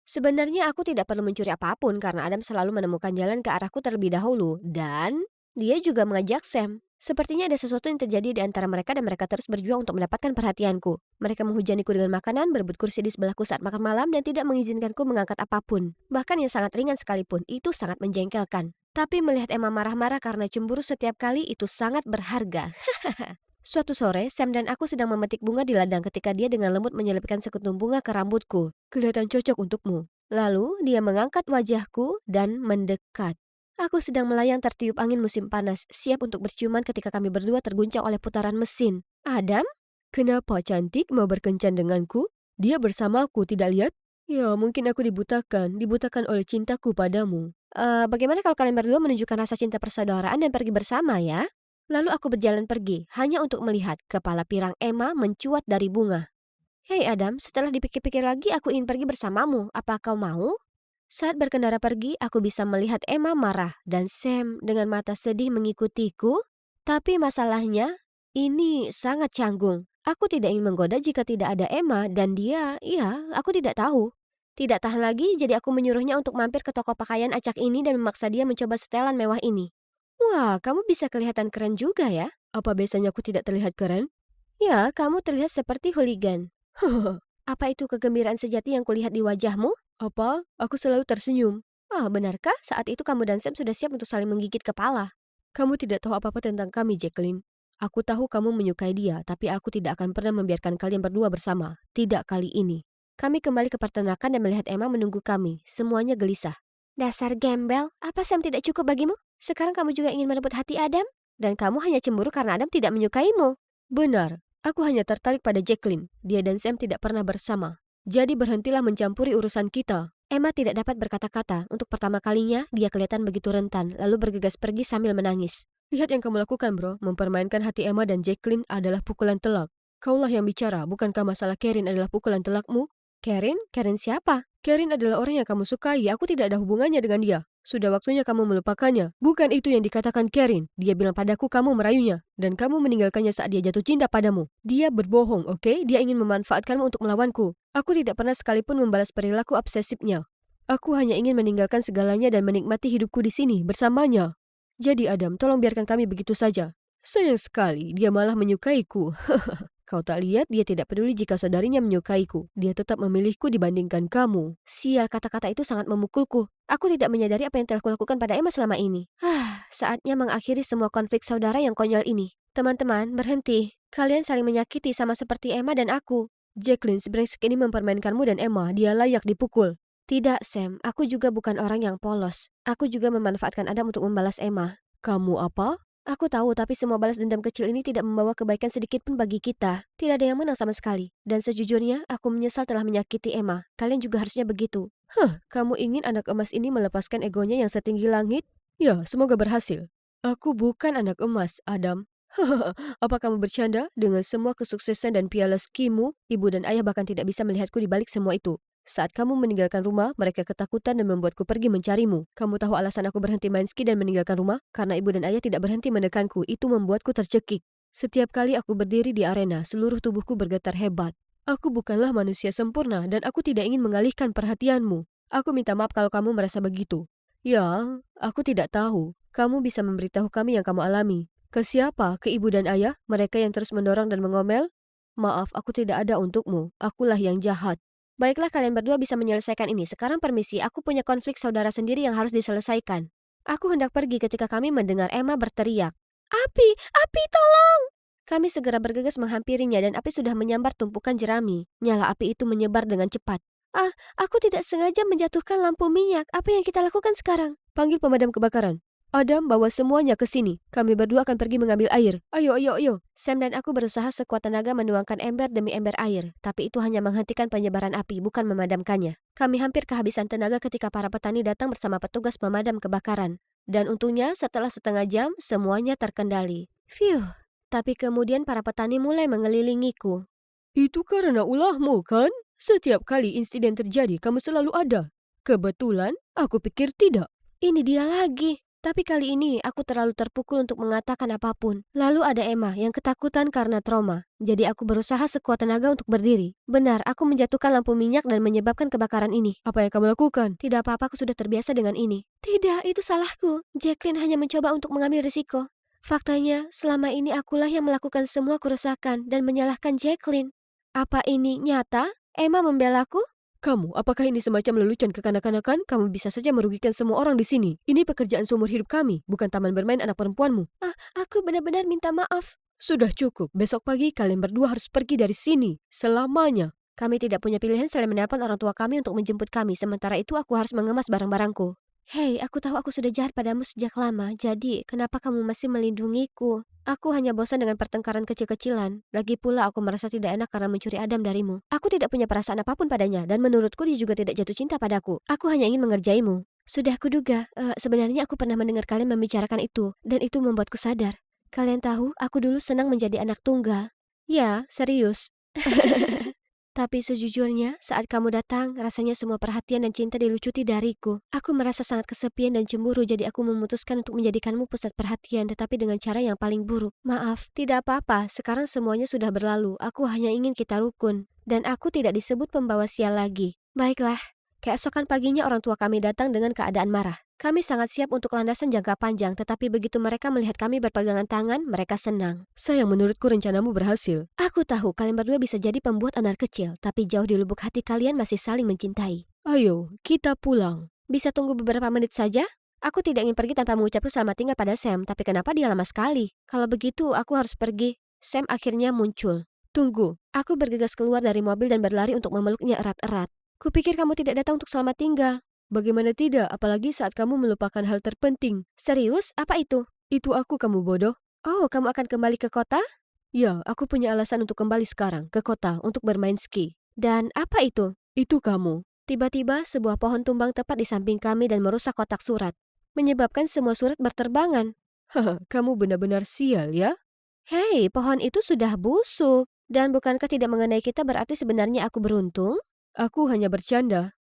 Sebenarnya aku tidak perlu mencuri apapun karena Adam selalu menemukan jalan ke arahku terlebih dahulu. Dan dia juga mengajak Sam. Sepertinya ada sesuatu yang terjadi di antara mereka dan mereka terus berjuang untuk mendapatkan perhatianku. Mereka menghujaniku dengan makanan, berebut kursi di sebelahku saat makan malam, dan tidak mengizinkanku mengangkat apapun. Bahkan yang sangat ringan sekalipun, itu sangat menjengkelkan. Tapi melihat Emma marah-marah karena cemburu setiap kali itu sangat berharga. Suatu sore, Sam dan aku sedang memetik bunga di ladang ketika dia dengan lembut menyelipkan sekutum bunga ke rambutku. Kelihatan cocok untukmu. Lalu dia mengangkat wajahku dan mendekat. Aku sedang melayang tertiup angin musim panas, siap untuk berciuman ketika kami berdua terguncang oleh putaran mesin. Adam? Kenapa cantik mau berkencan denganku? Dia bersamaku, tidak lihat? Ya, mungkin aku dibutakan oleh cintaku padamu. Bagaimana kalau kalian berdua menunjukkan rasa cinta persaudaraan dan pergi bersama ya? Lalu aku berjalan pergi, hanya untuk melihat kepala pirang Emma mencuat dari bunga. Hei Adam, setelah dipikir-pikir lagi aku ingin pergi bersamamu, apa kau mau? Saat berkendara pergi, aku bisa melihat Emma marah dan Sam dengan mata sedih mengikutiku. Tapi masalahnya, ini sangat canggung. Aku tidak ingin menggoda jika tidak ada Emma dan dia, ya, aku tidak tahu. Tidak tahan lagi, jadi aku menyuruhnya untuk mampir ke toko pakaian acak ini dan memaksa dia mencoba setelan mewah ini. Wah, kamu bisa kelihatan keren juga ya. Apa biasanya aku tidak terlihat keren? Ya, kamu terlihat seperti hooligan. Apa itu kegembiraan sejati yang kulihat di wajahmu? Apa? Aku selalu tersenyum. Oh, benarkah saat itu kamu dan Sam sudah siap untuk saling menggigit kepala? Kamu tidak tahu apa-apa tentang kami, Jacqueline. Aku tahu kamu menyukai dia, tapi aku tidak akan pernah membiarkan kalian berdua bersama. Tidak kali ini. Kami kembali ke peternakan dan melihat Emma menunggu kami. Semuanya gelisah. Dasar gembel, apa Sam tidak cukup bagimu? Sekarang kamu juga ingin merebut hati Adam? Dan kamu hanya cemburu karena Adam tidak menyukaimu. Benar, aku hanya tertarik pada Jacqueline. Dia dan Sam tidak pernah bersama. Jadi berhentilah mencampuri urusan kita. Emma tidak dapat berkata-kata. Untuk pertama kalinya, dia kelihatan begitu rentan, lalu bergegas pergi sambil menangis. Lihat yang kamu lakukan, bro. Mempermainkan hati Emma dan Jacqueline adalah pukulan telak. Kaulah yang bicara, bukankah masalah Karen adalah pukulan telakmu? Karen? Karen siapa? Karen adalah orang yang kamu sukai, aku tidak ada hubungannya dengan dia. Sudah waktunya kamu melupakannya. Bukan itu yang dikatakan Karen. Dia bilang padaku kamu merayunya. Dan kamu meninggalkannya saat dia jatuh cinta padamu. Dia berbohong, oke? Dia ingin memanfaatkanmu untuk melawanku. Aku tidak pernah sekalipun membalas perilaku obsesifnya. Aku hanya ingin meninggalkan segalanya dan menikmati hidupku di sini bersamanya. Jadi Adam, tolong biarkan kami begitu saja. Sayang sekali, dia malah menyukaiku. Kau tak lihat dia tidak peduli jika saudarinya menyukaiku. Dia tetap memilihku dibandingkan kamu. Sial, kata-kata itu sangat memukulku. Aku tidak menyadari apa yang telah kulakukan pada Emma selama ini. Saatnya mengakhiri semua konflik saudara yang konyol ini. Teman-teman, berhenti. Kalian saling menyakiti sama seperti Emma dan aku. Jacqueline, sebrengsek ini mempermainkanmu dan Emma. Dia layak dipukul. Tidak, Sam. Aku juga bukan orang yang polos. Aku juga memanfaatkan Adam untuk membalas Emma. Kamu apa? Aku tahu, tapi semua balas dendam kecil ini tidak membawa kebaikan sedikit pun bagi kita. Tidak ada yang menang sama sekali. Dan sejujurnya, aku menyesal telah menyakiti Emma. Kalian juga harusnya begitu. Kamu ingin anak emas ini melepaskan egonya yang setinggi langit? Ya, semoga berhasil. Aku bukan anak emas, Adam. Apa kamu bercanda? Dengan semua kesuksesan dan piala skimu, ibu dan ayah bahkan tidak bisa melihatku di balik semua itu. Saat kamu meninggalkan rumah, mereka ketakutan dan membuatku pergi mencarimu. Kamu tahu alasan aku berhenti main ski dan meninggalkan rumah? Karena ibu dan ayah tidak berhenti menekanku. Itu membuatku tercekik. Setiap kali aku berdiri di arena, seluruh tubuhku bergetar hebat. Aku bukanlah manusia sempurna dan aku tidak ingin mengalihkan perhatianmu. Aku minta maaf kalau kamu merasa begitu. Ya, aku tidak tahu. Kamu bisa memberitahu kami yang kamu alami. Ke siapa? Ke ibu dan ayah? Mereka yang terus mendorong dan mengomel? Maaf, aku tidak ada untukmu. Akulah yang jahat. Baiklah, kalian berdua bisa menyelesaikan ini. Sekarang permisi, aku punya konflik saudara sendiri yang harus diselesaikan. Aku hendak pergi ketika kami mendengar Emma berteriak. Api! Api, tolong! Kami segera bergegas menghampirinya dan api sudah menyambar tumpukan jerami. Nyala api itu menyebar dengan cepat. Aku tidak sengaja menjatuhkan lampu minyak. Apa yang kita lakukan sekarang? Panggil pemadam kebakaran. Adam, bawa semuanya ke sini. Kami berdua akan pergi mengambil air. Ayo, ayo, ayo. Sam dan aku berusaha sekuat tenaga menuangkan ember demi ember air, tapi itu hanya menghentikan penyebaran api, bukan memadamkannya. Kami hampir kehabisan tenaga ketika para petani datang bersama petugas pemadam kebakaran. Dan untungnya setelah setengah jam, semuanya terkendali. Phew. Tapi kemudian para petani mulai mengelilingiku. Itu karena ulahmu, kan? Setiap kali insiden terjadi, kamu selalu ada. Kebetulan, aku pikir tidak. Ini dia lagi. Tapi kali ini aku terlalu terpukul untuk mengatakan apapun. Lalu ada Emma yang ketakutan karena trauma. Jadi aku berusaha sekuat tenaga untuk berdiri. Benar, aku menjatuhkan lampu minyak dan menyebabkan kebakaran ini. Apa yang kamu lakukan? Tidak apa-apa, aku sudah terbiasa dengan ini. Tidak, itu salahku. Jacqueline hanya mencoba untuk mengambil risiko. Faktanya, selama ini akulah yang melakukan semua kerusakan dan menyalahkan Jacqueline. Apa ini nyata? Emma membelaku? Kamu, apakah ini semacam lelucon kekanak-kanakan? Kamu bisa saja merugikan semua orang di sini. Ini pekerjaan seumur hidup kami, bukan taman bermain anak perempuanmu. Aku benar-benar minta maaf. Sudah cukup. Besok pagi kalian berdua harus pergi dari sini. Selamanya. Kami tidak punya pilihan selain menelpon orang tua kami untuk menjemput kami. Sementara itu aku harus mengemas barang-barangku. Hei, aku tahu aku sudah jahat padamu sejak lama. Jadi, kenapa kamu masih melindungiku? Aku hanya bosan dengan pertengkaran kecil-kecilan. Lagi pula aku merasa tidak enak karena mencuri Adam darimu. Aku tidak punya perasaan apapun padanya, dan menurutku dia juga tidak jatuh cinta padaku. Aku hanya ingin mengerjaimu. Sudah kuduga, sebenarnya aku pernah mendengar kalian membicarakan itu, dan itu membuatku sadar. Kalian tahu, aku dulu senang menjadi anak tunggal. Ya, serius. Tapi sejujurnya, saat kamu datang, rasanya semua perhatian dan cinta dilucuti dariku. Aku merasa sangat kesepian dan cemburu, jadi aku memutuskan untuk menjadikanmu pusat perhatian, tetapi dengan cara yang paling buruk. Maaf, tidak apa-apa, sekarang semuanya sudah berlalu. Aku hanya ingin kita rukun. Dan aku tidak disebut pembawa sial lagi. Baiklah. Keesokan paginya orang tua kami datang dengan keadaan marah. Kami sangat siap untuk landasan jangka panjang, tetapi begitu mereka melihat kami berpegangan tangan, mereka senang. Sayang, menurutku rencanamu berhasil. Aku tahu kalian berdua bisa jadi pembuat anak kecil, tapi jauh di lubuk hati kalian masih saling mencintai. Ayo, kita pulang. Bisa tunggu beberapa menit saja? Aku tidak ingin pergi tanpa mengucapkan selamat tinggal pada Sam, tapi kenapa dia lama sekali? Kalau begitu, aku harus pergi. Sam akhirnya muncul. Tunggu, aku bergegas keluar dari mobil dan berlari untuk memeluknya erat-erat. Kupikir kamu tidak datang untuk selamat tinggal. Bagaimana tidak, apalagi saat kamu melupakan hal terpenting. Serius? Apa itu? Itu aku, kamu bodoh. Oh, kamu akan kembali ke kota? Ya, aku punya alasan untuk kembali sekarang ke kota untuk bermain ski. Dan apa itu? Itu kamu. Tiba-tiba sebuah pohon tumbang tepat di samping kami dan merusak kotak surat, menyebabkan semua surat berterbangan. Haha, kamu benar-benar sial ya? Hei, pohon itu sudah busuk. Dan bukankah tidak mengenai kita berarti sebenarnya aku beruntung? Aku hanya bercanda.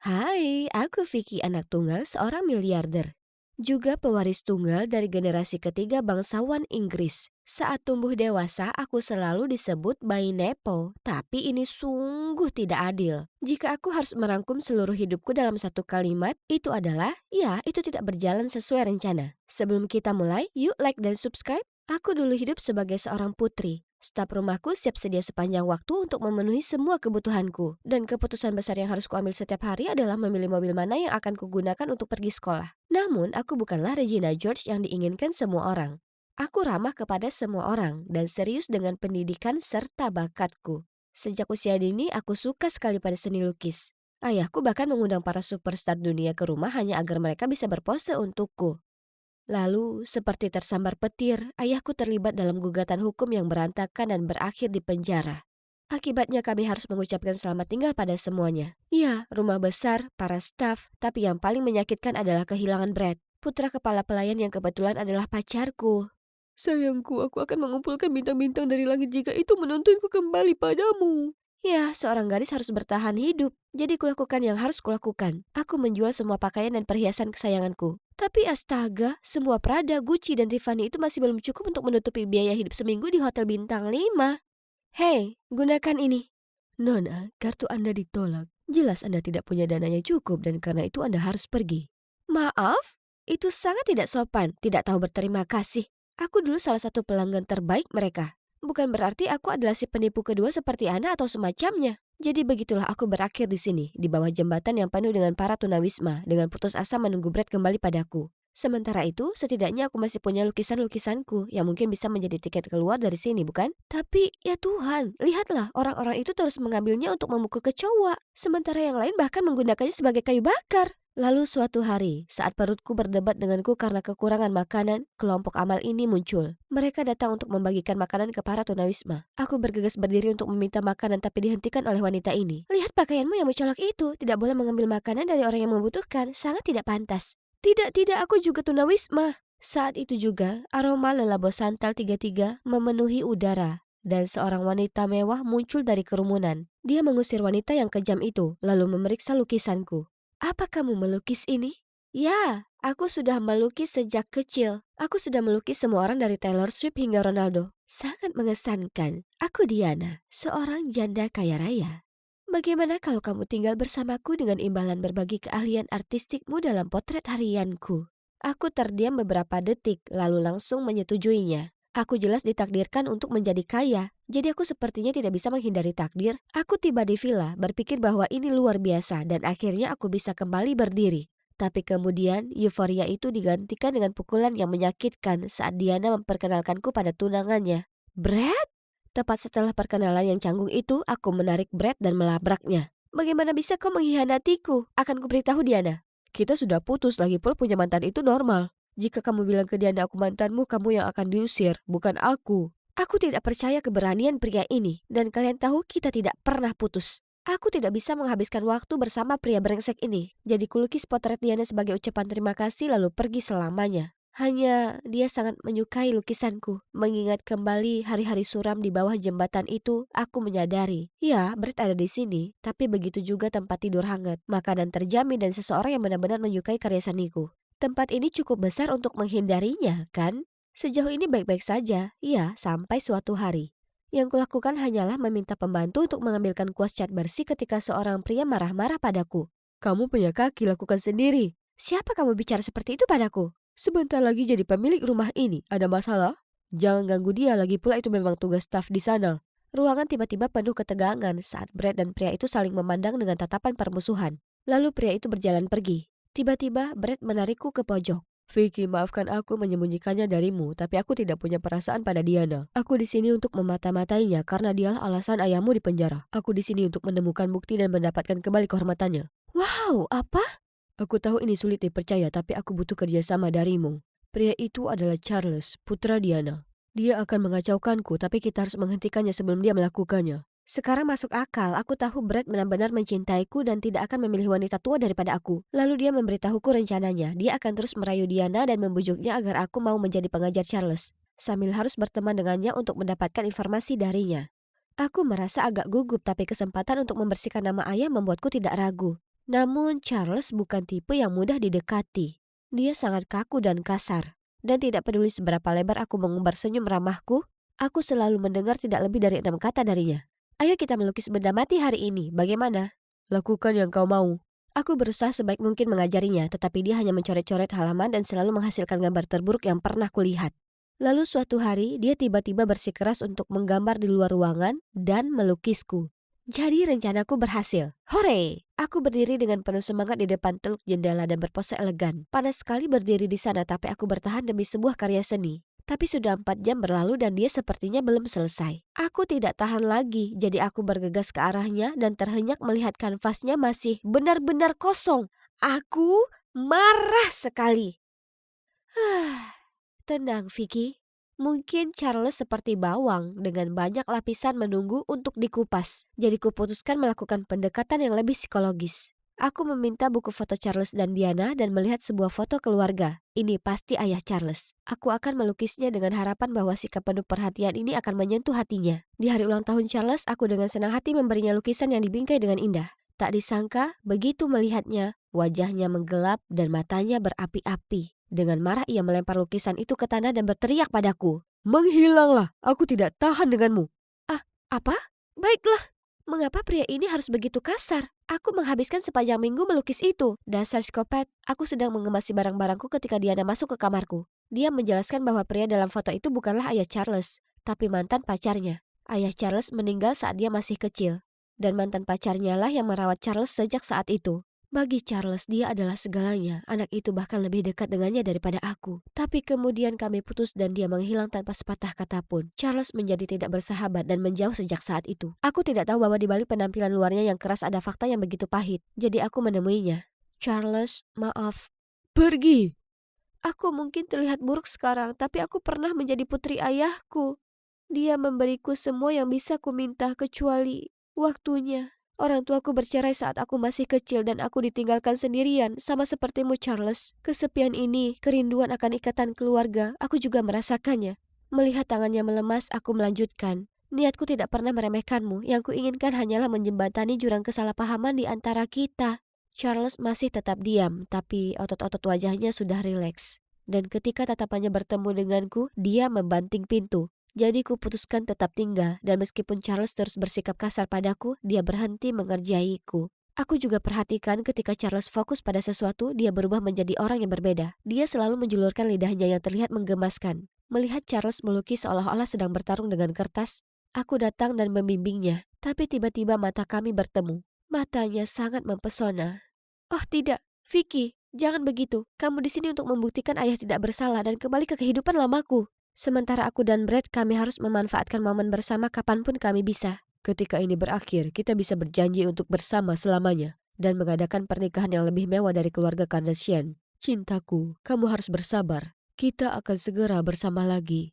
Hai, aku Vicky, anak tunggal seorang miliarder. Juga pewaris tunggal dari generasi ketiga bangsawan Inggris. Saat tumbuh dewasa, aku selalu disebut bayi Nepo. Tapi ini sungguh tidak adil. Jika aku harus merangkum seluruh hidupku dalam satu kalimat, itu adalah, ya, itu tidak berjalan sesuai rencana. Sebelum kita mulai, yuk like dan subscribe. Aku dulu hidup sebagai seorang putri. Staf rumahku siap sedia sepanjang waktu untuk memenuhi semua kebutuhanku. Dan keputusan besar yang harus kuambil setiap hari adalah memilih mobil mana yang akan kugunakan untuk pergi sekolah. Namun, aku bukanlah Regina George yang diinginkan semua orang. Aku ramah kepada semua orang dan serius dengan pendidikan serta bakatku. Sejak usia dini, aku suka sekali pada seni lukis. Ayahku bahkan mengundang para superstar dunia ke rumah hanya agar mereka bisa berpose untukku. Lalu, seperti tersambar petir, ayahku terlibat dalam gugatan hukum yang berantakan dan berakhir di penjara. Akibatnya kami harus mengucapkan selamat tinggal pada semuanya. Ya, rumah besar, para staf, tapi yang paling menyakitkan adalah kehilangan Brad, putra kepala pelayan yang kebetulan adalah pacarku. Sayangku, aku akan mengumpulkan bintang-bintang dari langit jika itu menuntunku kembali padamu. Ya, seorang gadis harus bertahan hidup. Jadi kulakukan yang harus kulakukan. Aku menjual semua pakaian dan perhiasan kesayanganku. Tapi astaga, semua Prada, Gucci, dan Tiffany itu masih belum cukup untuk menutupi biaya hidup seminggu di Hotel Bintang 5. Hei, gunakan ini. Nona, kartu Anda ditolak. Jelas Anda tidak punya dananya cukup dan karena itu Anda harus pergi. Maaf? Itu sangat tidak sopan, tidak tahu berterima kasih. Aku dulu salah satu pelanggan terbaik mereka. Bukan berarti aku adalah si penipu kedua seperti Anda atau semacamnya. Jadi begitulah aku berakhir di sini, di bawah jembatan yang penuh dengan para tunawisma, dengan putus asa menunggu Brad kembali padaku. Sementara itu, setidaknya aku masih punya lukisan-lukisanku yang mungkin bisa menjadi tiket keluar dari sini, bukan? Tapi, ya Tuhan, lihatlah, orang-orang itu terus mengambilnya untuk memukul kecoa. Sementara yang lain bahkan menggunakannya sebagai kayu bakar. Lalu suatu hari, saat perutku berdebat denganku karena kekurangan makanan, kelompok amal ini muncul. Mereka datang untuk membagikan makanan ke para tunawisma. Aku bergegas berdiri untuk meminta makanan tapi dihentikan oleh wanita ini. Lihat pakaianmu yang mencolok itu, tidak boleh mengambil makanan dari orang yang membutuhkan, sangat tidak pantas. Tidak, aku juga tunawisma. Saat itu juga, aroma lelabo santal 33 memenuhi udara. Dan seorang wanita mewah muncul dari kerumunan. Dia mengusir wanita yang kejam itu, lalu memeriksa lukisanku. Apa kamu melukis ini? Ya, aku sudah melukis sejak kecil. Aku sudah melukis semua orang dari Taylor Swift hingga Ronaldo. Sangat mengesankan. Aku Diana, seorang janda kaya raya. Bagaimana kalau kamu tinggal bersamaku dengan imbalan berbagi keahlian artistikmu dalam potret harianku? Aku terdiam beberapa detik, lalu langsung menyetujuinya. Aku jelas ditakdirkan untuk menjadi kaya, jadi aku sepertinya tidak bisa menghindari takdir. Aku tiba di villa, berpikir bahwa ini luar biasa dan akhirnya aku bisa kembali berdiri. Tapi kemudian euforia itu digantikan dengan pukulan yang menyakitkan saat Diana memperkenalkanku pada tunangannya. Brad? Tepat setelah perkenalan yang canggung itu, aku menarik Brad dan melabraknya. Bagaimana bisa kau mengkhianatiku? Akan kuberitahu Diana. Kita sudah putus, lagi pula punya mantan itu normal. Jika kamu bilang ke Diana aku mantanmu, kamu yang akan diusir, bukan aku. Aku tidak percaya keberanian pria ini, dan kalian tahu kita tidak pernah putus. Aku tidak bisa menghabiskan waktu bersama pria brengsek ini. Jadi kulukis potret Diana sebagai ucapan terima kasih lalu pergi selamanya. Hanya dia sangat menyukai lukisanku. Mengingat kembali hari-hari suram di bawah jembatan itu, aku menyadari. Ya, Brad ada di sini, tapi begitu juga tempat tidur hangat, makanan terjamin dan seseorang yang benar-benar menyukai karya seniku. Tempat ini cukup besar untuk menghindarinya, kan? Sejauh ini baik-baik saja, ya, sampai suatu hari. Yang kulakukan hanyalah meminta pembantu untuk mengambilkan kuas cat bersih ketika seorang pria marah-marah padaku. Kamu punya kaki, lakukan sendiri. Siapa kamu bicara seperti itu padaku? Sebentar lagi jadi pemilik rumah ini, ada masalah? Jangan ganggu dia, lagi pula itu memang tugas staf di sana. Ruangan tiba-tiba penuh ketegangan saat Brad dan pria itu saling memandang dengan tatapan permusuhan. Lalu pria itu berjalan pergi. Tiba-tiba Brad menarikku ke pojok. Vicky, maafkan aku menyembunyikannya darimu, tapi aku tidak punya perasaan pada Diana. Aku di sini untuk memata-matainya karena dialah alasan ayahmu dipenjara. Aku di sini untuk menemukan bukti dan mendapatkan kembali kehormatannya. Wow, apa? Aku tahu ini sulit dipercaya, tapi aku butuh kerjasama darimu. Pria itu adalah Charles, putra Diana. Dia akan mengacaukanku, tapi kita harus menghentikannya sebelum dia melakukannya. Sekarang masuk akal, aku tahu Brad benar-benar mencintaiku dan tidak akan memilih wanita tua daripada aku. Lalu dia memberitahuku rencananya, dia akan terus merayu Diana dan membujuknya agar aku mau menjadi pengajar Charles. Sambil harus berteman dengannya untuk mendapatkan informasi darinya. Aku merasa agak gugup, tapi kesempatan untuk membersihkan nama ayah membuatku tidak ragu. Namun Charles bukan tipe yang mudah didekati. Dia sangat kaku dan kasar. Dan tidak peduli seberapa lebar aku mengumbar senyum ramahku, aku selalu mendengar tidak lebih dari 6 kata darinya. Ayo kita melukis benda mati hari ini, bagaimana? Lakukan yang kau mau. Aku berusaha sebaik mungkin mengajarinya, tetapi dia hanya mencoret-coret halaman dan selalu menghasilkan gambar terburuk yang pernah kulihat. Lalu suatu hari, dia tiba-tiba bersikeras untuk menggambar di luar ruangan dan melukisku. Jadi rencanaku berhasil. Hore! Aku berdiri dengan penuh semangat di depan teluk jendela dan berpose elegan. Panas sekali berdiri di sana, tapi aku bertahan demi sebuah karya seni. Tapi sudah 4 jam berlalu dan dia sepertinya belum selesai. Aku tidak tahan lagi, jadi aku bergegas ke arahnya dan terhenyak melihat kanvasnya masih benar-benar kosong. Aku marah sekali. Tenang, Vicky. Mungkin Charles seperti bawang dengan banyak lapisan menunggu untuk dikupas. Jadi kuputuskan melakukan pendekatan yang lebih psikologis. Aku meminta buku foto Charles dan Diana dan melihat sebuah foto keluarga. Ini pasti ayah Charles. Aku akan melukisnya dengan harapan bahwa sikap penuh perhatian ini akan menyentuh hatinya. Di hari ulang tahun Charles, aku dengan senang hati memberinya lukisan yang dibingkai dengan indah. Tak disangka, begitu melihatnya, wajahnya menggelap dan matanya berapi-api. Dengan marah ia melempar lukisan itu ke tanah dan berteriak padaku. Menghilanglah, aku tidak tahan denganmu. Ah, apa? Baiklah. Mengapa pria ini harus begitu kasar? Aku menghabiskan sepanjang minggu melukis itu. Dasar psikopat, aku sedang mengemasi barang-barangku ketika Diana masuk ke kamarku. Dia menjelaskan bahwa pria dalam foto itu bukanlah ayah Charles, tapi mantan pacarnya. Ayah Charles meninggal saat dia masih kecil. Dan mantan pacarnya lah yang merawat Charles sejak saat itu. Bagi Charles, dia adalah segalanya. Anak itu bahkan lebih dekat dengannya daripada aku. Tapi kemudian kami putus dan dia menghilang tanpa sepatah kata pun. Charles menjadi tidak bersahabat dan menjauh sejak saat itu. Aku tidak tahu bahwa di balik penampilan luarnya yang keras ada fakta yang begitu pahit. Jadi aku menemuinya. Charles, maaf. Pergi! Aku mungkin terlihat buruk sekarang, tapi aku pernah menjadi putri ayahku. Dia memberiku semua yang bisa ku minta kecuali waktunya. Orang tuaku bercerai saat aku masih kecil dan aku ditinggalkan sendirian, sama sepertimu Charles. Kesepian ini, kerinduan akan ikatan keluarga, aku juga merasakannya. Melihat tangannya melemas, aku melanjutkan. Niatku tidak pernah meremehkanmu, yang kuinginkan hanyalah menjembatani jurang kesalahpahaman di antara kita. Charles masih tetap diam, tapi otot-otot wajahnya sudah rileks. Dan ketika tatapannya bertemu denganku, dia membanting pintu. Jadi kuputuskan tetap tinggal dan meskipun Charles terus bersikap kasar padaku, dia berhenti mengerjaiku. Aku juga perhatikan ketika Charles fokus pada sesuatu, dia berubah menjadi orang yang berbeda. Dia selalu menjulurkan lidahnya yang terlihat menggemaskan. Melihat Charles melukis seolah-olah sedang bertarung dengan kertas, aku datang dan membimbingnya. Tapi tiba-tiba mata kami bertemu. Matanya sangat mempesona. Oh tidak, Vicky, jangan begitu. Kamu di sini untuk membuktikan ayah tidak bersalah dan kembali ke kehidupan lamaku. Sementara aku dan Brad, kami harus memanfaatkan momen bersama kapanpun kami bisa. Ketika ini berakhir, kita bisa berjanji untuk bersama selamanya dan mengadakan pernikahan yang lebih mewah dari keluarga Kardashian. Cintaku, kamu harus bersabar. Kita akan segera bersama lagi.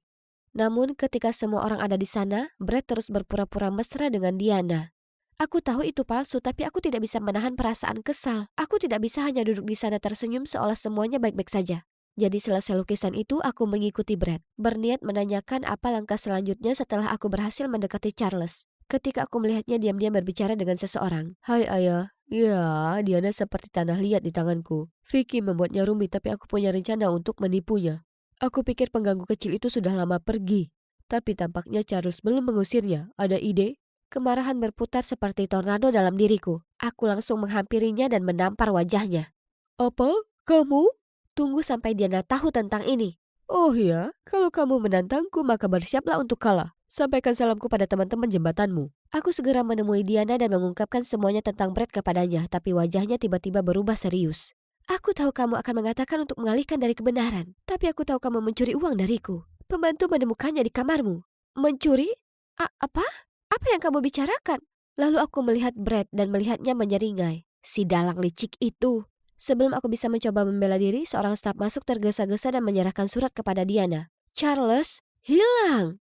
Namun ketika semua orang ada di sana, Brad terus berpura-pura mesra dengan Diana. Aku tahu itu palsu, tapi aku tidak bisa menahan perasaan kesal. Aku tidak bisa hanya duduk di sana tersenyum seolah semuanya baik-baik saja. Jadi selesai lukisan itu, aku mengikuti Brad, berniat menanyakan apa langkah selanjutnya setelah aku berhasil mendekati Charles. Ketika aku melihatnya diam-diam berbicara dengan seseorang. Hai ayah. Ya, Diana seperti tanah liat di tanganku. Vicky membuatnya rumit, tapi aku punya rencana untuk menipunya. Aku pikir pengganggu kecil itu sudah lama pergi. Tapi tampaknya Charles belum mengusirnya. Ada ide? Kemarahan berputar seperti tornado dalam diriku. Aku langsung menghampirinya dan menampar wajahnya. Apa? Kamu? Tunggu sampai Diana tahu tentang ini. Oh ya, kalau kamu menantangku maka bersiaplah untuk kalah. Sampaikan salamku pada teman-teman jembatanmu. Aku segera menemui Diana dan mengungkapkan semuanya tentang Brett kepadanya, tapi wajahnya tiba-tiba berubah serius. Aku tahu kamu akan mengatakan untuk mengalihkan dari kebenaran, tapi aku tahu kamu mencuri uang dariku. Pembantu menemukannya di kamarmu. Mencuri? Apa? Apa yang kamu bicarakan? Lalu aku melihat Brett dan melihatnya menyeringai. Si dalang licik itu. Sebelum aku bisa mencoba membela diri, seorang staf masuk tergesa-gesa dan menyerahkan surat kepada Diana. Charles hilang.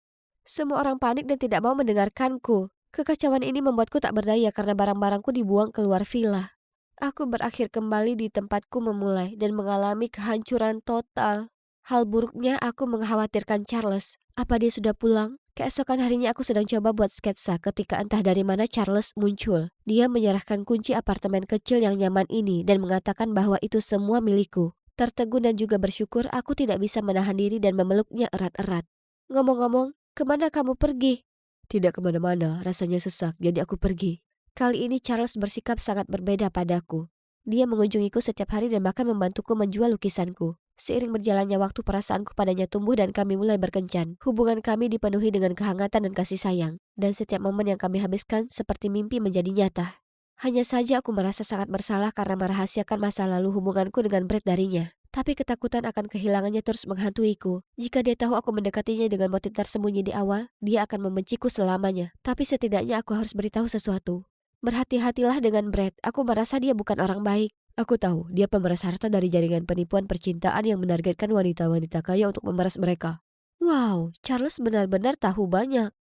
Semua orang panik dan tidak mau mendengarkanku. Kekacauan ini membuatku tak berdaya karena barang-barangku dibuang keluar villa. Aku berakhir kembali di tempatku memulai dan mengalami kehancuran total. Hal buruknya aku mengkhawatirkan Charles. Apa dia sudah pulang? Keesokan harinya aku sedang coba buat sketsa ketika entah dari mana Charles muncul. Dia menyerahkan kunci apartemen kecil yang nyaman ini dan mengatakan bahwa itu semua milikku. Tertegun dan juga bersyukur aku tidak bisa menahan diri dan memeluknya erat-erat. Ngomong-ngomong, kemana kamu pergi? Tidak kemana-mana, rasanya sesak, jadi aku pergi. Kali ini Charles bersikap sangat berbeda padaku. Dia mengunjungiku setiap hari dan bahkan membantuku menjual lukisanku. Seiring berjalannya waktu perasaanku padanya tumbuh dan kami mulai berkencan. Hubungan kami dipenuhi dengan kehangatan dan kasih sayang. Dan setiap momen yang kami habiskan seperti mimpi menjadi nyata. Hanya saja aku merasa sangat bersalah karena merahasiakan masa lalu hubunganku dengan Brett darinya. Tapi ketakutan akan kehilangannya terus menghantuiku. Jika dia tahu aku mendekatinya dengan motif tersembunyi di awal, dia akan membenciku selamanya. Tapi setidaknya aku harus beritahu sesuatu. Berhati-hatilah dengan Brett, aku merasa dia bukan orang baik. Aku tahu, dia pemeras harta dari jaringan penipuan percintaan yang menargetkan wanita-wanita kaya untuk memeras mereka. Wow, Charles benar-benar tahu banyak.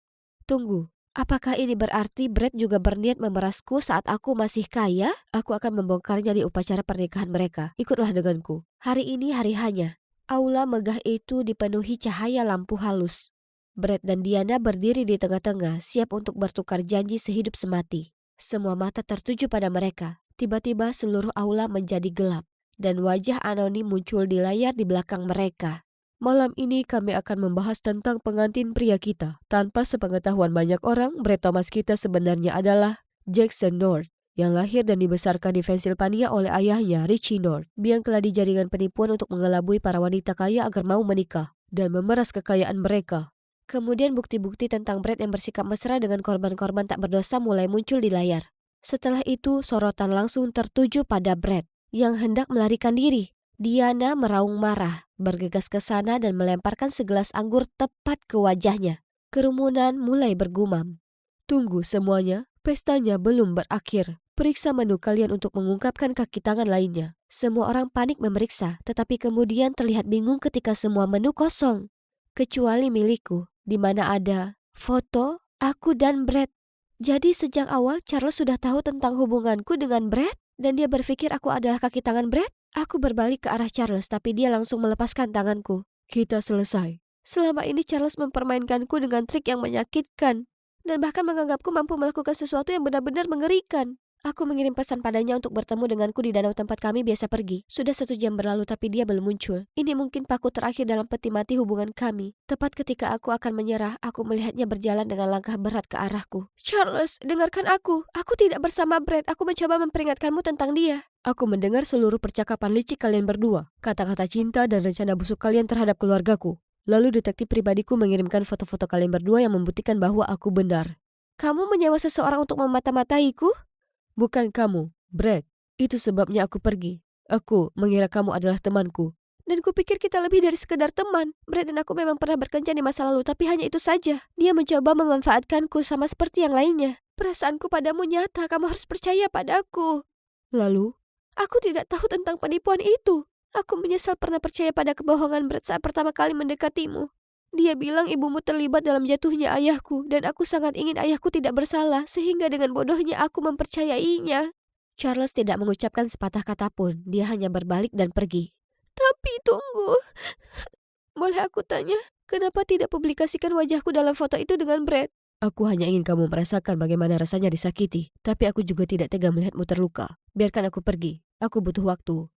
Tunggu, apakah ini berarti Brett juga berniat memerasku saat aku masih kaya? Aku akan membongkarnya di upacara pernikahan mereka. Ikutlah denganku. Hari ini hari hanya. Aula megah itu dipenuhi cahaya lampu halus. Brett dan Diana berdiri di tengah-tengah, siap untuk bertukar janji sehidup semati. Semua mata tertuju pada mereka. Tiba-tiba seluruh aula menjadi gelap, dan wajah anonim muncul di layar di belakang mereka. Malam ini kami akan membahas tentang pengantin pria kita. Tanpa sepengetahuan banyak orang, Brett Thomas kita sebenarnya adalah Jackson North, yang lahir dan dibesarkan di Pennsylvania oleh ayahnya Richie North, biang keladi jaringan penipuan untuk mengelabui para wanita kaya agar mau menikah dan memeras kekayaan mereka. Kemudian bukti-bukti tentang Brett yang bersikap mesra dengan korban-korban tak berdosa mulai muncul di layar. Setelah itu, sorotan langsung tertuju pada Brett yang hendak melarikan diri. Diana meraung marah, bergegas ke sana dan melemparkan segelas anggur tepat ke wajahnya. Kerumunan mulai bergumam. Tunggu semuanya, pestanya belum berakhir. Periksa menu kalian untuk mengungkapkan kaki tangan lainnya. Semua orang panik memeriksa, tetapi kemudian terlihat bingung ketika semua menu kosong. Kecuali milikku, di mana ada foto aku dan Brett. Jadi sejak awal Charles sudah tahu tentang hubunganku dengan Brett dan dia berpikir aku adalah kaki tangan Brett. Aku berbalik ke arah Charles tapi dia langsung melepaskan tanganku. Kita selesai. Selama ini Charles mempermainkanku dengan trik yang menyakitkan dan bahkan menganggapku mampu melakukan sesuatu yang benar-benar mengerikan. Aku mengirim pesan padanya untuk bertemu denganku di danau tempat kami biasa pergi. Sudah 1 jam berlalu tapi dia belum muncul. Ini mungkin paku terakhir dalam peti mati hubungan kami. Tepat ketika aku akan menyerah, aku melihatnya berjalan dengan langkah berat ke arahku. Charles, dengarkan aku. Aku tidak bersama Brett. Aku mencoba memperingatkanmu tentang dia. Aku mendengar seluruh percakapan licik kalian berdua. Kata-kata cinta dan rencana busuk kalian terhadap keluargaku. Lalu detektif pribadiku mengirimkan foto-foto kalian berdua yang membuktikan bahwa aku benar. Kamu menyewa seseorang untuk memata-mataiku? Bukan kamu, Brett. Itu sebabnya aku pergi. Aku mengira kamu adalah temanku. Dan kupikir kita lebih dari sekedar teman. Brett dan aku memang pernah berkencan di masa lalu, tapi hanya itu saja. Dia mencoba memanfaatkanku sama seperti yang lainnya. Perasaanku padamu nyata, kamu harus percaya padaku. Lalu? Aku tidak tahu tentang penipuan itu. Aku menyesal pernah percaya pada kebohongan Brett saat pertama kali mendekatimu. Dia bilang ibumu terlibat dalam jatuhnya ayahku dan aku sangat ingin ayahku tidak bersalah sehingga dengan bodohnya aku mempercayainya. Charles tidak mengucapkan sepatah kata pun, dia hanya berbalik dan pergi. Tapi tunggu, boleh aku tanya, kenapa tidak publikasikan wajahku dalam foto itu dengan Brett? Aku hanya ingin kamu merasakan bagaimana rasanya disakiti, tapi aku juga tidak tega melihatmu terluka. Biarkan aku pergi, aku butuh waktu.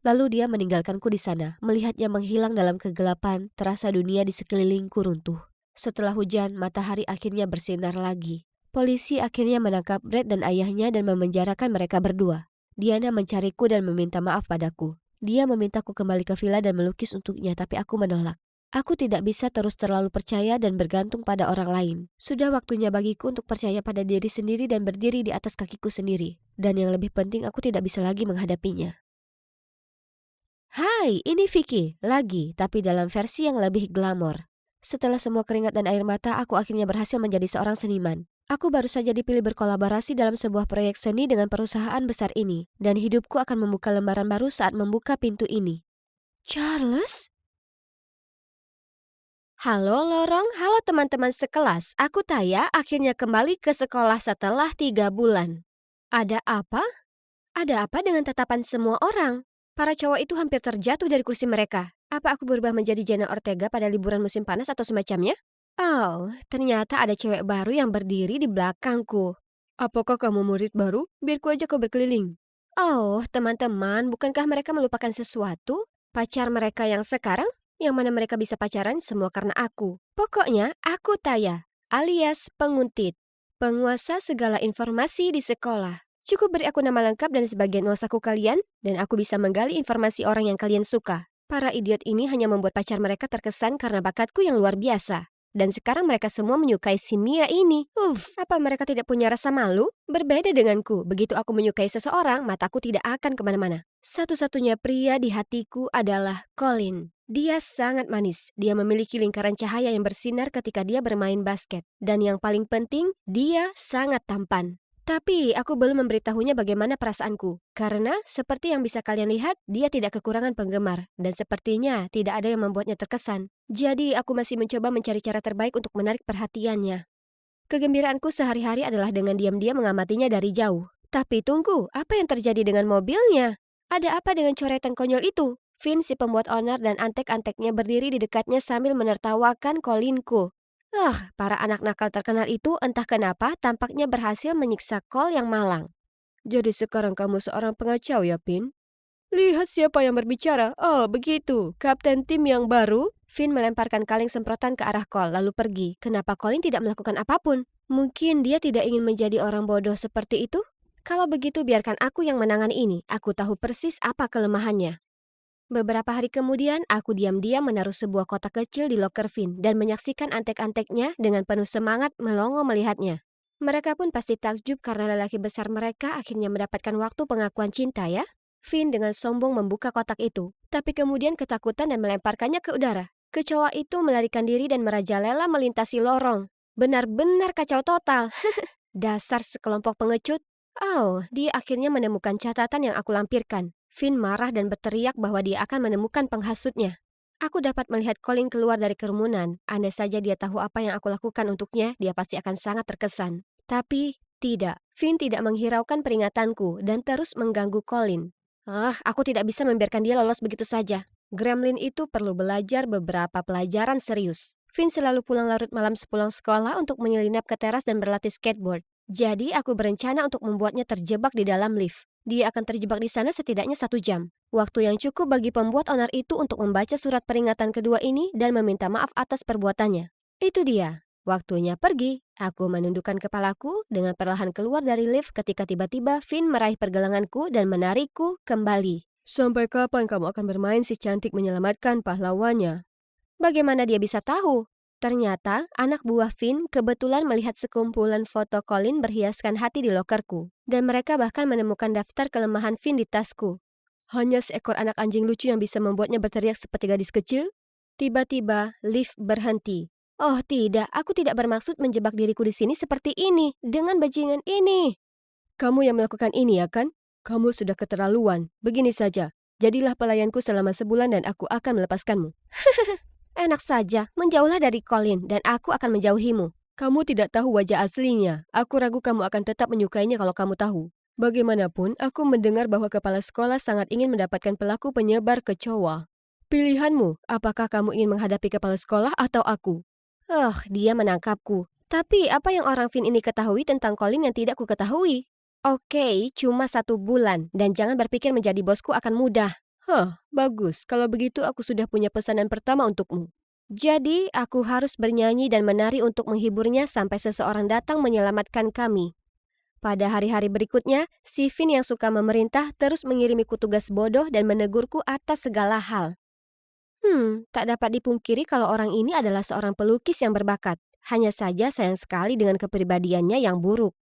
Lalu dia meninggalkanku di sana, melihatnya menghilang dalam kegelapan, terasa dunia di sekelilingku runtuh. Setelah hujan, matahari akhirnya bersinar lagi. Polisi akhirnya menangkap Brett dan ayahnya dan memenjarakan mereka berdua. Diana mencariku dan meminta maaf padaku. Dia memintaku kembali ke villa dan melukis untuknya, tapi aku menolak. Aku tidak bisa terus terlalu percaya dan bergantung pada orang lain. Sudah waktunya bagiku untuk percaya pada diri sendiri dan berdiri di atas kakiku sendiri. Dan yang lebih penting, aku tidak bisa lagi menghadapinya. Hai, ini Vicky, lagi, tapi dalam versi yang lebih glamor. Setelah semua keringat dan air mata, aku akhirnya berhasil menjadi seorang seniman. Aku baru saja dipilih berkolaborasi dalam sebuah proyek seni dengan perusahaan besar ini, dan hidupku akan membuka lembaran baru saat membuka pintu ini. Charles? Halo Lorong, halo teman-teman sekelas. Aku Taya akhirnya kembali ke sekolah setelah 3 bulan. Ada apa? Ada apa dengan tatapan semua orang? Para cowok itu hampir terjatuh dari kursi mereka. Apa aku berubah menjadi Jenna Ortega pada liburan musim panas atau semacamnya? Oh, ternyata ada cewek baru yang berdiri di belakangku. Apakah kamu murid baru? Biar ku ajak kau berkeliling. Oh, teman-teman, bukankah mereka melupakan sesuatu? Pacar mereka yang sekarang? Yang mana mereka bisa pacaran semua karena aku. Pokoknya, aku Taya, alias penguntit. Penguasa segala informasi di sekolah. Cukup beri aku nama lengkap dan sebagian uang saku kalian, dan aku bisa menggali informasi orang yang kalian suka. Para idiot ini hanya membuat pacar mereka terkesan karena bakatku yang luar biasa. Dan sekarang mereka semua menyukai si Mira ini. Apa mereka tidak punya rasa malu? Berbeda denganku, begitu aku menyukai seseorang, mataku tidak akan kemana-mana. Satu-satunya pria di hatiku adalah Colin. Dia sangat manis. Dia memiliki lingkaran cahaya yang bersinar ketika dia bermain basket. Dan yang paling penting, dia sangat tampan. Tapi aku belum memberitahunya bagaimana perasaanku. Karena seperti yang bisa kalian lihat, dia tidak kekurangan penggemar. Dan sepertinya tidak ada yang membuatnya terkesan. Jadi aku masih mencoba mencari cara terbaik untuk menarik perhatiannya. Kegembiraanku sehari-hari adalah dengan diam-diam mengamatinya dari jauh. Tapi tunggu, apa yang terjadi dengan mobilnya? Ada apa dengan coretan konyol itu? Finn, si pembuat onar dan antek-anteknya berdiri di dekatnya sambil menertawakan Colinku. Para anak nakal terkenal itu entah kenapa tampaknya berhasil menyiksa Cole yang malang. Jadi sekarang kamu seorang pengacau ya, Finn? Lihat siapa yang berbicara. Oh, begitu. Kapten tim yang baru? Finn melemparkan kaleng semprotan ke arah Cole lalu pergi. Kenapa Colin tidak melakukan apapun? Mungkin dia tidak ingin menjadi orang bodoh seperti itu? Kalau begitu biarkan aku yang menangani ini. Aku tahu persis apa kelemahannya. Beberapa hari kemudian, aku diam-diam menaruh sebuah kotak kecil di loker Finn dan menyaksikan antek-anteknya dengan penuh semangat melongo melihatnya. Mereka pun pasti takjub karena lelaki besar mereka akhirnya mendapatkan waktu pengakuan cinta ya. Finn dengan sombong membuka kotak itu, tapi kemudian ketakutan dan melemparkannya ke udara. Kecoa itu melarikan diri dan merajalela melintasi lorong. Benar-benar kacau total. Dasar sekelompok pengecut. Oh, dia akhirnya menemukan catatan yang aku lampirkan. Finn marah dan berteriak bahwa dia akan menemukan penghasutnya. Aku dapat melihat Colin keluar dari kerumunan. Andai saja dia tahu apa yang aku lakukan untuknya, dia pasti akan sangat terkesan. Tapi, tidak. Finn tidak menghiraukan peringatanku dan terus mengganggu Colin. Aku tidak bisa membiarkan dia lolos begitu saja. Gremlin itu perlu belajar beberapa pelajaran serius. Finn selalu pulang larut malam sepulang sekolah untuk menyelinap ke teras dan berlatih skateboard. Jadi, aku berencana untuk membuatnya terjebak di dalam lift. Dia akan terjebak di sana setidaknya 1 jam. Waktu yang cukup bagi pembuat onar itu untuk membaca surat peringatan kedua ini dan meminta maaf atas perbuatannya. Itu dia. Waktunya pergi. Aku menundukkan kepalaku dengan perlahan keluar dari lift ketika tiba-tiba Finn meraih pergelanganku dan menarikku kembali. Sampai kapan kamu akan bermain si cantik menyelamatkan pahlawannya? Bagaimana dia bisa tahu? Ternyata, anak buah Finn kebetulan melihat sekumpulan foto Colin berhiaskan hati di lokerku. Dan mereka bahkan menemukan daftar kelemahan Finn di tasku. Hanya seekor anak anjing lucu yang bisa membuatnya berteriak seperti gadis kecil? Tiba-tiba, lift berhenti. Oh tidak, aku tidak bermaksud menjebak diriku di sini seperti ini, dengan bajingan ini. Kamu yang melakukan ini ya kan? Kamu sudah keterlaluan. Begini saja, jadilah pelayanku selama sebulan dan aku akan melepaskanmu. Enak saja, menjauhlah dari Colin dan aku akan menjauhimu. Kamu tidak tahu wajah aslinya. Aku ragu kamu akan tetap menyukainya kalau kamu tahu. Bagaimanapun, aku mendengar bahwa kepala sekolah sangat ingin mendapatkan pelaku penyebar kecoa. Pilihanmu, apakah kamu ingin menghadapi kepala sekolah atau aku? Dia menangkapku. Tapi apa yang orang Finn ini ketahui tentang Colin yang tidak ku ketahui? Oke, cuma 1 bulan dan jangan berpikir menjadi bosku akan mudah. Bagus. Kalau begitu aku sudah punya pesanan pertama untukmu. Jadi, aku harus bernyanyi dan menari untuk menghiburnya sampai seseorang datang menyelamatkan kami. Pada hari-hari berikutnya, si Finn yang suka memerintah terus mengirimiku tugas bodoh dan menegurku atas segala hal. Tak dapat dipungkiri kalau orang ini adalah seorang pelukis yang berbakat. Hanya saja sayang sekali dengan kepribadiannya yang buruk.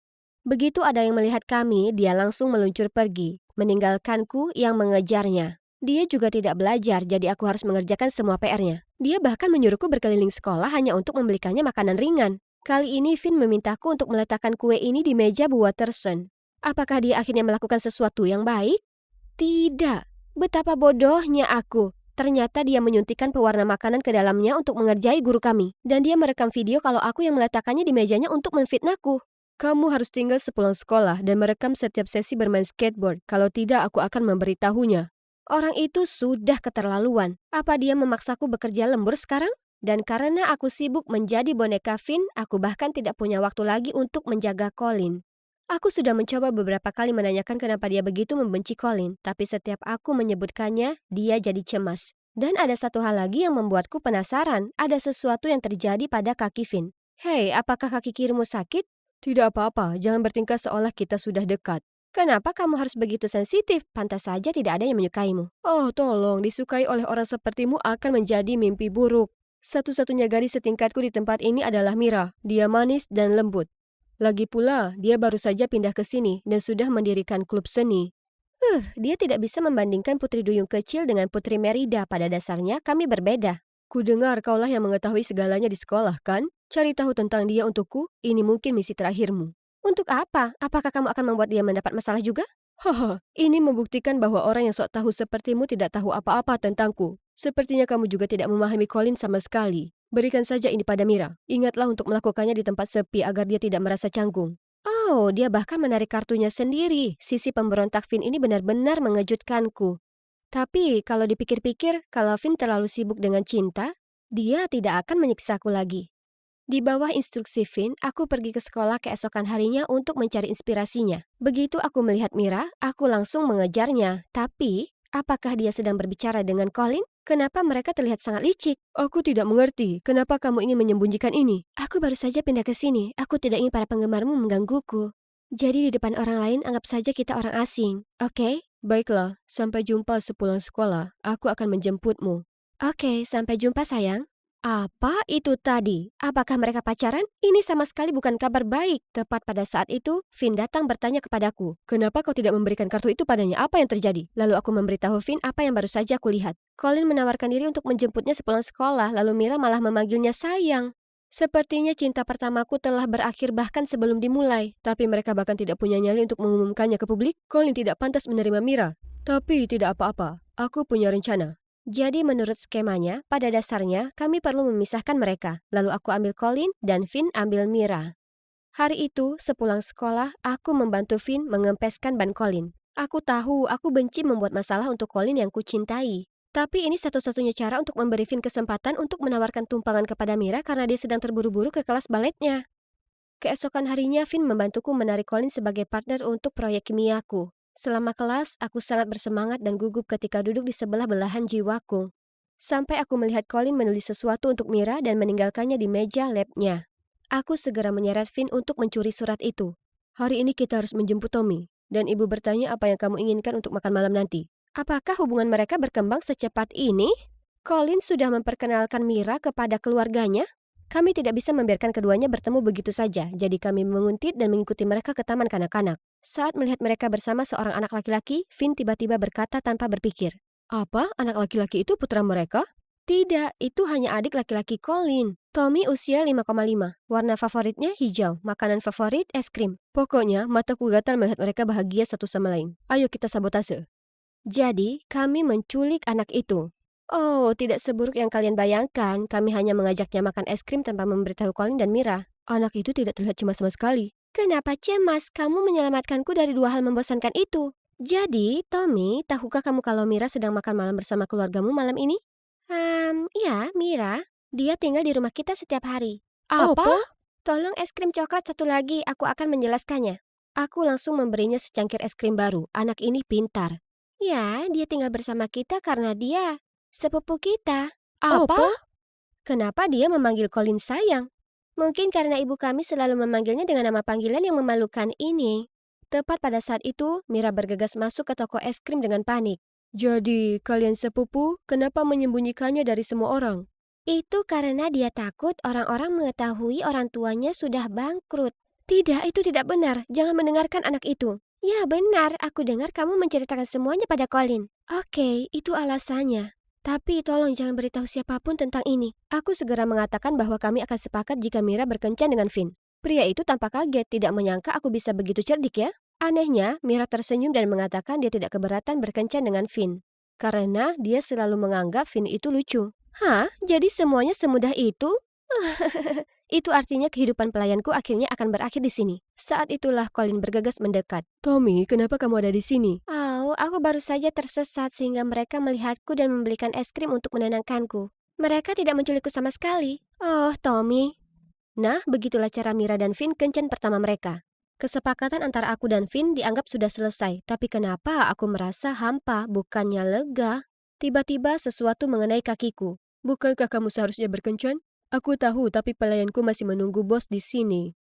Begitu ada yang melihat kami, dia langsung meluncur pergi, meninggalkanku yang mengejarnya. Dia juga tidak belajar, jadi aku harus mengerjakan semua PR-nya. Dia bahkan menyuruhku berkeliling sekolah hanya untuk membelikannya makanan ringan. Kali ini Finn memintaku untuk meletakkan kue ini di meja Bu Watterson. Apakah dia akhirnya melakukan sesuatu yang baik? Tidak. Betapa bodohnya aku. Ternyata dia menyuntikkan pewarna makanan ke dalamnya untuk mengerjai guru kami. Dan dia merekam video kalau aku yang meletakkannya di mejanya untuk memfitnahku. Kamu harus tinggal sepulang sekolah dan merekam setiap sesi bermain skateboard. Kalau tidak, aku akan memberitahunya. Orang itu sudah keterlaluan. Apa dia memaksaku bekerja lembur sekarang? Dan karena aku sibuk menjadi boneka Finn, aku bahkan tidak punya waktu lagi untuk menjaga Colin. Aku sudah mencoba beberapa kali menanyakan kenapa dia begitu membenci Colin, tapi setiap aku menyebutkannya, dia jadi cemas. Dan ada satu hal lagi yang membuatku penasaran, ada sesuatu yang terjadi pada kaki Finn. Hei, apakah kaki kirimu sakit? Tidak apa-apa, jangan bertingkah seolah kita sudah dekat. Kenapa kamu harus begitu sensitif? Pantas saja tidak ada yang menyukaimu. Oh, tolong, disukai oleh orang sepertimu akan menjadi mimpi buruk. Satu-satunya gadis setingkatku di tempat ini adalah Mira. Dia manis dan lembut. Lagi pula, dia baru saja pindah ke sini dan sudah mendirikan klub seni. Dia tidak bisa membandingkan Putri Duyung kecil dengan Putri Merida. Pada dasarnya, kami berbeda. Kudengar kaulah yang mengetahui segalanya di sekolah, kan? Cari tahu tentang dia untukku, ini mungkin misi terakhirmu. Untuk apa? Apakah kamu akan membuat dia mendapat masalah juga? Haha, ini membuktikan bahwa orang yang sok tahu sepertimu tidak tahu apa-apa tentangku. Sepertinya kamu juga tidak memahami Colin sama sekali. Berikan saja ini pada Mira. Ingatlah untuk melakukannya di tempat sepi agar dia tidak merasa canggung. Oh, dia bahkan menarik kartunya sendiri. Sisi pemberontak Finn ini benar-benar mengejutkanku. Tapi kalau dipikir-pikir, kalau Finn terlalu sibuk dengan cinta, dia tidak akan menyiksaku lagi. Di bawah instruksi Finn, aku pergi ke sekolah keesokan harinya untuk mencari inspirasinya. Begitu aku melihat Mira, aku langsung mengejarnya. Tapi, apakah dia sedang berbicara dengan Colin? Kenapa mereka terlihat sangat licik? Aku tidak mengerti. Kenapa kamu ingin menyembunyikan ini? Aku baru saja pindah ke sini. Aku tidak ingin para penggemarmu menggangguku. Jadi di depan orang lain anggap saja kita orang asing. Oke? Baiklah, sampai jumpa sepulang sekolah. Aku akan menjemputmu. Oke, sampai jumpa sayang. Apa itu tadi? Apakah mereka pacaran? Ini sama sekali bukan kabar baik. Tepat pada saat itu, Finn datang bertanya kepadaku. Kenapa kau tidak memberikan kartu itu padanya? Apa yang terjadi? Lalu aku memberitahu Finn apa yang baru saja aku lihat. Colin menawarkan diri untuk menjemputnya sepulang sekolah, lalu Mira malah memanggilnya sayang. Sepertinya cinta pertamaku telah berakhir bahkan sebelum dimulai. Tapi mereka bahkan tidak punya nyali untuk mengumumkannya ke publik. Colin tidak pantas menerima Mira. Tapi tidak apa-apa, aku punya rencana. Jadi menurut skemanya, pada dasarnya kami perlu memisahkan mereka. Lalu aku ambil Colin dan Finn ambil Mira. Hari itu, sepulang sekolah, aku membantu Finn mengempeskan ban Colin. Aku tahu aku benci membuat masalah untuk Colin yang kucintai. Tapi ini satu-satunya cara untuk memberi Finn kesempatan untuk menawarkan tumpangan kepada Mira karena dia sedang terburu-buru ke kelas baletnya. Keesokan harinya, Finn membantuku menarik Colin sebagai partner untuk proyek kimiaku. Selama kelas, aku sangat bersemangat dan gugup ketika duduk di sebelah belahan jiwaku. Sampai aku melihat Colin menulis sesuatu untuk Mira dan meninggalkannya di meja labnya. Aku segera menyeret Finn untuk mencuri surat itu. Hari ini kita harus menjemput Tommy, dan ibu bertanya apa yang kamu inginkan untuk makan malam nanti. Apakah hubungan mereka berkembang secepat ini? Colin sudah memperkenalkan Mira kepada keluarganya? Kami tidak bisa membiarkan keduanya bertemu begitu saja, jadi kami menguntit dan mengikuti mereka ke taman kanak-kanak. Saat melihat mereka bersama seorang anak laki-laki, Finn tiba-tiba berkata tanpa berpikir. Apa? Anak laki-laki itu putra mereka? Tidak, itu hanya adik laki-laki Colin. Tommy usia 5,5. Warna favoritnya hijau, makanan favorit es krim. Pokoknya, mataku gatal melihat mereka bahagia satu sama lain. Ayo kita sabotase. Jadi, kami menculik anak itu. Oh, tidak seburuk yang kalian bayangkan. Kami hanya mengajaknya makan es krim tanpa memberitahu Colin dan Mira. Anak itu tidak terlihat cemas sama sekali. Kenapa cemas? Kamu menyelamatkanku dari dua hal membosankan itu. Jadi, Tommy, tahukah kamu kalau Mira sedang makan malam bersama keluargamu malam ini? Ya, Mira. Dia tinggal di rumah kita setiap hari. Apa? Tolong es krim coklat satu lagi, aku akan menjelaskannya. Aku langsung memberinya secangkir es krim baru. Anak ini pintar. Ya, dia tinggal bersama kita karena dia sepupu kita. Apa? Kenapa dia memanggil Colin sayang? Mungkin karena ibu kami selalu memanggilnya dengan nama panggilan yang memalukan ini. Tepat pada saat itu, Mira bergegas masuk ke toko es krim dengan panik. Jadi, kalian sepupu, kenapa menyembunyikannya dari semua orang? Itu karena dia takut orang-orang mengetahui orang tuanya sudah bangkrut. Tidak, itu tidak benar. Jangan mendengarkan anak itu. Ya benar, aku dengar kamu menceritakan semuanya pada Colin. Oke, itu alasannya. Tapi tolong jangan beritahu siapapun tentang ini. Aku segera mengatakan bahwa kami akan sepakat jika Mira berkencan dengan Finn. Pria itu tampak kaget, tidak menyangka aku bisa begitu cerdik ya. Anehnya, Mira tersenyum dan mengatakan dia tidak keberatan berkencan dengan Finn. Karena dia selalu menganggap Finn itu lucu. Hah? Jadi semuanya semudah itu? Itu artinya kehidupan pelayanku akhirnya akan berakhir di sini. Saat itulah Colin bergegas mendekat. Tommy, kenapa kamu ada di sini? Oh, aku baru saja tersesat sehingga mereka melihatku dan membelikan es krim untuk menenangkanku. Mereka tidak menculikku sama sekali. Oh, Tommy. Nah, begitulah cara Mira dan Finn kencan pertama mereka. Kesepakatan antara aku dan Finn dianggap sudah selesai, tapi kenapa aku merasa hampa, bukannya lega? Tiba-tiba sesuatu mengenai kakiku. Bukankah kamu seharusnya berkencan? Aku tahu, tapi pelayanku masih menunggu bos di sini.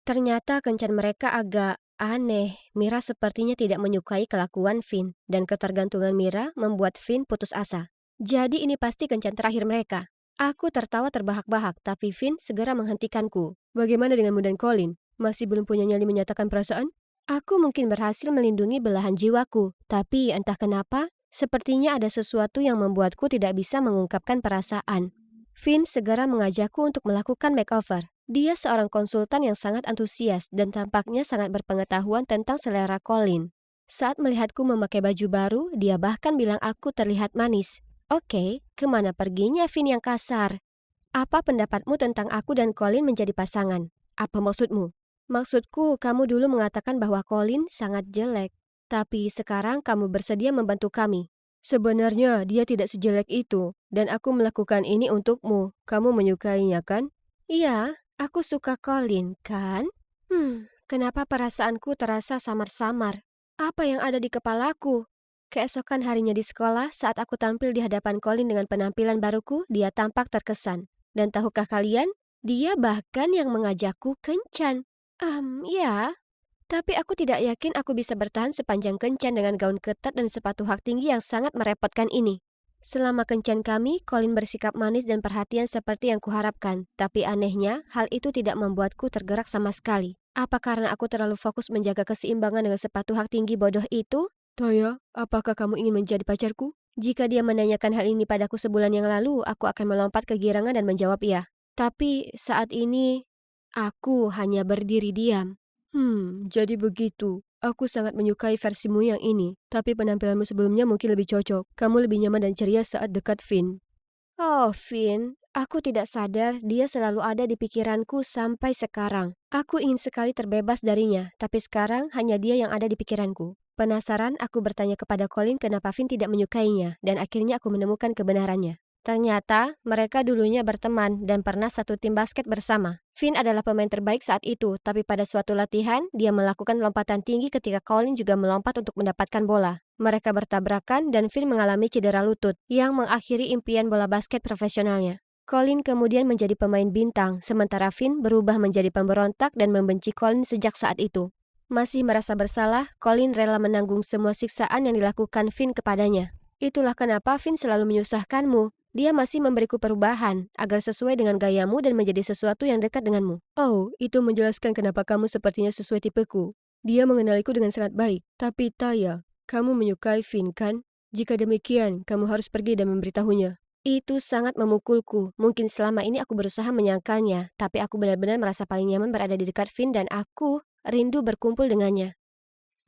Ternyata kencan mereka agak aneh. Mira sepertinya tidak menyukai kelakuan Finn, dan ketergantungan Mira membuat Finn putus asa. Jadi ini pasti kencan terakhir mereka. Aku tertawa terbahak-bahak, tapi Finn segera menghentikanku. Bagaimana denganmu dan Colin? Masih belum punya nyali menyatakan perasaan? Aku mungkin berhasil melindungi belahan jiwaku, tapi entah kenapa, sepertinya ada sesuatu yang membuatku tidak bisa mengungkapkan perasaan. Finn segera mengajakku untuk melakukan makeover. Dia seorang konsultan yang sangat antusias dan tampaknya sangat berpengetahuan tentang selera Colin. Saat melihatku memakai baju baru, dia bahkan bilang aku terlihat manis. Oke, kemana perginya Finn yang kasar? Apa pendapatmu tentang aku dan Colin menjadi pasangan? Apa maksudmu? Maksudku, kamu dulu mengatakan bahwa Colin sangat jelek. Tapi sekarang kamu bersedia membantu kami. Sebenarnya dia tidak sejelek itu, dan aku melakukan ini untukmu. Kamu menyukainya, kan? Iya, aku suka Colin, kan? Kenapa perasaanku terasa samar-samar? Apa yang ada di kepalaku? Keesokan harinya di sekolah, saat aku tampil di hadapan Colin dengan penampilan baruku, dia tampak terkesan. Dan tahukah kalian, dia bahkan yang mengajakku kencan. Ya. Tapi aku tidak yakin aku bisa bertahan sepanjang kencan dengan gaun ketat dan sepatu hak tinggi yang sangat merepotkan ini. Selama kencan kami, Colin bersikap manis dan perhatian seperti yang kuharapkan. Tapi anehnya, hal itu tidak membuatku tergerak sama sekali. Apa karena aku terlalu fokus menjaga keseimbangan dengan sepatu hak tinggi bodoh itu? Toya, apakah kamu ingin menjadi pacarku? Jika dia menanyakan hal ini padaku sebulan yang lalu, aku akan melompat kegirangan dan menjawab iya. Tapi saat ini, aku hanya berdiri diam. Jadi begitu. Aku sangat menyukai versimu yang ini, tapi penampilanmu sebelumnya mungkin lebih cocok. Kamu lebih nyaman dan ceria saat dekat Finn. Oh, Finn, aku tidak sadar dia selalu ada di pikiranku sampai sekarang. Aku ingin sekali terbebas darinya, tapi sekarang hanya dia yang ada di pikiranku. Penasaran, aku bertanya kepada Colin kenapa Finn tidak menyukainya, dan akhirnya aku menemukan kebenarannya. Ternyata, mereka dulunya berteman dan pernah satu tim basket bersama. Finn adalah pemain terbaik saat itu, tapi pada suatu latihan, dia melakukan lompatan tinggi ketika Colin juga melompat untuk mendapatkan bola. Mereka bertabrakan dan Finn mengalami cedera lutut, yang mengakhiri impian bola basket profesionalnya. Colin kemudian menjadi pemain bintang, sementara Finn berubah menjadi pemberontak dan membenci Colin sejak saat itu. Masih merasa bersalah, Colin rela menanggung semua siksaan yang dilakukan Finn kepadanya. Itulah kenapa Finn selalu menyusahkanmu. Dia masih memberiku perubahan, agar sesuai dengan gayamu dan menjadi sesuatu yang dekat denganmu. Oh, itu menjelaskan kenapa kamu sepertinya sesuai tipeku. Dia mengenaliku dengan sangat baik. Tapi Taya, kamu menyukai Finn, kan? Jika demikian, kamu harus pergi dan memberitahunya. Itu sangat memukulku. Mungkin selama ini aku berusaha menyangkalnya, tapi aku benar-benar merasa paling nyaman berada di dekat Finn dan aku rindu berkumpul dengannya.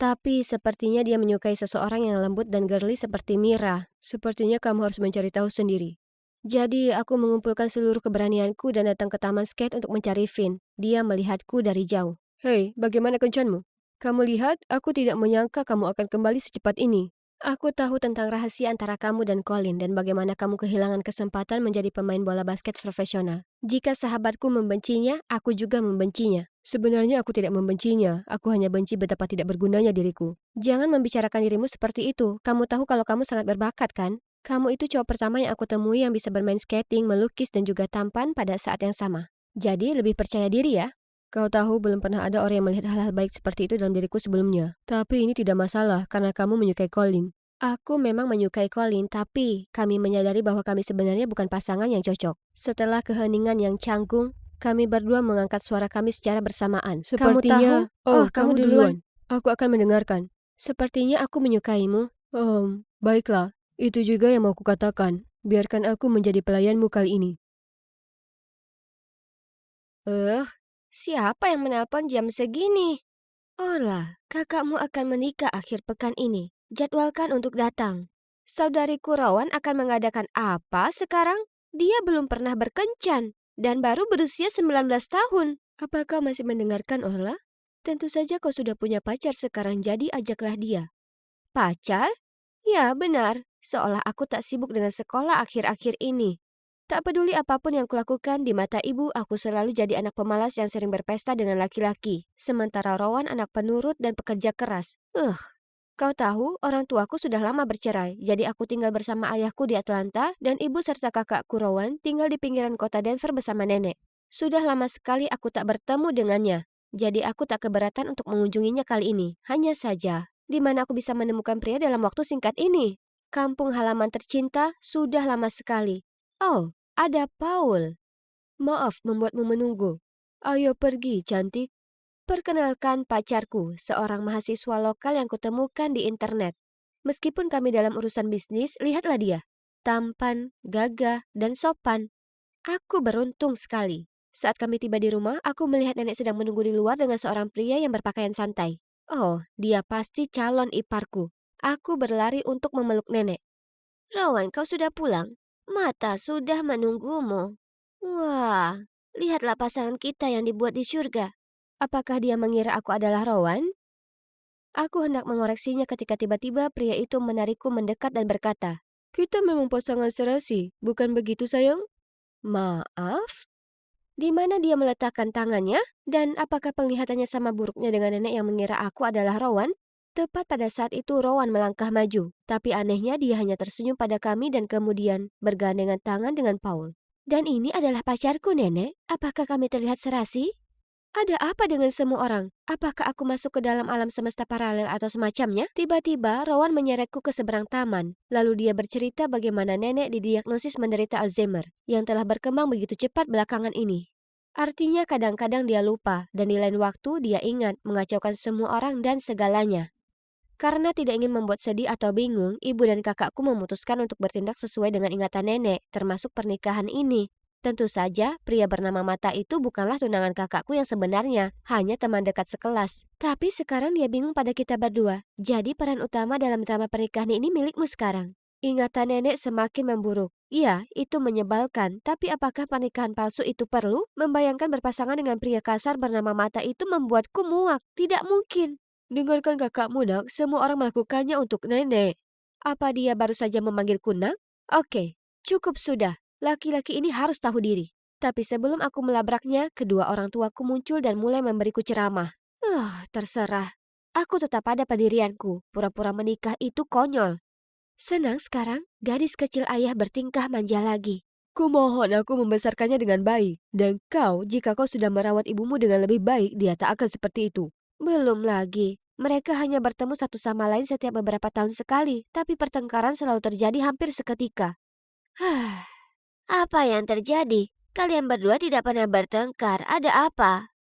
Tapi sepertinya dia menyukai seseorang yang lembut dan girly seperti Mira. Sepertinya kamu harus mencari tahu sendiri. Jadi aku mengumpulkan seluruh keberanianku dan datang ke taman skate untuk mencari Finn. Dia melihatku dari jauh. Hei, bagaimana kencanmu? Kamu lihat, aku tidak menyangka kamu akan kembali secepat ini. Aku tahu tentang rahasia antara kamu dan Colin dan bagaimana kamu kehilangan kesempatan menjadi pemain bola basket profesional. Jika sahabatku membencinya, aku juga membencinya. Sebenarnya aku tidak membencinya, aku hanya benci betapa tidak bergunanya diriku. Jangan membicarakan dirimu seperti itu. Kamu tahu kalau kamu sangat berbakat, kan? Kamu itu cowok pertama yang aku temui yang bisa bermain skating, melukis, dan juga tampan pada saat yang sama. Jadi lebih percaya diri ya. Kau tahu belum pernah ada orang yang melihat hal-hal baik seperti itu dalam diriku sebelumnya. Tapi ini tidak masalah karena kamu menyukai Colin. Aku memang menyukai Colin, tapi kami menyadari bahwa kami sebenarnya bukan pasangan yang cocok. Setelah keheningan yang canggung, kami berdua mengangkat suara kami secara bersamaan. Kamu tahu? Oh, kamu duluan. Aku akan mendengarkan. Sepertinya aku menyukaimu. Baiklah. Itu juga yang mau kukatakan. Biarkan aku menjadi pelayanmu kali ini. Siapa yang menelpon jam segini? Ola, kakakmu akan menikah akhir pekan ini. Jadwalkan untuk datang. Saudariku Rowan akan mengadakan apa sekarang? Dia belum pernah berkencan dan baru berusia 19 tahun. Apakah masih mendengarkan, Ola? Tentu saja kau sudah punya pacar sekarang, jadi ajaklah dia. Pacar? Ya, benar. Seolah aku tak sibuk dengan sekolah akhir-akhir ini. Tak peduli apapun yang kulakukan, di mata ibu aku selalu jadi anak pemalas yang sering berpesta dengan laki-laki. Sementara Rowan anak penurut dan pekerja keras. Kau tahu, orang tuaku sudah lama bercerai, jadi aku tinggal bersama ayahku di Atlanta dan ibu serta kakakku Rowan tinggal di pinggiran kota Denver bersama nenek. Sudah lama sekali aku tak bertemu dengannya, jadi aku tak keberatan untuk mengunjunginya kali ini. Hanya saja, di mana aku bisa menemukan pria dalam waktu singkat ini? Kampung halaman tercinta sudah lama sekali. Oh, ada Paul. Maaf membuatmu menunggu. Ayo pergi, cantik. Perkenalkan pacarku, seorang mahasiswa lokal yang kutemukan di internet. Meskipun kami dalam urusan bisnis, lihatlah dia. Tampan, gagah, dan sopan. Aku beruntung sekali. Saat kami tiba di rumah, aku melihat nenek sedang menunggu di luar dengan seorang pria yang berpakaian santai. Oh, dia pasti calon iparku. Aku berlari untuk memeluk nenek. Rowan, kau sudah pulang? Mata sudah menunggumu. Wah, lihatlah pasangan kita yang dibuat di surga. Apakah dia mengira aku adalah Rowan? Aku hendak mengoreksinya ketika tiba-tiba pria itu menarikku mendekat dan berkata, "Kita memang pasangan serasi, bukan begitu sayang?" Maaf? Di mana dia meletakkan tangannya? Dan apakah penglihatannya sama buruknya dengan nenek yang mengira aku adalah Rowan? Tepat pada saat itu Rowan melangkah maju, tapi anehnya dia hanya tersenyum pada kami dan kemudian bergandengan tangan dengan Paul. Dan ini adalah pacarku, nenek. Apakah kami terlihat serasi? Ada apa dengan semua orang? Apakah aku masuk ke dalam alam semesta paralel atau semacamnya? Tiba-tiba, Rowan menyeretku ke seberang taman. Lalu dia bercerita bagaimana nenek didiagnosis menderita Alzheimer, yang telah berkembang begitu cepat belakangan ini. Artinya kadang-kadang dia lupa, dan di lain waktu dia ingat mengacaukan semua orang dan segalanya. Karena tidak ingin membuat sedih atau bingung, ibu dan kakakku memutuskan untuk bertindak sesuai dengan ingatan nenek, termasuk pernikahan ini. Tentu saja, pria bernama Mata itu bukanlah tunangan kakakku yang sebenarnya, hanya teman dekat sekelas. Tapi sekarang dia bingung pada kita berdua. Jadi peran utama dalam drama pernikahan ini milikmu sekarang. Ingatan nenek semakin memburuk. Iya, itu menyebalkan. Tapi apakah pernikahan palsu itu perlu? Membayangkan berpasangan dengan pria kasar bernama Mata itu membuatku muak. Tidak mungkin. Dengarkan kakakmu, nak. Semua orang melakukannya untuk nenek. Apa dia baru saja memanggilku nak? Oke, cukup sudah. Laki-laki ini harus tahu diri. Tapi sebelum aku melabraknya, kedua orang tuaku muncul dan mulai memberiku ceramah. Terserah. Aku tetap pada pendirianku. Pura-pura menikah itu konyol. Senang sekarang, gadis kecil ayah bertingkah manja lagi. Kumohon aku membesarkannya dengan baik. Dan kau, jika kau sudah merawat ibumu dengan lebih baik, dia tak akan seperti itu. Belum lagi. Mereka hanya bertemu satu sama lain setiap beberapa tahun sekali. Tapi pertengkaran selalu terjadi hampir seketika. Apa yang terjadi? Kalian berdua tidak pernah bertengkar. Ada apa?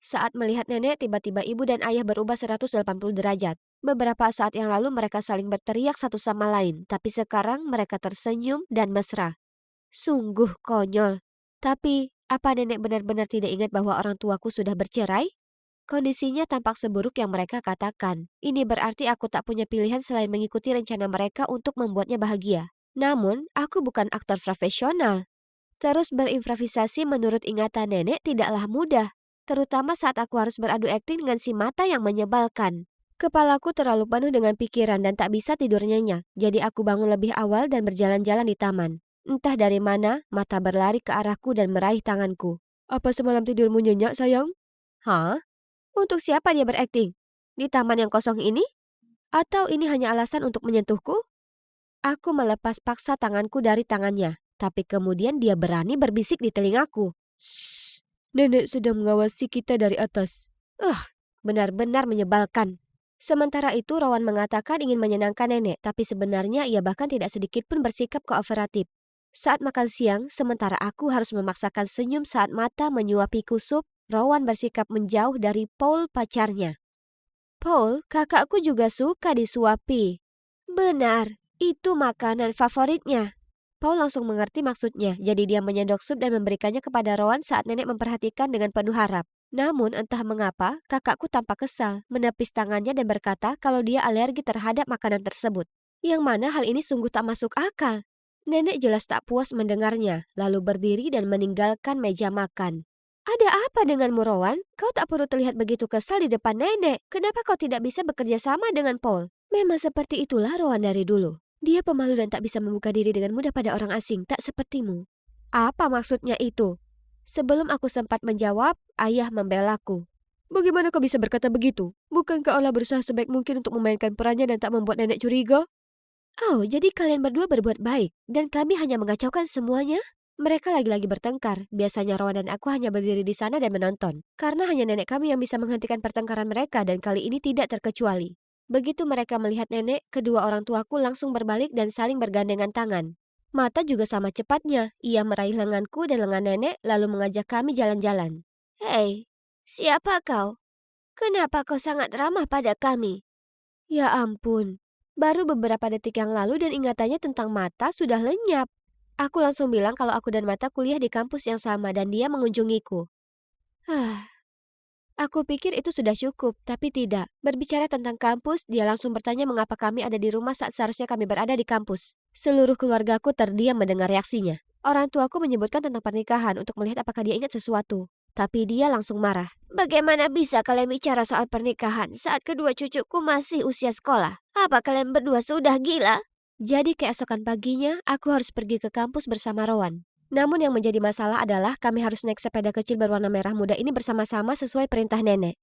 Saat melihat nenek, tiba-tiba ibu dan ayah berubah 180 derajat. Beberapa saat yang lalu mereka saling berteriak satu sama lain, tapi sekarang mereka tersenyum dan mesra. Sungguh konyol. Tapi, apa nenek benar-benar tidak ingat bahwa orang tuaku sudah bercerai? Kondisinya tampak seburuk yang mereka katakan. Ini berarti aku tak punya pilihan selain mengikuti rencana mereka untuk membuatnya bahagia. Namun, aku bukan aktor profesional. Terus berimprovisasi menurut ingatan nenek tidaklah mudah. Terutama saat aku harus beradu akting dengan si Mata yang menyebalkan. Kepalaku terlalu penuh dengan pikiran dan tak bisa tidur nyenyak. Jadi aku bangun lebih awal dan berjalan-jalan di taman. Entah dari mana, Mata berlari ke arahku dan meraih tanganku. Apa semalam tidurmu nyenyak, sayang? Hah? Untuk siapa dia berakting? Di taman yang kosong ini? Atau ini hanya alasan untuk menyentuhku? Aku melepas paksa tanganku dari tangannya, tapi kemudian dia berani berbisik di telingaku. Shh, nenek sedang mengawasi kita dari atas. Benar-benar menyebalkan. Sementara itu, Rowan mengatakan ingin menyenangkan nenek, tapi sebenarnya ia bahkan tidak sedikit pun bersikap kooperatif. Saat makan siang, sementara aku harus memaksakan senyum saat mata menyuapiku sup, Rowan bersikap menjauh dari Paul pacarnya. Paul, kakakku juga suka disuapi. Benar, itu makanan favoritnya. Paul langsung mengerti maksudnya, jadi dia menyendok sup dan memberikannya kepada Rowan saat nenek memperhatikan dengan penuh harap. Namun entah mengapa, kakakku tampak kesal, menepis tangannya dan berkata kalau dia alergi terhadap makanan tersebut. Yang mana hal ini sungguh tak masuk akal. Nenek jelas tak puas mendengarnya, lalu berdiri dan meninggalkan meja makan. Ada apa denganmu, Rowan? Kau tak perlu terlihat begitu kesal di depan nenek. Kenapa kau tidak bisa bekerja sama dengan Paul? Memang seperti itulah Rowan dari dulu. Dia pemalu dan tak bisa membuka diri dengan mudah pada orang asing, tak sepertimu. Apa maksudnya itu? Sebelum aku sempat menjawab, ayah membelaku. Bagaimana kau bisa berkata begitu? Bukankah Allah berusaha sebaik mungkin untuk memainkan perannya dan tak membuat nenek curiga? Oh, jadi kalian berdua berbuat baik, dan kami hanya mengacaukan semuanya? Mereka lagi-lagi bertengkar. Biasanya Rowan dan aku hanya berdiri di sana dan menonton. Karena hanya nenek kami yang bisa menghentikan pertengkaran mereka dan kali ini tidak terkecuali. Begitu mereka melihat nenek, kedua orang tuaku langsung berbalik dan saling bergandengan tangan. Mata juga sama cepatnya. Ia meraih lenganku dan lengan nenek lalu mengajak kami jalan-jalan. Hei, siapa kau? Kenapa kau sangat ramah pada kami? Ya ampun, baru beberapa detik yang lalu dan ingatannya tentang Mata sudah lenyap. Aku langsung bilang kalau aku dan Mata kuliah di kampus yang sama dan dia mengunjungiku. Aku pikir itu sudah cukup, tapi tidak. Berbicara tentang kampus, dia langsung bertanya mengapa kami ada di rumah saat seharusnya kami berada di kampus. Seluruh keluargaku terdiam mendengar reaksinya. Orang tuaku menyebutkan tentang pernikahan untuk melihat apakah dia ingat sesuatu. Tapi dia langsung marah. Bagaimana bisa kalian bicara soal pernikahan saat kedua cucuku masih usia sekolah? Apa kalian berdua sudah gila? Jadi keesokan paginya, aku harus pergi ke kampus bersama Rowan. Namun yang menjadi masalah adalah kami harus naik sepeda kecil berwarna merah muda ini bersama-sama sesuai perintah nenek.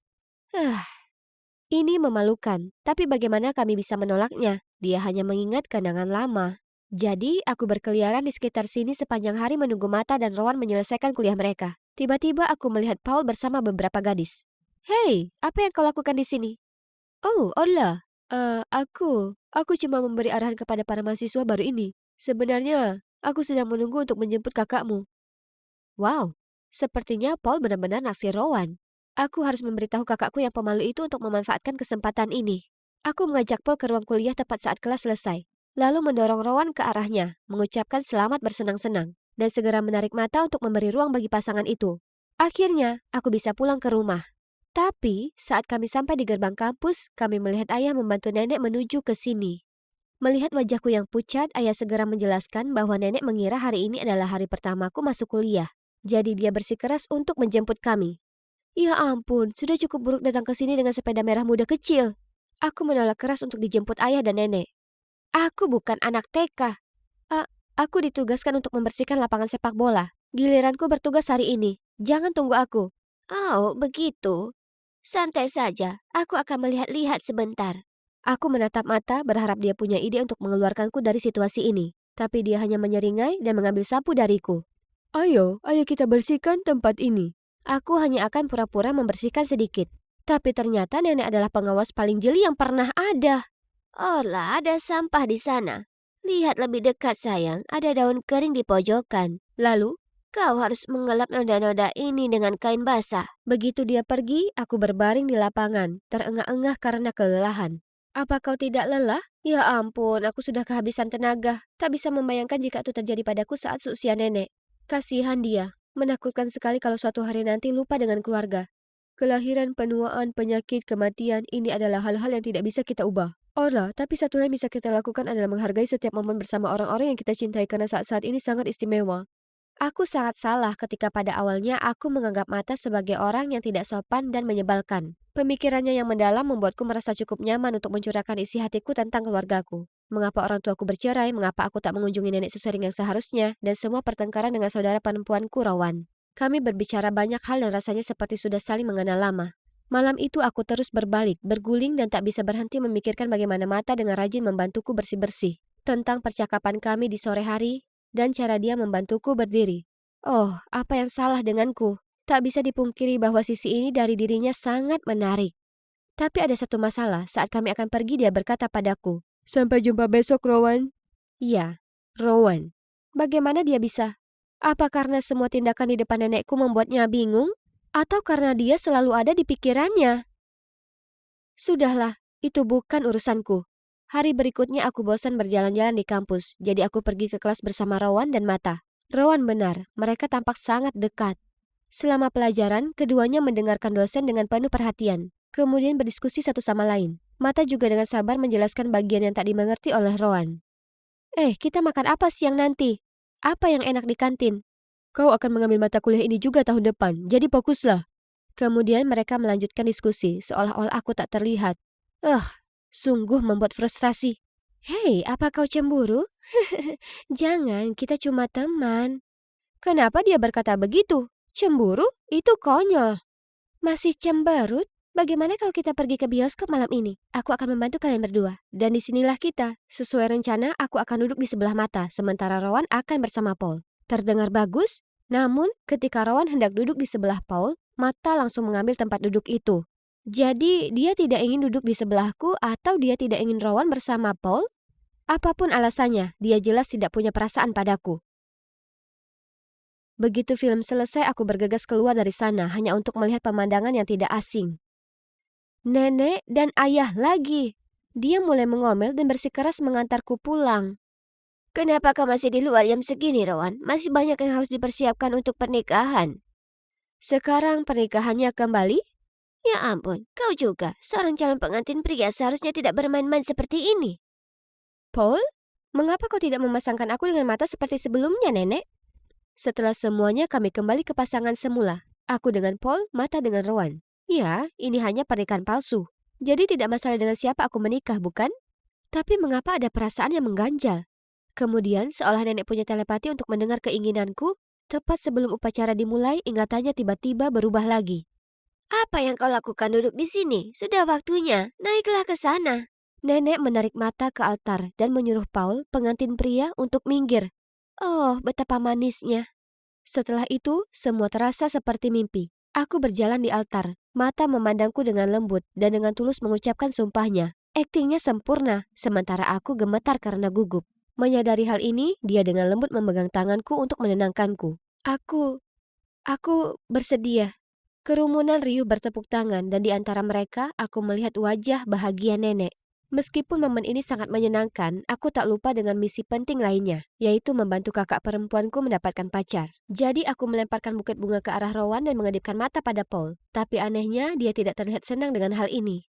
Ini memalukan, tapi bagaimana kami bisa menolaknya? Dia hanya mengingat kenangan lama. Jadi, aku berkeliaran di sekitar sini sepanjang hari menunggu Mata dan Rowan menyelesaikan kuliah mereka. Tiba-tiba aku melihat Paul bersama beberapa gadis. Hei, apa yang kau lakukan di sini? Oh, Ola. Aku cuma memberi arahan kepada para mahasiswa baru ini. Sebenarnya, aku sedang menunggu untuk menjemput kakakmu. Wow, sepertinya Paul benar-benar naksir Rowan. Aku harus memberitahu kakakku yang pemalu itu untuk memanfaatkan kesempatan ini. Aku mengajak Paul ke ruang kuliah tepat saat kelas selesai, lalu mendorong Rowan ke arahnya, mengucapkan selamat bersenang-senang, dan segera menarik Mata untuk memberi ruang bagi pasangan itu. Akhirnya, aku bisa pulang ke rumah. Tapi, saat kami sampai di gerbang kampus, kami melihat ayah membantu nenek menuju ke sini. Melihat wajahku yang pucat, ayah segera menjelaskan bahwa nenek mengira hari ini adalah hari pertamaku masuk kuliah. Jadi dia bersikeras untuk menjemput kami. Ya ampun, sudah cukup buruk datang ke sini dengan sepeda merah muda kecil. Aku menolak keras untuk dijemput ayah dan nenek. Aku bukan anak TK. Aku ditugaskan untuk membersihkan lapangan sepak bola. Giliranku bertugas hari ini. Jangan tunggu aku. Oh, begitu. Santai saja, aku akan melihat-lihat sebentar. Aku menatap Mata berharap dia punya ide untuk mengeluarkanku dari situasi ini. Tapi dia hanya menyeringai dan mengambil sapu dariku. Ayo kita bersihkan tempat ini. Aku hanya akan pura-pura membersihkan sedikit. Tapi ternyata nenek adalah pengawas paling jeli yang pernah ada. Olah, ada sampah di sana. Lihat lebih dekat sayang, ada daun kering di pojokan. Lalu, kau harus mengelap noda-noda ini dengan kain basah. Begitu dia pergi, aku berbaring di lapangan, terengah-engah karena kelelahan. Apa kau tidak lelah? Ya ampun, aku sudah kehabisan tenaga. Tak bisa membayangkan jika itu terjadi padaku saat seusia nenek. Kasihan dia, menakutkan sekali kalau suatu hari nanti lupa dengan keluarga. Kelahiran, penuaan, penyakit, kematian, ini adalah hal-hal yang tidak bisa kita ubah. Tapi satu hal yang bisa kita lakukan adalah menghargai setiap momen bersama orang-orang yang kita cintai karena saat-saat ini sangat istimewa. Aku sangat salah ketika pada awalnya aku menganggap Mata sebagai orang yang tidak sopan dan menyebalkan. Pemikirannya yang mendalam membuatku merasa cukup nyaman untuk mencurahkan isi hatiku tentang keluargaku. Mengapa orang tuaku bercerai, mengapa aku tak mengunjungi nenek sesering yang seharusnya, dan semua pertengkaran dengan saudara perempuanku Rowan. Kami berbicara banyak hal dan rasanya seperti sudah saling mengenal lama. Malam itu aku terus berbalik, berguling dan tak bisa berhenti memikirkan bagaimana Mata dengan rajin membantuku bersih-bersih. Tentang percakapan kami di sore hari, dan cara dia membantuku berdiri. Oh, apa yang salah denganku? Tak bisa dipungkiri bahwa sisi ini dari dirinya sangat menarik. Tapi ada satu masalah, saat kami akan pergi dia berkata padaku, Sampai jumpa besok, Rowan. "Ya, Rowan." Bagaimana dia bisa? Apa karena semua tindakan di depan nenekku membuatnya bingung? Atau karena dia selalu ada di pikirannya? Sudahlah, itu bukan urusanku. Hari berikutnya aku bosan berjalan-jalan di kampus, jadi aku pergi ke kelas bersama Rowan dan Mata. Rowan benar, mereka tampak sangat dekat. Selama pelajaran, keduanya mendengarkan dosen dengan penuh perhatian, kemudian berdiskusi satu sama lain. Mata juga dengan sabar menjelaskan bagian yang tak dimengerti oleh Rowan. Kita makan apa siang nanti? Apa yang enak di kantin? Kau akan mengambil mata kuliah ini juga tahun depan, jadi fokuslah. Kemudian mereka melanjutkan diskusi, seolah-olah aku tak terlihat. Sungguh membuat frustrasi. Hei, apa kau cemburu? Jangan, kita cuma teman. Kenapa dia berkata begitu? Cemburu? Itu konyol. Masih cemberut? Bagaimana kalau kita pergi ke bioskop malam ini? Aku akan membantu kalian berdua. Dan disinilah kita. Sesuai rencana, aku akan duduk di sebelah Mata, sementara Rowan akan bersama Paul. Terdengar bagus? Namun, ketika Rowan hendak duduk di sebelah Paul, Mata langsung mengambil tempat duduk itu. Jadi, dia tidak ingin duduk di sebelahku atau dia tidak ingin Rowan bersama Paul? Apapun alasannya, dia jelas tidak punya perasaan padaku. Begitu film selesai, aku bergegas keluar dari sana hanya untuk melihat pemandangan yang tidak asing. Nenek dan ayah lagi. Dia mulai mengomel dan bersikeras mengantarku pulang. Kenapa kau masih di luar jam segini, Rowan? Masih banyak yang harus dipersiapkan untuk pernikahan. Sekarang pernikahannya kembali? Ya ampun, kau juga. Seorang calon pengantin pria seharusnya tidak bermain-main seperti ini. Paul, mengapa kau tidak memasangkan aku dengan Mata seperti sebelumnya, Nenek? Setelah semuanya kami kembali ke pasangan semula. Aku dengan Paul, Mata dengan Rowan. Ya, ini hanya pernikahan palsu. Jadi tidak masalah dengan siapa aku menikah, bukan? Tapi mengapa ada perasaan yang mengganjal? Kemudian, seolah nenek punya telepati untuk mendengar keinginanku, tepat sebelum upacara dimulai, ingatannya tiba-tiba berubah lagi. Apa yang kau lakukan duduk di sini? Sudah waktunya, naiklah ke sana. Nenek menarik Mata ke altar dan menyuruh Paul, pengantin pria, untuk minggir. Oh, betapa manisnya. Setelah itu, semua terasa seperti mimpi. Aku berjalan di altar, Mata memandangku dengan lembut dan dengan tulus mengucapkan sumpahnya. Aktingnya sempurna, sementara aku gemetar karena gugup. Menyadari hal ini, dia dengan lembut memegang tanganku untuk menenangkanku. Aku bersedia. Kerumunan riuh bertepuk tangan dan di antara mereka aku melihat wajah bahagia nenek. Meskipun momen ini sangat menyenangkan, aku tak lupa dengan misi penting lainnya, yaitu membantu kakak perempuanku mendapatkan pacar. Jadi aku melemparkan buket bunga ke arah Rowan dan mengedipkan mata pada Paul. Tapi anehnya, dia tidak terlihat senang dengan hal ini.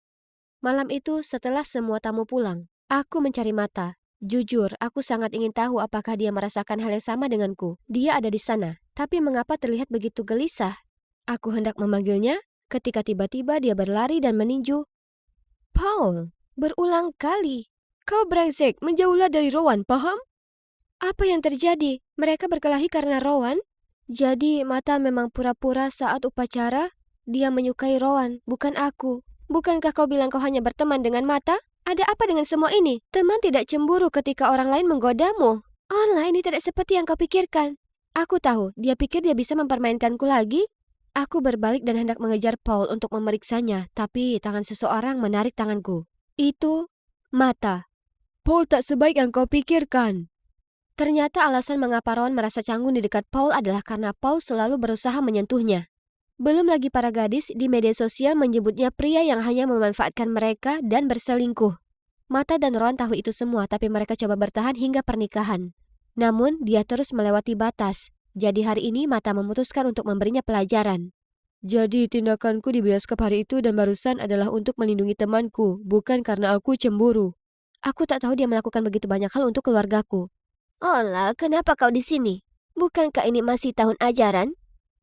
Malam itu, setelah semua tamu pulang, aku mencari Mata. Jujur, aku sangat ingin tahu apakah dia merasakan hal yang sama denganku. Dia ada di sana, tapi mengapa terlihat begitu gelisah? Aku hendak memanggilnya, ketika tiba-tiba dia berlari dan meninju. Paul! Berulang kali. Kau brengsek, menjauhlah dari Rowan, paham? Apa yang terjadi? Mereka berkelahi karena Rowan? Jadi Mata memang pura-pura saat upacara? Dia menyukai Rowan, bukan aku. Bukankah kau bilang kau hanya berteman dengan Mata? Ada apa dengan semua ini? Teman tidak cemburu ketika orang lain menggodamu. Online ini tidak seperti yang kau pikirkan. Aku tahu, dia pikir dia bisa mempermainkanku lagi. Aku berbalik dan hendak mengejar Paul untuk memeriksanya, tapi tangan seseorang menarik tanganku. Itu Mata. Paul tak sebaik yang kau pikirkan. Ternyata alasan mengapa Rowan merasa canggung di dekat Paul adalah karena Paul selalu berusaha menyentuhnya. Belum lagi para gadis di media sosial menyebutnya pria yang hanya memanfaatkan mereka dan berselingkuh. Mata dan Rowan tahu itu semua, tapi mereka coba bertahan hingga pernikahan. Namun, dia terus melewati batas. Jadi hari ini Mata memutuskan untuk memberinya pelajaran. Jadi tindakanku di bioskop hari itu dan barusan adalah untuk melindungi temanku, bukan karena aku cemburu. Aku tak tahu dia melakukan begitu banyak hal untuk keluargaku. Olah, kenapa kau di sini? Bukankah ini masih tahun ajaran?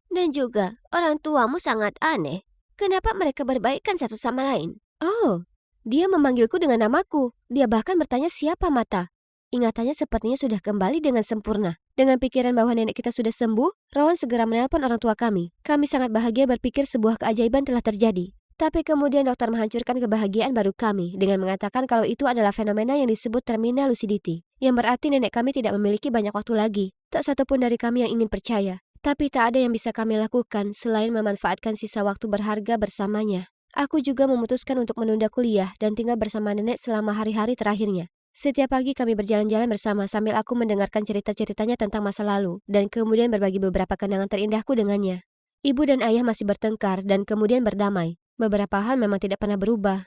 Dan juga, orang tuamu sangat aneh. Kenapa mereka berbaikan satu sama lain? Oh, dia memanggilku dengan namaku. Dia bahkan bertanya siapa Mata. Ingatannya sepertinya sudah kembali dengan sempurna. Dengan pikiran bahwa nenek kita sudah sembuh, Rowan segera menelpon orang tua kami. Kami sangat bahagia berpikir sebuah keajaiban telah terjadi. Tapi kemudian dokter menghancurkan kebahagiaan baru kami dengan mengatakan kalau itu adalah fenomena yang disebut terminal lucidity. Yang berarti nenek kami tidak memiliki banyak waktu lagi. Tak satupun dari kami yang ingin percaya. Tapi tak ada yang bisa kami lakukan selain memanfaatkan sisa waktu berharga bersamanya. Aku juga memutuskan untuk menunda kuliah dan tinggal bersama nenek selama hari-hari terakhirnya. Setiap pagi kami berjalan-jalan bersama sambil aku mendengarkan cerita-ceritanya tentang masa lalu dan kemudian berbagi beberapa kenangan terindahku dengannya. Ibu dan ayah masih bertengkar dan kemudian berdamai. Beberapa hal memang tidak pernah berubah.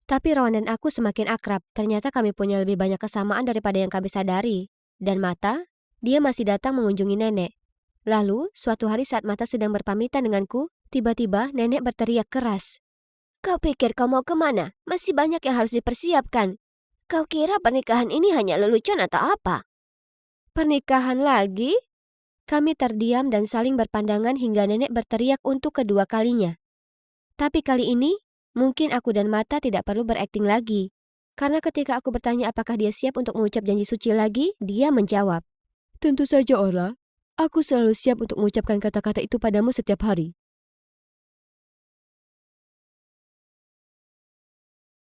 Tapi Rowan dan aku semakin akrab. Ternyata kami punya lebih banyak kesamaan daripada yang kami sadari. Dan Mata, dia masih datang mengunjungi nenek. Lalu, suatu hari saat Mata sedang berpamitan denganku, tiba-tiba nenek berteriak keras. "Kau pikir kau mau kemana? Masih banyak yang harus dipersiapkan. Kau kira pernikahan ini hanya lelucon atau apa?" Pernikahan lagi? Kami terdiam dan saling berpandangan hingga nenek berteriak untuk kedua kalinya. Tapi kali ini, mungkin aku dan Mata tidak perlu berakting lagi. Karena ketika aku bertanya apakah dia siap untuk mengucap janji suci lagi, dia menjawab. "Tentu saja, Orla. Aku selalu siap untuk mengucapkan kata-kata itu padamu setiap hari.